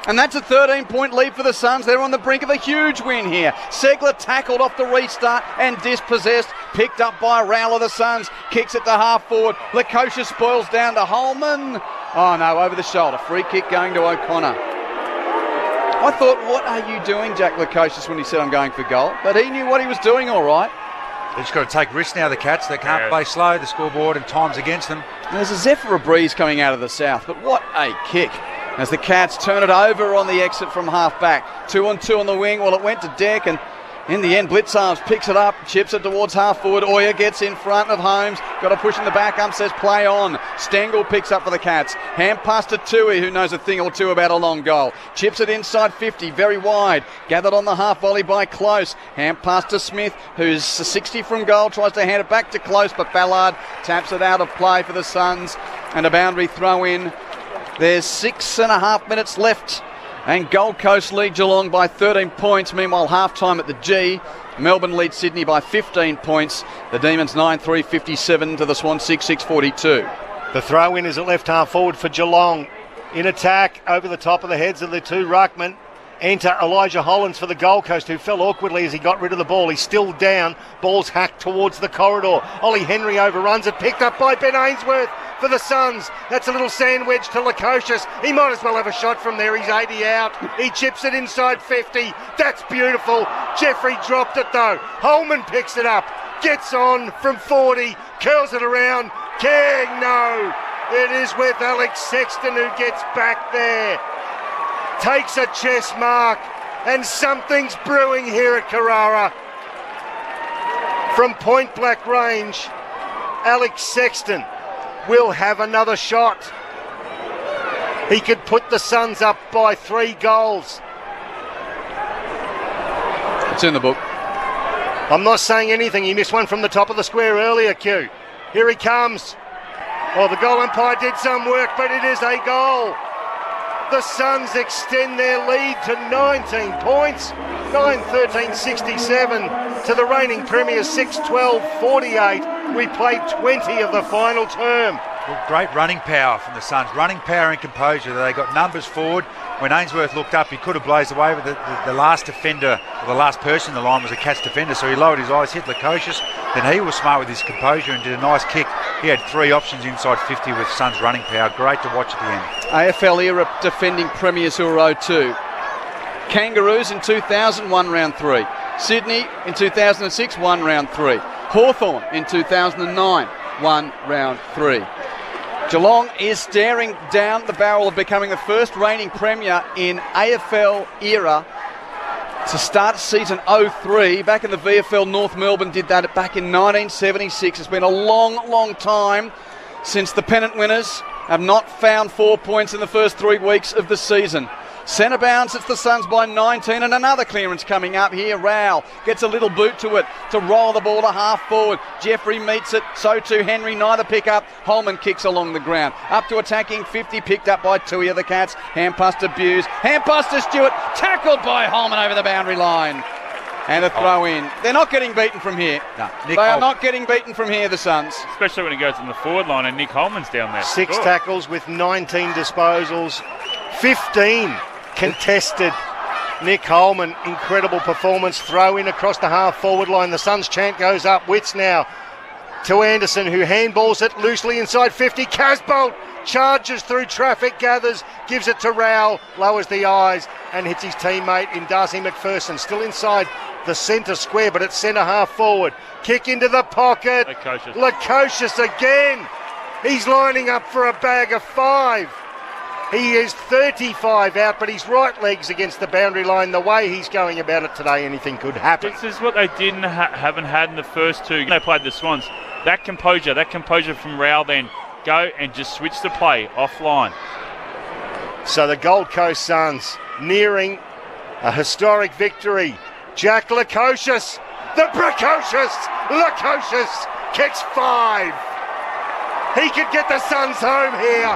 And that's a 13-point lead for the Suns. They're on the brink of a huge win here. Segler tackled off the restart and dispossessed. Picked up by Rowell of the Suns. Kicks it to half forward. Lukosius spoils down to Holman. Oh no, over the shoulder. Free kick going to O'Connor. I thought, what are you doing, Jack Lukosius, when he said I'm going for goal? But he knew what he was doing all right. They've just got to take risks now, the Cats. They can't play slow. The scoreboard and time's against them. There's a zephyr of breeze coming out of the south, but what a kick. As the Cats turn it over on the exit from half back. 2-on-2 on the wing. Well, it went to Deck, and in the end, Blitzarves picks it up, chips it towards half forward. Oyer gets in front of Holmes. Got a push in the back. Says play on. Stengel picks up for the Cats. Hand pass to Tui, who knows a thing or two about a long goal. Chips it inside 50, very wide. Gathered on the half volley by Close. Hand pass to Smith, who's 60 from goal. Tries to hand it back to Close, but Ballard taps it out of play for the Suns. And a boundary throw in. There's 6.5 minutes left. And Gold Coast lead Geelong by 13 points. Meanwhile, half-time at the G. Melbourne leads Sydney by 15 points. The Demons 9-3-57 to the Swans 6-6-42. The throw-in is at left half forward for Geelong. In attack, over the top of the heads of the 2 ruckmen. Enter Elijah Hollands for the Gold Coast, who fell awkwardly as he got rid of the ball. He's still down. Ball's hacked towards the corridor. Ollie Henry overruns it. Picked up by Ben Ainsworth for the Suns. That's a little sand wedge to Lukosius. He might as well have a shot from there. He's 80 out. He chips it inside 50. That's beautiful. Jeffrey dropped it though. Holman picks it up. Gets on from 40. Curls it around. King, no. It is with Alex Sexton who gets back there. Takes a chest mark. And something's brewing here at Carrara. From point blank range, Alex Sexton will have another shot. He could put the Suns up by 3 goals. It's in the book. I'm not saying anything. He missed one from the top of the square earlier, Q. Here he comes. Oh, the goal umpire did some work, but it is a goal. The Suns extend their lead to 19 points. 9-13-67 to the reigning premiers, 6-12-48. We played 20 of the final term. Well, great running power from the Suns. Running power and composure. They got numbers forward. When Ainsworth looked up, he could have blazed away, but the last defender, or the last person in the line was a catch defender, so he lowered his eyes, hit Lukosius. Then he was smart with his composure and did a nice kick. He had 3 options inside 50 with Suns running power. Great to watch at the end. AFL era defending premiers who are 0-2. Kangaroos in 2000 won round 3. Sydney in 2006 won round 3. Hawthorn in 2009 won round 3. Geelong is staring down the barrel of becoming the first reigning premier in AFL era to start season 03. Back in the VFL, North Melbourne did that back in 1976. It's been a long, long time since the pennant winners have not found 4 points in the first 3 weeks of the season. Centre bounce, it's the Suns by 19, and another clearance coming up here. Rowell gets a little boot to it to roll the ball to half forward. Jeffrey meets it, so too Henry, neither pick up. Holman kicks along the ground. Up to attacking 50, picked up by 2 of the Cats. Hand pass to Buse, hand pass to Stewart, tackled by Holman over the boundary line. And a throw in. They're not getting beaten from here. No, they are not getting beaten from here, the Suns. Especially when he goes in the forward line and Nick Holman's down there. 6 tackles with 19 disposals. 15 contested. Nick Holman, incredible performance. Throw in across the half forward line. The Suns chant goes up. Wits now to Anderson, who handballs it loosely inside 50. Casbolt charges through traffic, gathers, gives it to Rowell, lowers the eyes and hits his teammate in Darcy McPherson. Still inside the centre square, but it's centre half forward. Kick into the pocket. Lukosius again. He's lining up for a bag of 5. He is 35 out, but his right leg's against the boundary line. The way he's going about it today, anything could happen. This is what they haven't had in the first 2. They played the Swans. That composure from Rowell then. Go and just switch the play offline. So the Gold Coast Suns nearing a historic victory. Jack Lukosius, the precocious Lukosius kicks 5. He could get the Suns home here.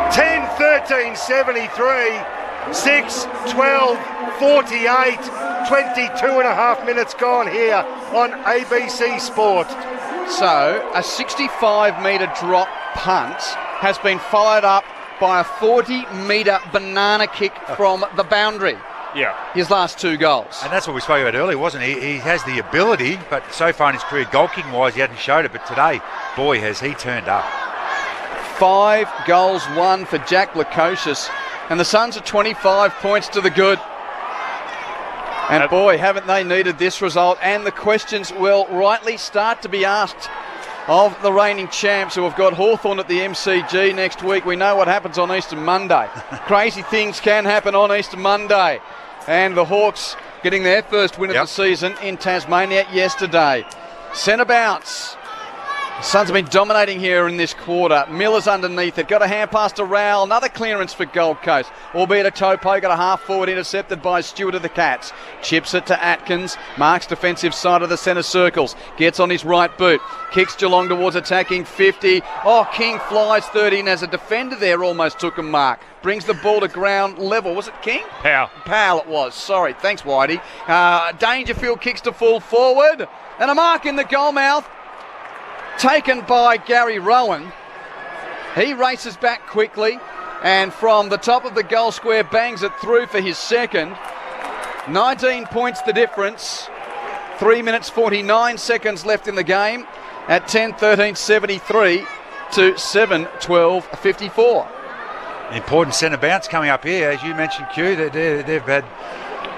10-13-73, 6-12-48, 22 and a half minutes gone here on ABC Sport. So, a 65-metre drop punt has been followed up by a 40-metre banana kick from the boundary. Yeah. His last 2 goals. And that's what we spoke about earlier, wasn't he? He has the ability, but so far in his career, goal-kicking-wise, he hadn't showed it. But today, boy, has he turned up. 5 goals won for Jack Lukosius, and the Suns are 25 points to the good. And boy, haven't they needed this result, and the questions will rightly start to be asked of the reigning champs, who have got Hawthorn at the MCG next week. We know what happens on Easter Monday. Crazy things can happen on Easter Monday. And the Hawks getting their first win of the season in Tasmania yesterday. Centre bounce. Suns have been dominating here in this quarter. Miller's underneath it. Got a hand pass to Rowell. Another clearance for Gold Coast. Albeit a toe poke. Got a half forward intercepted by Stewart of the Cats. Chips it to Atkins. Marks defensive side of the centre circles. Gets on his right boot. Kicks Geelong towards attacking 50. Oh, King flies 30. And as a defender there almost took a mark. Brings the ball to ground level. Was it King? Powell it was. Sorry. Thanks, Whitey. Dangerfield kicks to full forward. And a mark in the goal mouth. Taken by Gary Rowan. He races back quickly and from the top of the goal square bangs it through for his second. 19 points the difference. 3 minutes 49 seconds left in the game at 10-13-73. to 7-12-54. Important centre bounce coming up here, as you mentioned, Q. They've had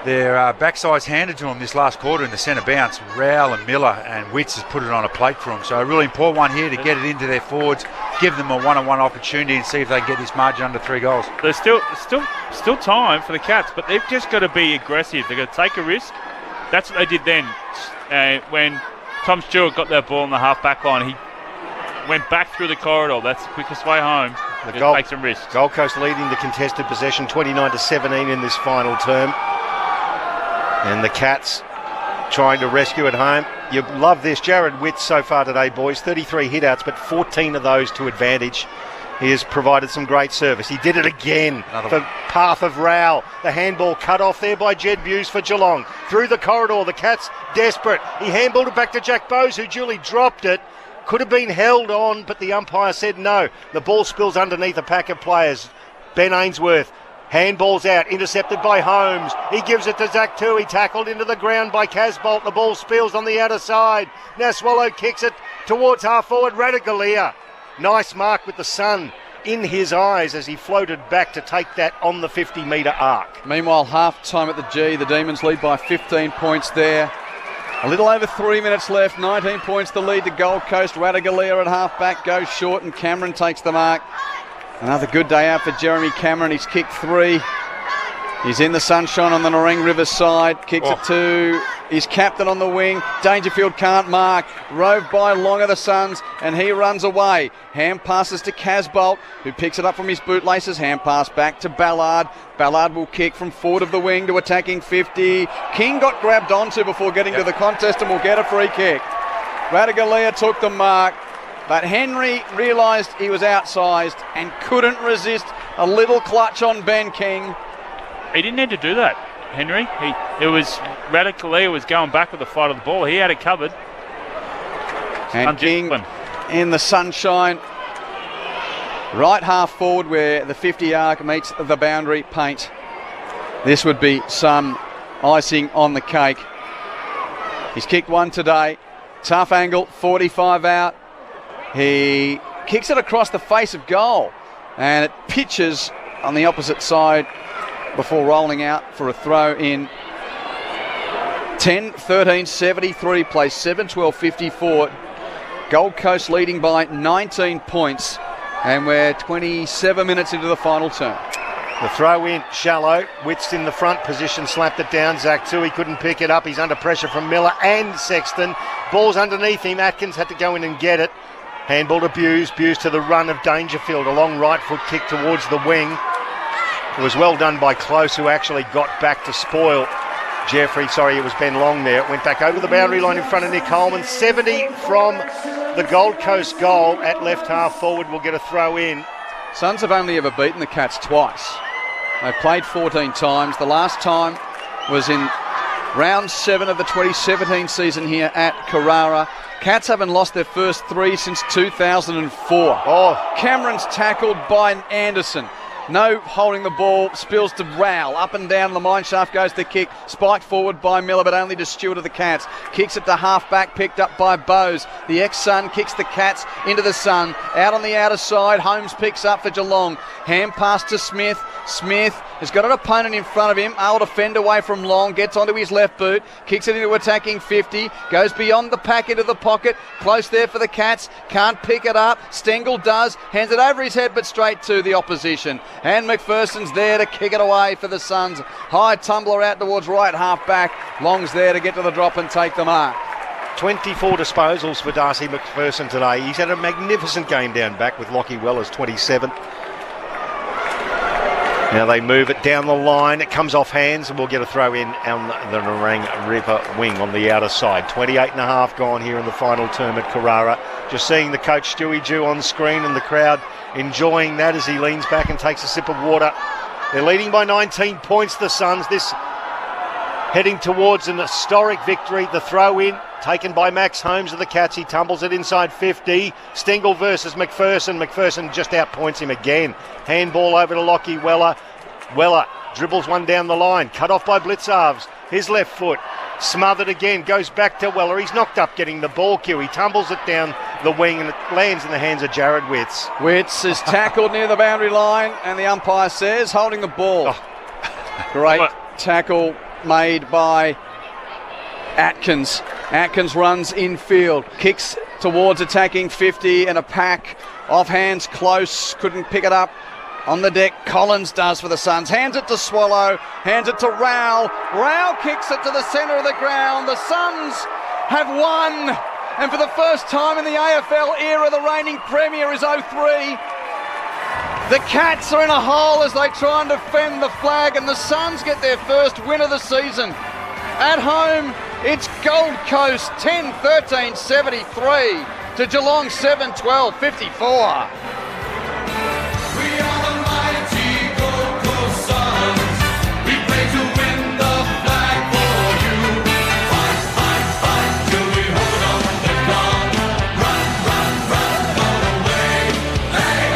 their backsides handed to them this last quarter in the centre bounce. Rowell and Miller and Witts has put it on a plate for them. So a really important one here to get it into their forwards, give them a one-on-one opportunity and see if they can get this margin under 3 goals. There's still time for the Cats, but they've just got to be aggressive. They've got to take a risk. That's what they did then. When Tom Stewart got that ball in the half-back line, he went back through the corridor. That's the quickest way home. Just take some risks. Gold Coast leading the contested possession 29-17 in this final term. And the Cats trying to rescue at home. You love this. Jared Witts so far today, boys. 33 hit-outs, but 14 of those to advantage. He has provided some great service. He did it again for path of Rowell. The handball cut off there by Jed Buse for Geelong. Through the corridor, the Cats desperate. He handballed it back to Jack Bowes, who duly dropped it. Could have been held on, but the umpire said no. The ball spills underneath a pack of players. Ben Ainsworth. Handball's out, intercepted by Holmes. He gives it to Zach Tui, tackled into the ground by Casbolt. The ball spills on the outer side. Now Swallow kicks it towards half forward, Radaglia. Nice mark with the sun in his eyes as he floated back to take that on the 50-metre arc. Meanwhile, half-time at the G. The Demons lead by 15 points there. A little over 3 minutes left. 19 points the lead to Gold Coast. Radaglia at half-back goes short and Cameron takes the mark. Another good day out for Jeremy Cameron. He's kicked 3. He's in the sunshine on the Narang River side. Kicks it to his captain on the wing. Dangerfield can't mark. Roved by Long of the Suns, and he runs away. Hand passes to Casbolt, who picks it up from his bootlaces. Hand pass back to Ballard. Ballard will kick from forward of the wing to attacking 50. King got grabbed onto before getting to the contest and will get a free kick. Radaglia took the mark, but Henry realised he was outsized and couldn't resist a little clutch on Ben King. He didn't need to do that, Henry. Radaglia was going back with the fight of the ball. He had it covered. And King in the sunshine, right half forward where the 50 arc meets the boundary paint. This would be some icing on the cake. He's kicked 1 today. Tough angle, 45 out. He kicks it across the face of goal and it pitches on the opposite side before rolling out for a throw in. 10-13-73 plays 7-12-54. Gold Coast leading by 19 points and we're 27 minutes into the final term. The throw in shallow. Witts in the front position, slapped it down. Zach Tui couldn't pick it up. He's under pressure from Miller and Sexton. Ball's underneath him. Atkins had to go in and get it. Handball to Buse to the run of Dangerfield. A long right foot kick towards the wing. It was well done by Close, who actually got back to spoil Jeffrey. Sorry, it was Ben Long there. It went back over the boundary line in front of Nick Coleman. 70 from the Gold Coast goal at left half forward. Will get a throw in. Suns have only ever beaten the Cats twice. They've played 14 times. The last time was in round 7 of the 2017 season here at Carrara. Cats haven't lost their first 3 since 2004. Cameron's tackled by Anderson. No holding the ball, spills to Rowell. Up and down the mine shaft goes the kick. Spiked forward by Miller, but only to Stewart of the Cats. Kicks it to half-back, picked up by Bowes. The ex-Sun kicks the Cats into the Sun. Out on the outer side, Holmes picks up for Geelong. Hand pass to Smith. Smith has got an opponent in front of him. Able to fend away from Long. Gets onto his left boot. Kicks it into attacking 50. Goes beyond the pack into the pocket. Close there for the Cats. Can't pick it up. Stengel does. Hands it over his head, but straight to the opposition. And McPherson's there to kick it away for the Suns. High tumbler out towards right half back. Long's there to get to the drop and take the mark. 24 disposals for Darcy McPherson today. He's had a magnificent game down back with Lockie Weller's 27. Now they move it down the line. It comes off hands and we'll get a throw in on the Narang River wing on the outer side. 28 and a half gone here in the final term at Carrara. Just seeing the coach Stewie Jew on screen and the crowd enjoying that as he leans back and takes a sip of water. They're leading by 19 points, the Suns. This heading towards an historic victory. The throw in taken by Max Holmes of the Cats. He tumbles it inside 50. Stengel versus McPherson. McPherson just outpoints him again. Handball over to Lockie Weller. Weller dribbles one down the line. Cut off by Blitzarves. His left foot smothered again. Goes back to Weller. He's knocked up getting the ball, Q. He tumbles it down the wing, and it lands in the hands of Jared Witts. Witts is tackled near the boundary line, and the umpire says holding the ball. Great tackle made by Atkins. Atkins runs infield, kicks towards attacking 50, and a pack off hands close, couldn't pick it up. On the deck, Collins does for the Suns. Hands it to Swallow, hands it to Rowell. Rowell kicks it to the centre of the ground. The Suns have won. And for the first time in the AFL era, the reigning premier is 0-3. The Cats are in a hole as they try and defend the flag, and the Suns get their first win of the season. At home, it's Gold Coast 10-13-73 to Geelong 7-12-54. Hey!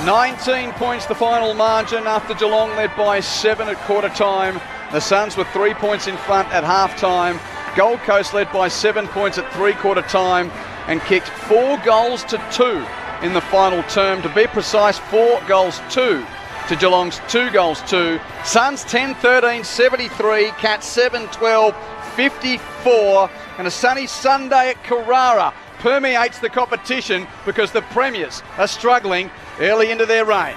19 points the final margin after Geelong led by 7 at quarter time. The Suns were 3 points in front at half time. Gold Coast led by 7 points at 3/4 time and kicked 4 goals to 2 in the final term. To be precise, 4 goals 2 to Geelong's 2 goals 2. Suns 10-13-73, Cats 7-12-54, and a sunny Sunday at Carrara permeates the competition because the Premiers are struggling early into their reign.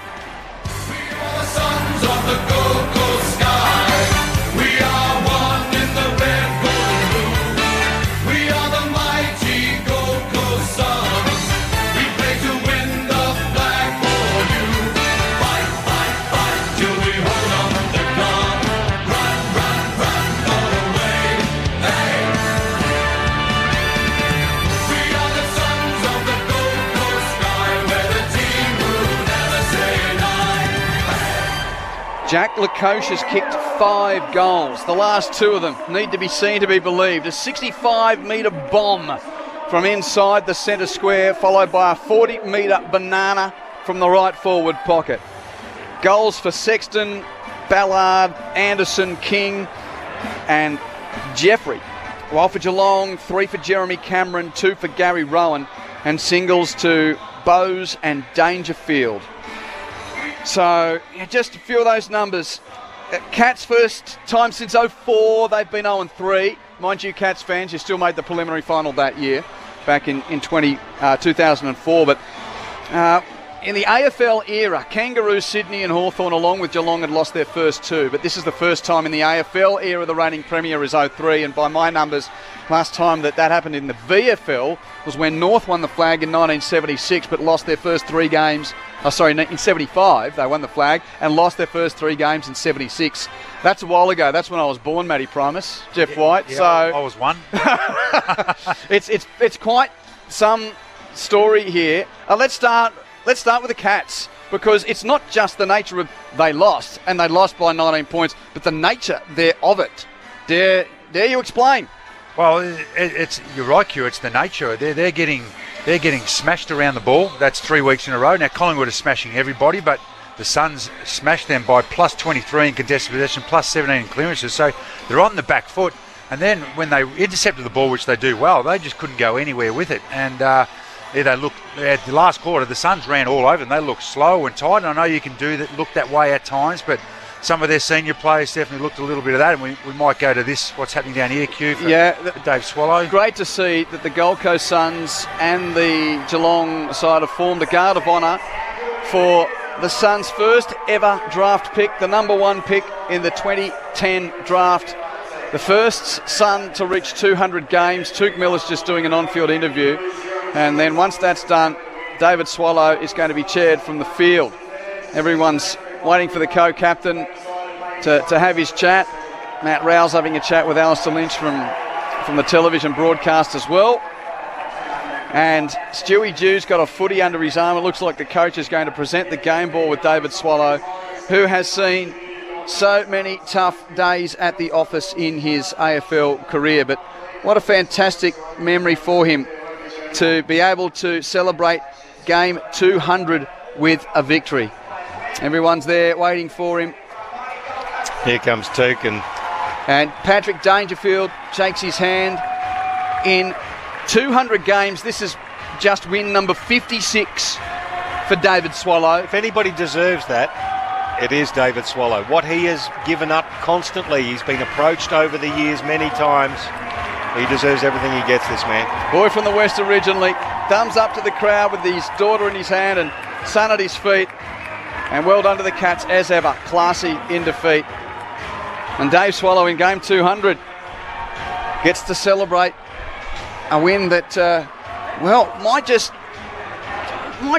Jack Lacoche has kicked 5 goals. The last 2 of them need to be seen to be believed. A 65-metre bomb from inside the centre square, followed by a 40-metre banana from the right forward pocket. Goals for Sexton, Ballard, Anderson, King and Jeffrey. While for Geelong, 3 for Jeremy Cameron, 2 for Gary Rowan, and singles to Bowes and Dangerfield. So, just a few of those numbers. Cats first time since 04, they've been 0-3. Mind you, Cats fans, you still made the preliminary final that year, back in 2004. But in the AFL era, Kangaroos, Sydney and Hawthorn, along with Geelong, had lost their first 2. But this is the first time in the AFL era the reigning premier is 0-3. And by my numbers, last time that happened in the VFL was when North won the flag in 1976, but lost their first 3 games. In 75, they won the flag and lost their first 3 games in 76. That's a while ago. That's when I was born, Matty Primus, Jeff White. Yeah, so I was one. it's quite some story here. Let's start with the Cats, because it's not just the nature of they lost by 19 points, but the nature of it. Dare you explain? Well, it's you're right, Q. It's the nature. They're getting smashed around the ball. That's 3 weeks in a row. Now Collingwood is smashing everybody, but the Suns smashed them by plus 23 in contested possession, plus 17 in clearances. So they're on the back foot. And then when they intercepted the ball, which they do well, they just couldn't go anywhere with it. And they looked at the last quarter. The Suns ran all over them. They looked slow and tight. And I know you can look that way at times, but some of their senior players definitely looked a little bit of that, and we might go to this, what's happening down here, Q, for Dave Swallow. Great to see that the Gold Coast Suns and the Geelong side have formed a guard of honour for the Suns' first ever draft pick, the number 1 pick in the 2010 draft. The first Sun to reach 200 games. Touk Miller's just doing an on-field interview, and then once that's done, David Swallow is going to be chaired from the field. Everyone's waiting for the co-captain to have his chat. Matt Rowell's having a chat with Alistair Lynch from the television broadcast as well. And Stewie Dew's got a footy under his arm. It looks like the coach is going to present the game ball with David Swallow, who has seen so many tough days at the office in his AFL career. But what a fantastic memory for him to be able to celebrate game 200 with a victory. Everyone's there waiting for him. Here comes Tukin. And Patrick Dangerfield shakes his hand. In 200 games, this is just win number 56 for David Swallow. If anybody deserves that, it is David Swallow. What he has given up constantly, he's been approached over the years many times. He deserves everything he gets, this man. Boy from the West originally. Thumbs up to the crowd with his daughter in his hand and son at his feet. And well done to the Cats as ever. Classy in defeat. And Dave Swallow in game 200 gets to celebrate a win that, might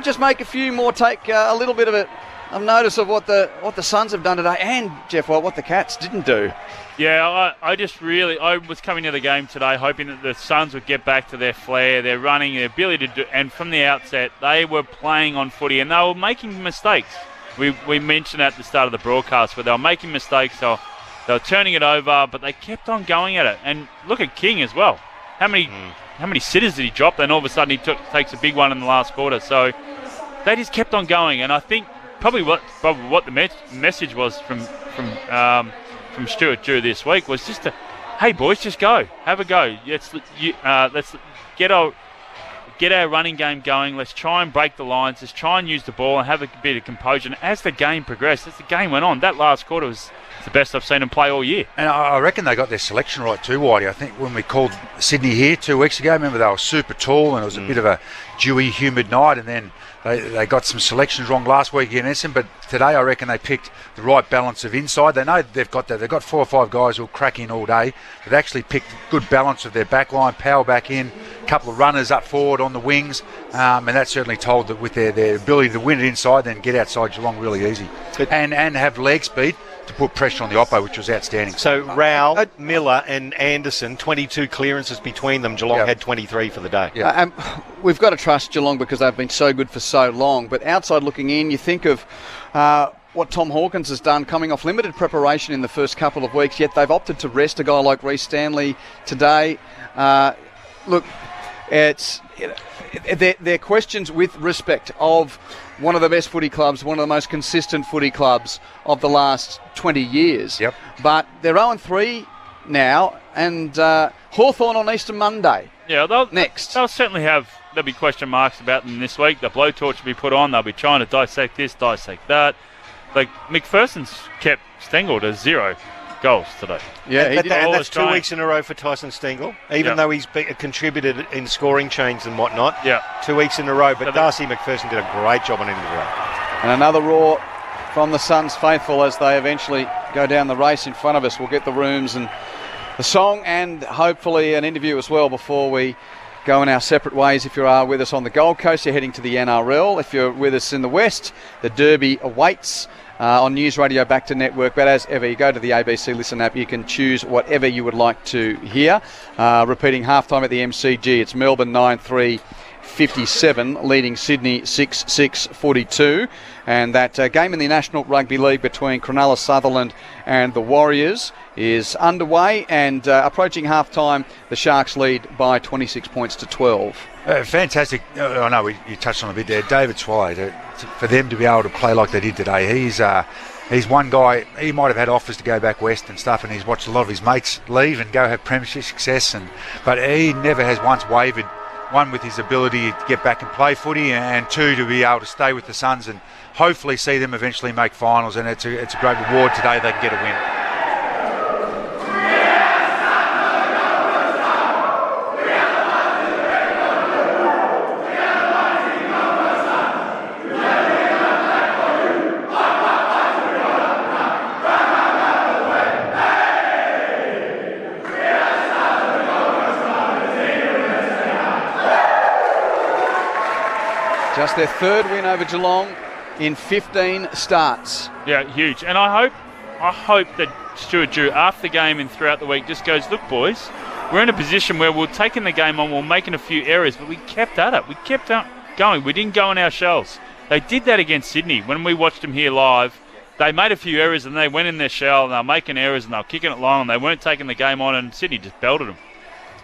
just make a few more take a little bit of notice of what the Suns have done today, and Jeff, what the Cats didn't do. Yeah, I was coming to the game today hoping that the Suns would get back to their flair, their running, their ability to do, and from the outset they were playing on footy and they were making mistakes. We mentioned at the start of the broadcast where they were making mistakes, so they were turning it over, but they kept on going at it. And look at King as well. How many sitters did he drop? Then all of a sudden he takes a big one in the last quarter. So they just kept on going, and I think probably what the message was from Stuart Dew this week was just hey boys, just go, have a go. Let's get our running game going. Let's try and break the lines. Let's try and use the ball and have a bit of composure. And as the game progressed, as the game went on, that last quarter was the best I've seen them play all year. And I reckon they got their selection right too, Whitey. I think when we called Sydney here 2 weeks ago, remember they were super tall and it was a bit of a dewy, humid night, and then they got some selections wrong last week against them, but today I reckon they picked the right balance of inside. They know they've got that. They've got 4 or 5 guys who'll crack in all day. They've actually picked good balance of their back line, power back in, a couple of runners up forward on the wings, and that certainly told that with their ability to win it inside, then get outside Geelong really easy. And have leg speed to put pressure on the oppo, which was outstanding. So Rao, Miller and Anderson, 22 clearances between them. Geelong had 23 for the day. We've got to trust Geelong because they've been so good for so long. But outside looking in, you think of what Tom Hawkins has done coming off limited preparation in the first couple of weeks, yet they've opted to rest a guy like Reece Stanley today. Look, they're questions with respect of one of the best footy clubs, one of the most consistent footy clubs of the last 20 years. Yep. But they're 0-3 now, and Hawthorn on Easter Monday. Yeah, next. They'll certainly there'll be question marks about them this week. The blowtorch will be put on. They'll be trying to dissect this, dissect that. Like, McPherson's kept Stengel to 0 goals today. Yeah, and that's 2 weeks in a row for Tyson Stengel, even though he's contributed in scoring chains and whatnot. Yeah, 2 weeks in a row. But Darcy McPherson did a great job on him as well. And another roar from the Suns faithful as they eventually go down the race in front of us. We'll get the rooms and the song and hopefully an interview as well before we go in our separate ways. If you are with us on the Gold Coast, you're heading to the NRL. If you're with us in the West, the Derby awaits. On News Radio Back to Network, but as ever, you go to the ABC Listen app, you can choose whatever you would like to hear. Repeating halftime at the MCG, it's Melbourne 9-3, 57, leading Sydney 6-6, 42. And that game in the National Rugby League between Cronulla Sutherland and the Warriors is underway, and approaching halftime, the Sharks lead by 26 points to 12. Fantastic. I know you touched on a bit there. David Swallow, for them to be able to play like they did today, he's one guy. He might have had offers to go back west and stuff, and he's watched a lot of his mates leave and go have premiership success, but he never has once wavered. One, with his ability to get back and play footy, and two, to be able to stay with the Suns and hopefully see them eventually make finals. And it's a great reward today. They can get a win. Just their third win over Geelong in 15 starts. Yeah, huge. And I hope that Stuart Dew, after the game and throughout the week, just goes, look, boys, we're in a position where we're taking the game on, we're making a few errors, but we kept at it. We kept going. We didn't go in our shells. They did that against Sydney. When we watched them here live, they made a few errors and they went in their shell and they were making errors and they were kicking it long and they weren't taking the game on, and Sydney just belted them.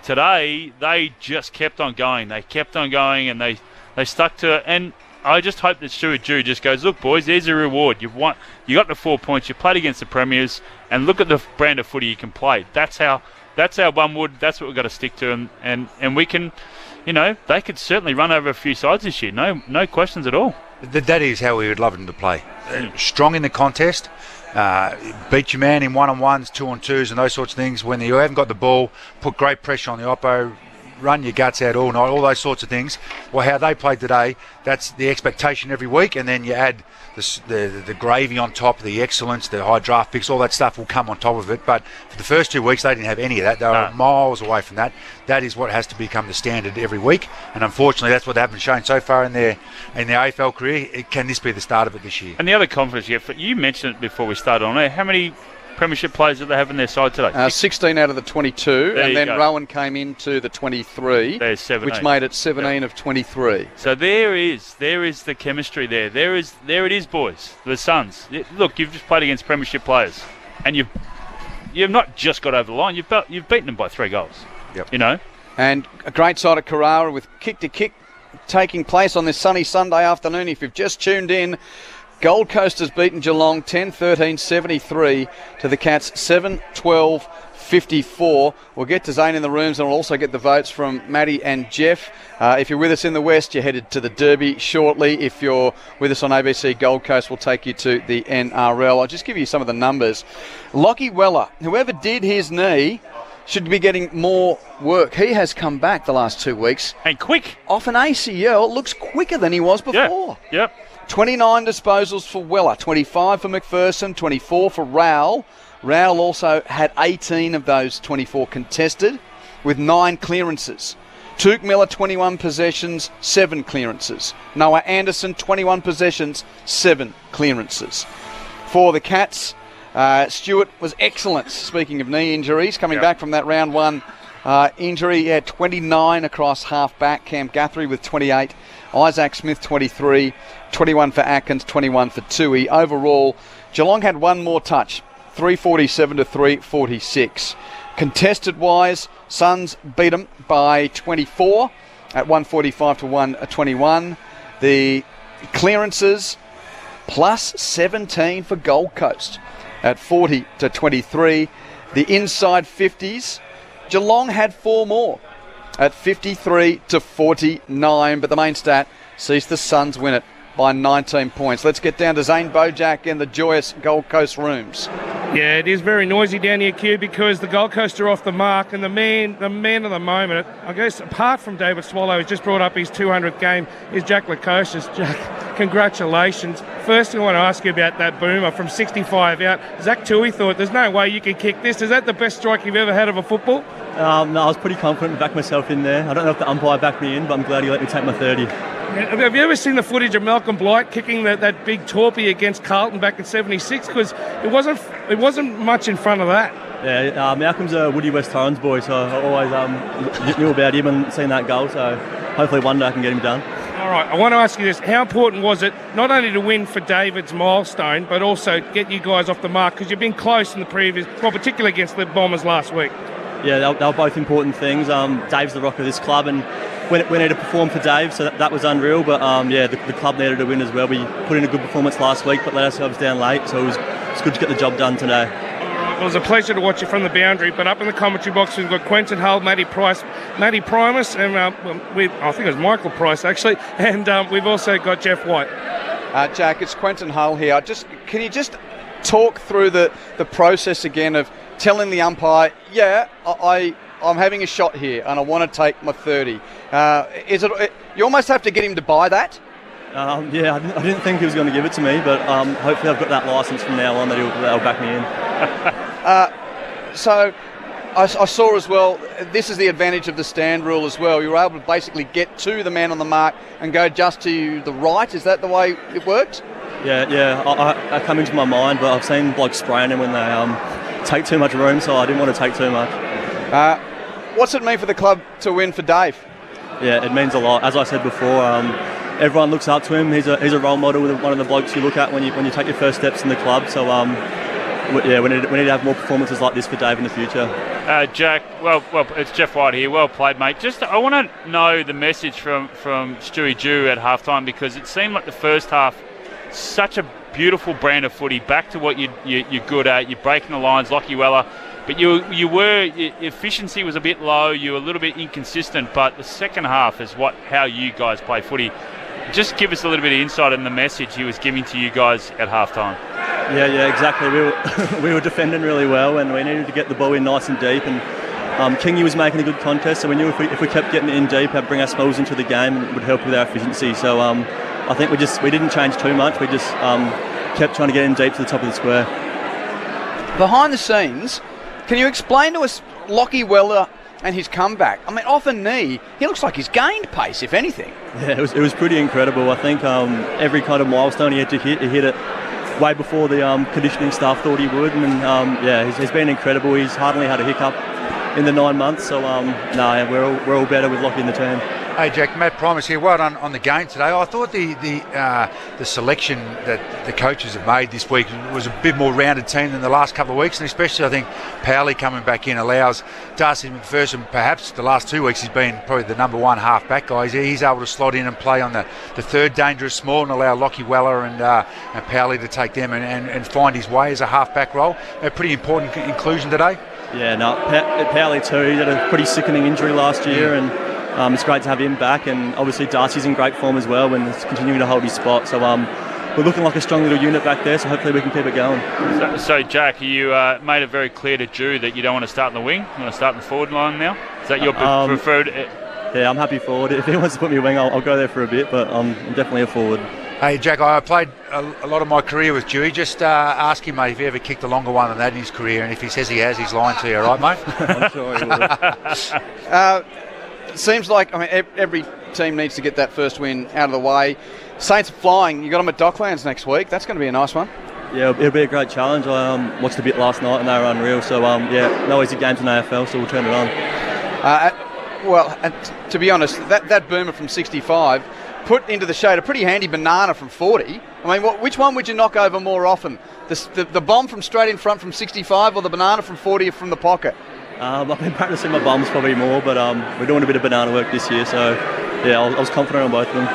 Today, they just kept on going. They kept on going and they stuck to it. And I just hope that Stuart Dew just goes, look, boys, there's a reward. You got the 4 points. You played against the premiers, and look at the brand of footy you can play. That's how one would. That's what we've got to stick to, and we can. They could certainly run over a few sides this year. No questions at all. That is how we would love them to play. Strong in the contest, beat your man in one-on-ones, 2-on-2s and those sorts of things. When you haven't got the ball, put great pressure on the oppo, run your guts out all night, all those sorts of things. Well, how they played today, that's the expectation every week, and then you add the gravy on top, the excellence, the high draft picks, all that stuff will come on top of it. But for the first 2 weeks, they didn't have any of that. They were miles away from that. That is what has to become the standard every week, and unfortunately, that's what they haven't shown so far in their AFL career. Can this be the start of it this year? And the other confidence you mentioned it before we started on air. How many premiership players that they have in their side today? 16 out of the 22, and then Rowan came into the 23, which made it 17 of 23. So there is the chemistry there. There it is, boys. The Suns. Look, you've just played against premiership players, and you've not just got over the line. You've beaten them by 3 goals. Yep. And a great side of Carrara with kick-to-kick taking place on this sunny Sunday afternoon. If you've just tuned in, Gold Coast has beaten Geelong 10-13-73 to the Cats 7-12-54. We'll get to Zane in the rooms, and we'll also get the votes from Maddie and Jeff. If you're with us in the West, you're headed to the Derby shortly. If you're with us on ABC Gold Coast, we'll take you to the NRL. I'll just give you some of the numbers. Lockie Weller, whoever did his knee, should be getting more work. He has come back the last 2 weeks. And quick. Off an ACL, looks quicker than he was before. Yep. 29 disposals for Weller, 25 for McPherson, 24 for Rowell. Rowell also had 18 of those 24 contested with 9 clearances. Tuke Miller, 21 possessions, 7 clearances. Noah Anderson, 21 possessions, 7 clearances. For the Cats, Stewart was excellent, speaking of knee injuries, coming back from that round 1 injury. He had 29 across half-back. Cam Guthrie with 28. Isaac Smith, 23. 21 for Atkins, 21 for Tui. Overall, Geelong had one more touch, 347 to 346. Contested-wise, Suns beat them by 24 at 145 to 121. The clearances plus 17 for Gold Coast at 40 to 23. The inside 50s, Geelong had 4 more at 53 to 49, but the main stat sees the Suns win it by 19 points. Let's get down to Zane Bojack in the joyous Gold Coast rooms. Yeah, it is very noisy down here, Q, because the Gold Coast are off the mark, and the man of the moment, I guess, apart from David Swallow, who's just brought up his 200th game, is Jack Lukosius. Jack, congratulations. First thing I want to ask you about that boomer from 65 out. Zach Tui thought, there's no way you can kick this. Is that the best strike you've ever had of a football? No, I was pretty confident to back myself in there. I don't know if the umpire backed me in, but I'm glad he let me take my 30. Have you ever seen the footage of Malcolm Blight kicking that big torpy against Carlton back in '76? Because it wasn't much in front of that. Yeah, Malcolm's a Woody West Torrens boy, so I always knew about him and seen that goal. So hopefully one day I can get him done. All right, I want to ask you this: how important was it not only to win for David's milestone, but also get you guys off the mark? Because you've been close in the previous, well, particularly against the Bombers last week. Yeah, they were both important things. Dave's the rock of this club, and we needed to perform for Dave, so that was unreal. But the club needed to win as well. We put in a good performance last week, but let ourselves down late, so it's good to get the job done today. It was a pleasure to watch you from the boundary, but up in the commentary box we've got Quentin Hull, Matty Primus, and I think it was Michael Price actually, and we've also got Jeff White. Jack, it's Quentin Hull here. Can you just talk through the process again of telling the umpire, I'm having a shot here and I want to take my 30. You almost have to get him to buy that? I didn't think he was going to give it to me, but hopefully I've got that licence from now on that he'll back me in. So I saw as well, this is the advantage of the stand rule as well. You were able to basically get to the man on the mark and go just to the right. Is that the way it worked? Yeah. I come into my mind, but I've seen blokes spraying him when they take too much room, so I didn't want to take too much. What's it mean for the club to win for Dave? Yeah, it means a lot. As I said before, everyone looks up to him. He's a role model, one of the blokes you look at when you take your first steps in the club. So we need to have more performances like this for Dave in the future. Jack, well, it's Jeff White here. Well played, mate. I want to know the message from Stewie Jew at halftime, because it seemed like the first half, such a beautiful brand of footy, back to what you're good at. You're breaking the lines, Lockie Weller, but your efficiency was a bit low. You were a little bit inconsistent, but the second half is how you guys play footy. Just give us a little bit of insight on the message he was giving to you guys at halftime. Yeah, exactly. We were defending really well, and we needed to get the ball in nice and deep. And Kingy was making a good contest, so we knew if we kept getting it in deep, it'd bring our smells into the game, and it would help with our efficiency. So I think we didn't change too much. We just kept trying to get in deep to the top of the square. Behind the scenes, can you explain to us Lockie Weller and his comeback? I mean, off a knee, he looks like he's gained pace, if anything. Yeah, it was pretty incredible. I think every kind of milestone he had to hit, he hit it way before the conditioning staff thought he would. And he's been incredible. He's hardly had a hiccup in the 9 months. So we're all better with Lockie in the team. Hey Jack, Matt Primus here. Well done on the game today. I thought the selection that the coaches have made this week was a bit more rounded team than the last couple of weeks, and especially I think Powley coming back in allows Darcy McPherson, perhaps the last 2 weeks he's been probably the number one half-back guy. He's able to slot in and play on the third dangerous small and allow Lockie Weller and Powley to take them and find his way as a half-back role. A pretty important inclusion today. Yeah, no, Powley too. He had a pretty sickening injury last year, and it's great to have him back, and obviously Darcy's in great form as well and is continuing to hold his spot. So we're looking like a strong little unit back there, so hopefully we can keep it going. So Jack, you made it very clear to Drew that you don't want to start in the wing. You want to start in the forward line now? Is that your preferred? Yeah, I'm happy forward. If he wants to put me a wing, I'll go there for a bit, but I'm definitely a forward. Hey Jack, I played a lot of my career with Dewey. Just ask him, mate, if he ever kicked a longer one than that in his career, and if he says he has, he's lying to you, all right, mate? I'm sure he will. It seems like every team needs to get that first win out of the way. Saints are flying. You got them at Docklands next week. That's going to be a nice one. Yeah, it'll be a great challenge. I watched a bit last night and they were unreal. So no easy games in AFL, so we'll turn it on. To be honest, that boomer from 65 put into the shade a pretty handy banana from 40. I mean, which one would you knock over more often? The bomb from straight in front from 65 or the banana from 40 from the pocket? I've been practicing my bombs probably more, but we're doing a bit of banana work this year, so I was confident on both of them.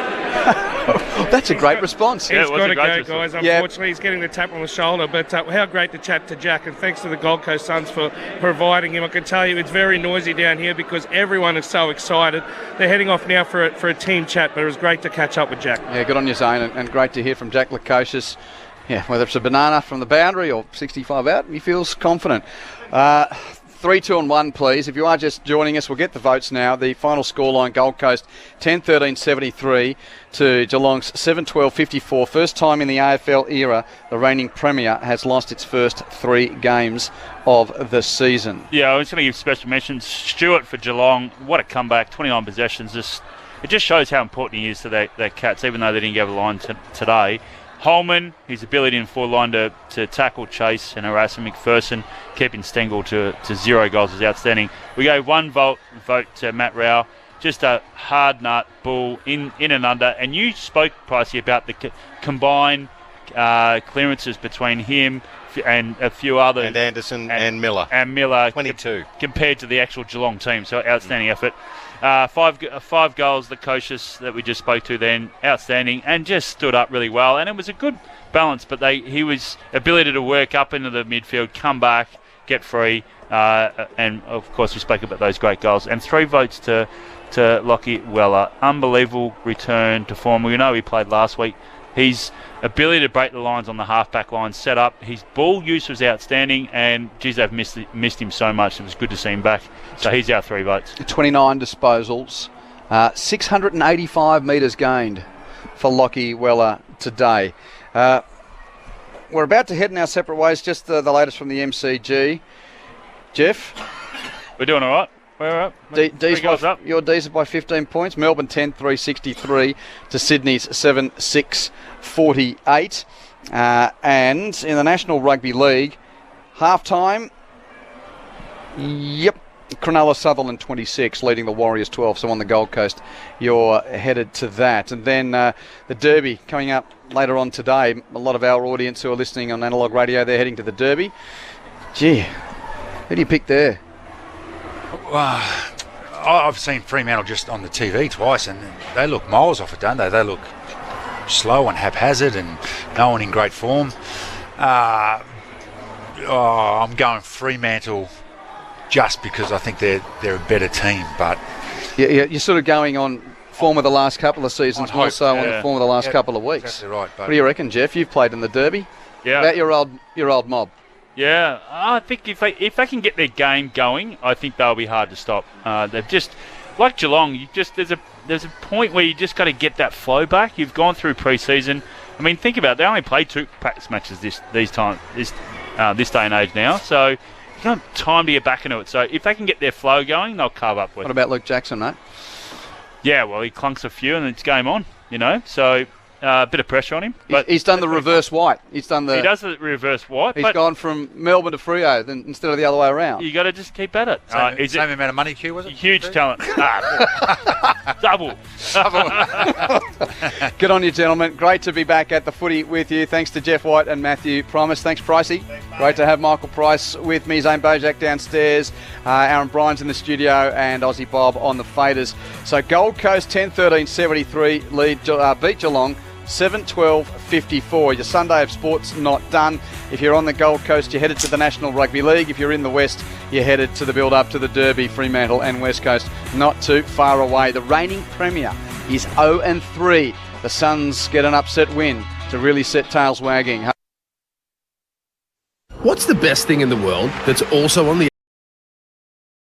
That's a great response. He's got to go, guys. Unfortunately, he's getting the tap on the shoulder, but how great to chat to Jack, and thanks to the Gold Coast Suns for providing him. I can tell you it's very noisy down here because everyone is so excited. They're heading off now for a team chat, but it was great to catch up with Jack. Yeah, good on you, Zane, and great to hear from Jack Lukosius. Yeah, whether it's a banana from the boundary or 65 out, he feels confident. 3, 2 and 1, please. If you are just joining us, we'll get the votes now. The final scoreline, Gold Coast 10-13-73 to Geelong's 7-12-54. First time in the AFL era the reigning premier has lost its first 3 games of the season. Yeah, I was going to give special mention. Stewart for Geelong, what a comeback, 29 possessions. It just shows how important he is to their Cats, even though they didn't get a line today. Holman, his ability in forward line to tackle, chase and harass McPherson, keeping Stengel to 0 goals is outstanding. We gave 1 vote to Matt Rao, just a hard nut bull in and under. And you spoke, Pricey, about the combined clearances between him and a few others. And Anderson and Miller. 22. Compared to the actual Geelong team. So outstanding effort. 5 goals, the Kosciusz that we just spoke to then, outstanding, and just stood up really well. And it was a good balance, but he was ability to work up into the midfield, come back, get free, and of course we spoke about those great goals. And 3 votes to Lockie Weller. Unbelievable return to form. We know he played last week. His ability to break the lines on the half-back line, set up. His ball use was outstanding, and geez, they've missed him so much. It was good to see him back. So he's our 3 votes. 29 disposals, 685 metres gained for Lockie Weller today. We're about to head in our separate ways. Just the latest from the MCG. Jeff? We're doing all right. We're up. Your D's by 15 points. Melbourne 10-3-63 to Sydney's 7-6-48. And in the National Rugby League, half-time, Cronulla Sutherland 26, leading the Warriors 12. So on the Gold Coast, you're headed to that. And then the Derby coming up later on today. A lot of our audience who are listening on analog radio, they're heading to the Derby. Gee, who do you pick there? I've seen Fremantle just on the TV twice, and they look miles off it, don't they? They look slow and haphazard and no one in great form. I'm going Fremantle just because I think they're a better team. But you're sort of going on form of the last couple of seasons, more so on the form of the last couple of weeks. Exactly right. What do you reckon, Jeff? You've played in the Derby. Yeah. About your old mob. Yeah, I think if they can get their game going, I think they'll be hard to stop. They've just, like Geelong, there's a point where you just got to get that flow back. You've gone through pre-season. I mean, think about it. They only play 2 practice matches this day and age now, so you got time to get back into it. So if they can get their flow going, they'll carve up with. What about Luke Jackson, mate? Yeah, well, he clunks a few and it's game on. So. A bit of pressure on him, but he's done the reverse white. He does the reverse white. He's gone from Melbourne to Freo instead of the other way around. You got to just keep at it. Same amount of money, Q, was it? Huge talent. Double. Good on you, gentlemen. Great to be back at the footy with you. Thanks to Jeff White and Matthew Primus. Thanks, Pricey. Great to have Michael Price with me. Zane Bojak downstairs. Aaron Bryan's in the studio and Aussie Bob on the faders. So Gold Coast 10-13-73 lead beat Geelong 7-12-54. Your Sunday of sport's not done. If you're on the Gold Coast, you're headed to the National Rugby League. If you're in the West, you're headed to the build-up to the Derby, Fremantle and West Coast. Not too far away. The reigning Premier is 0-3. The Suns get an upset win to really set tails wagging. What's the best thing in the world that's also on the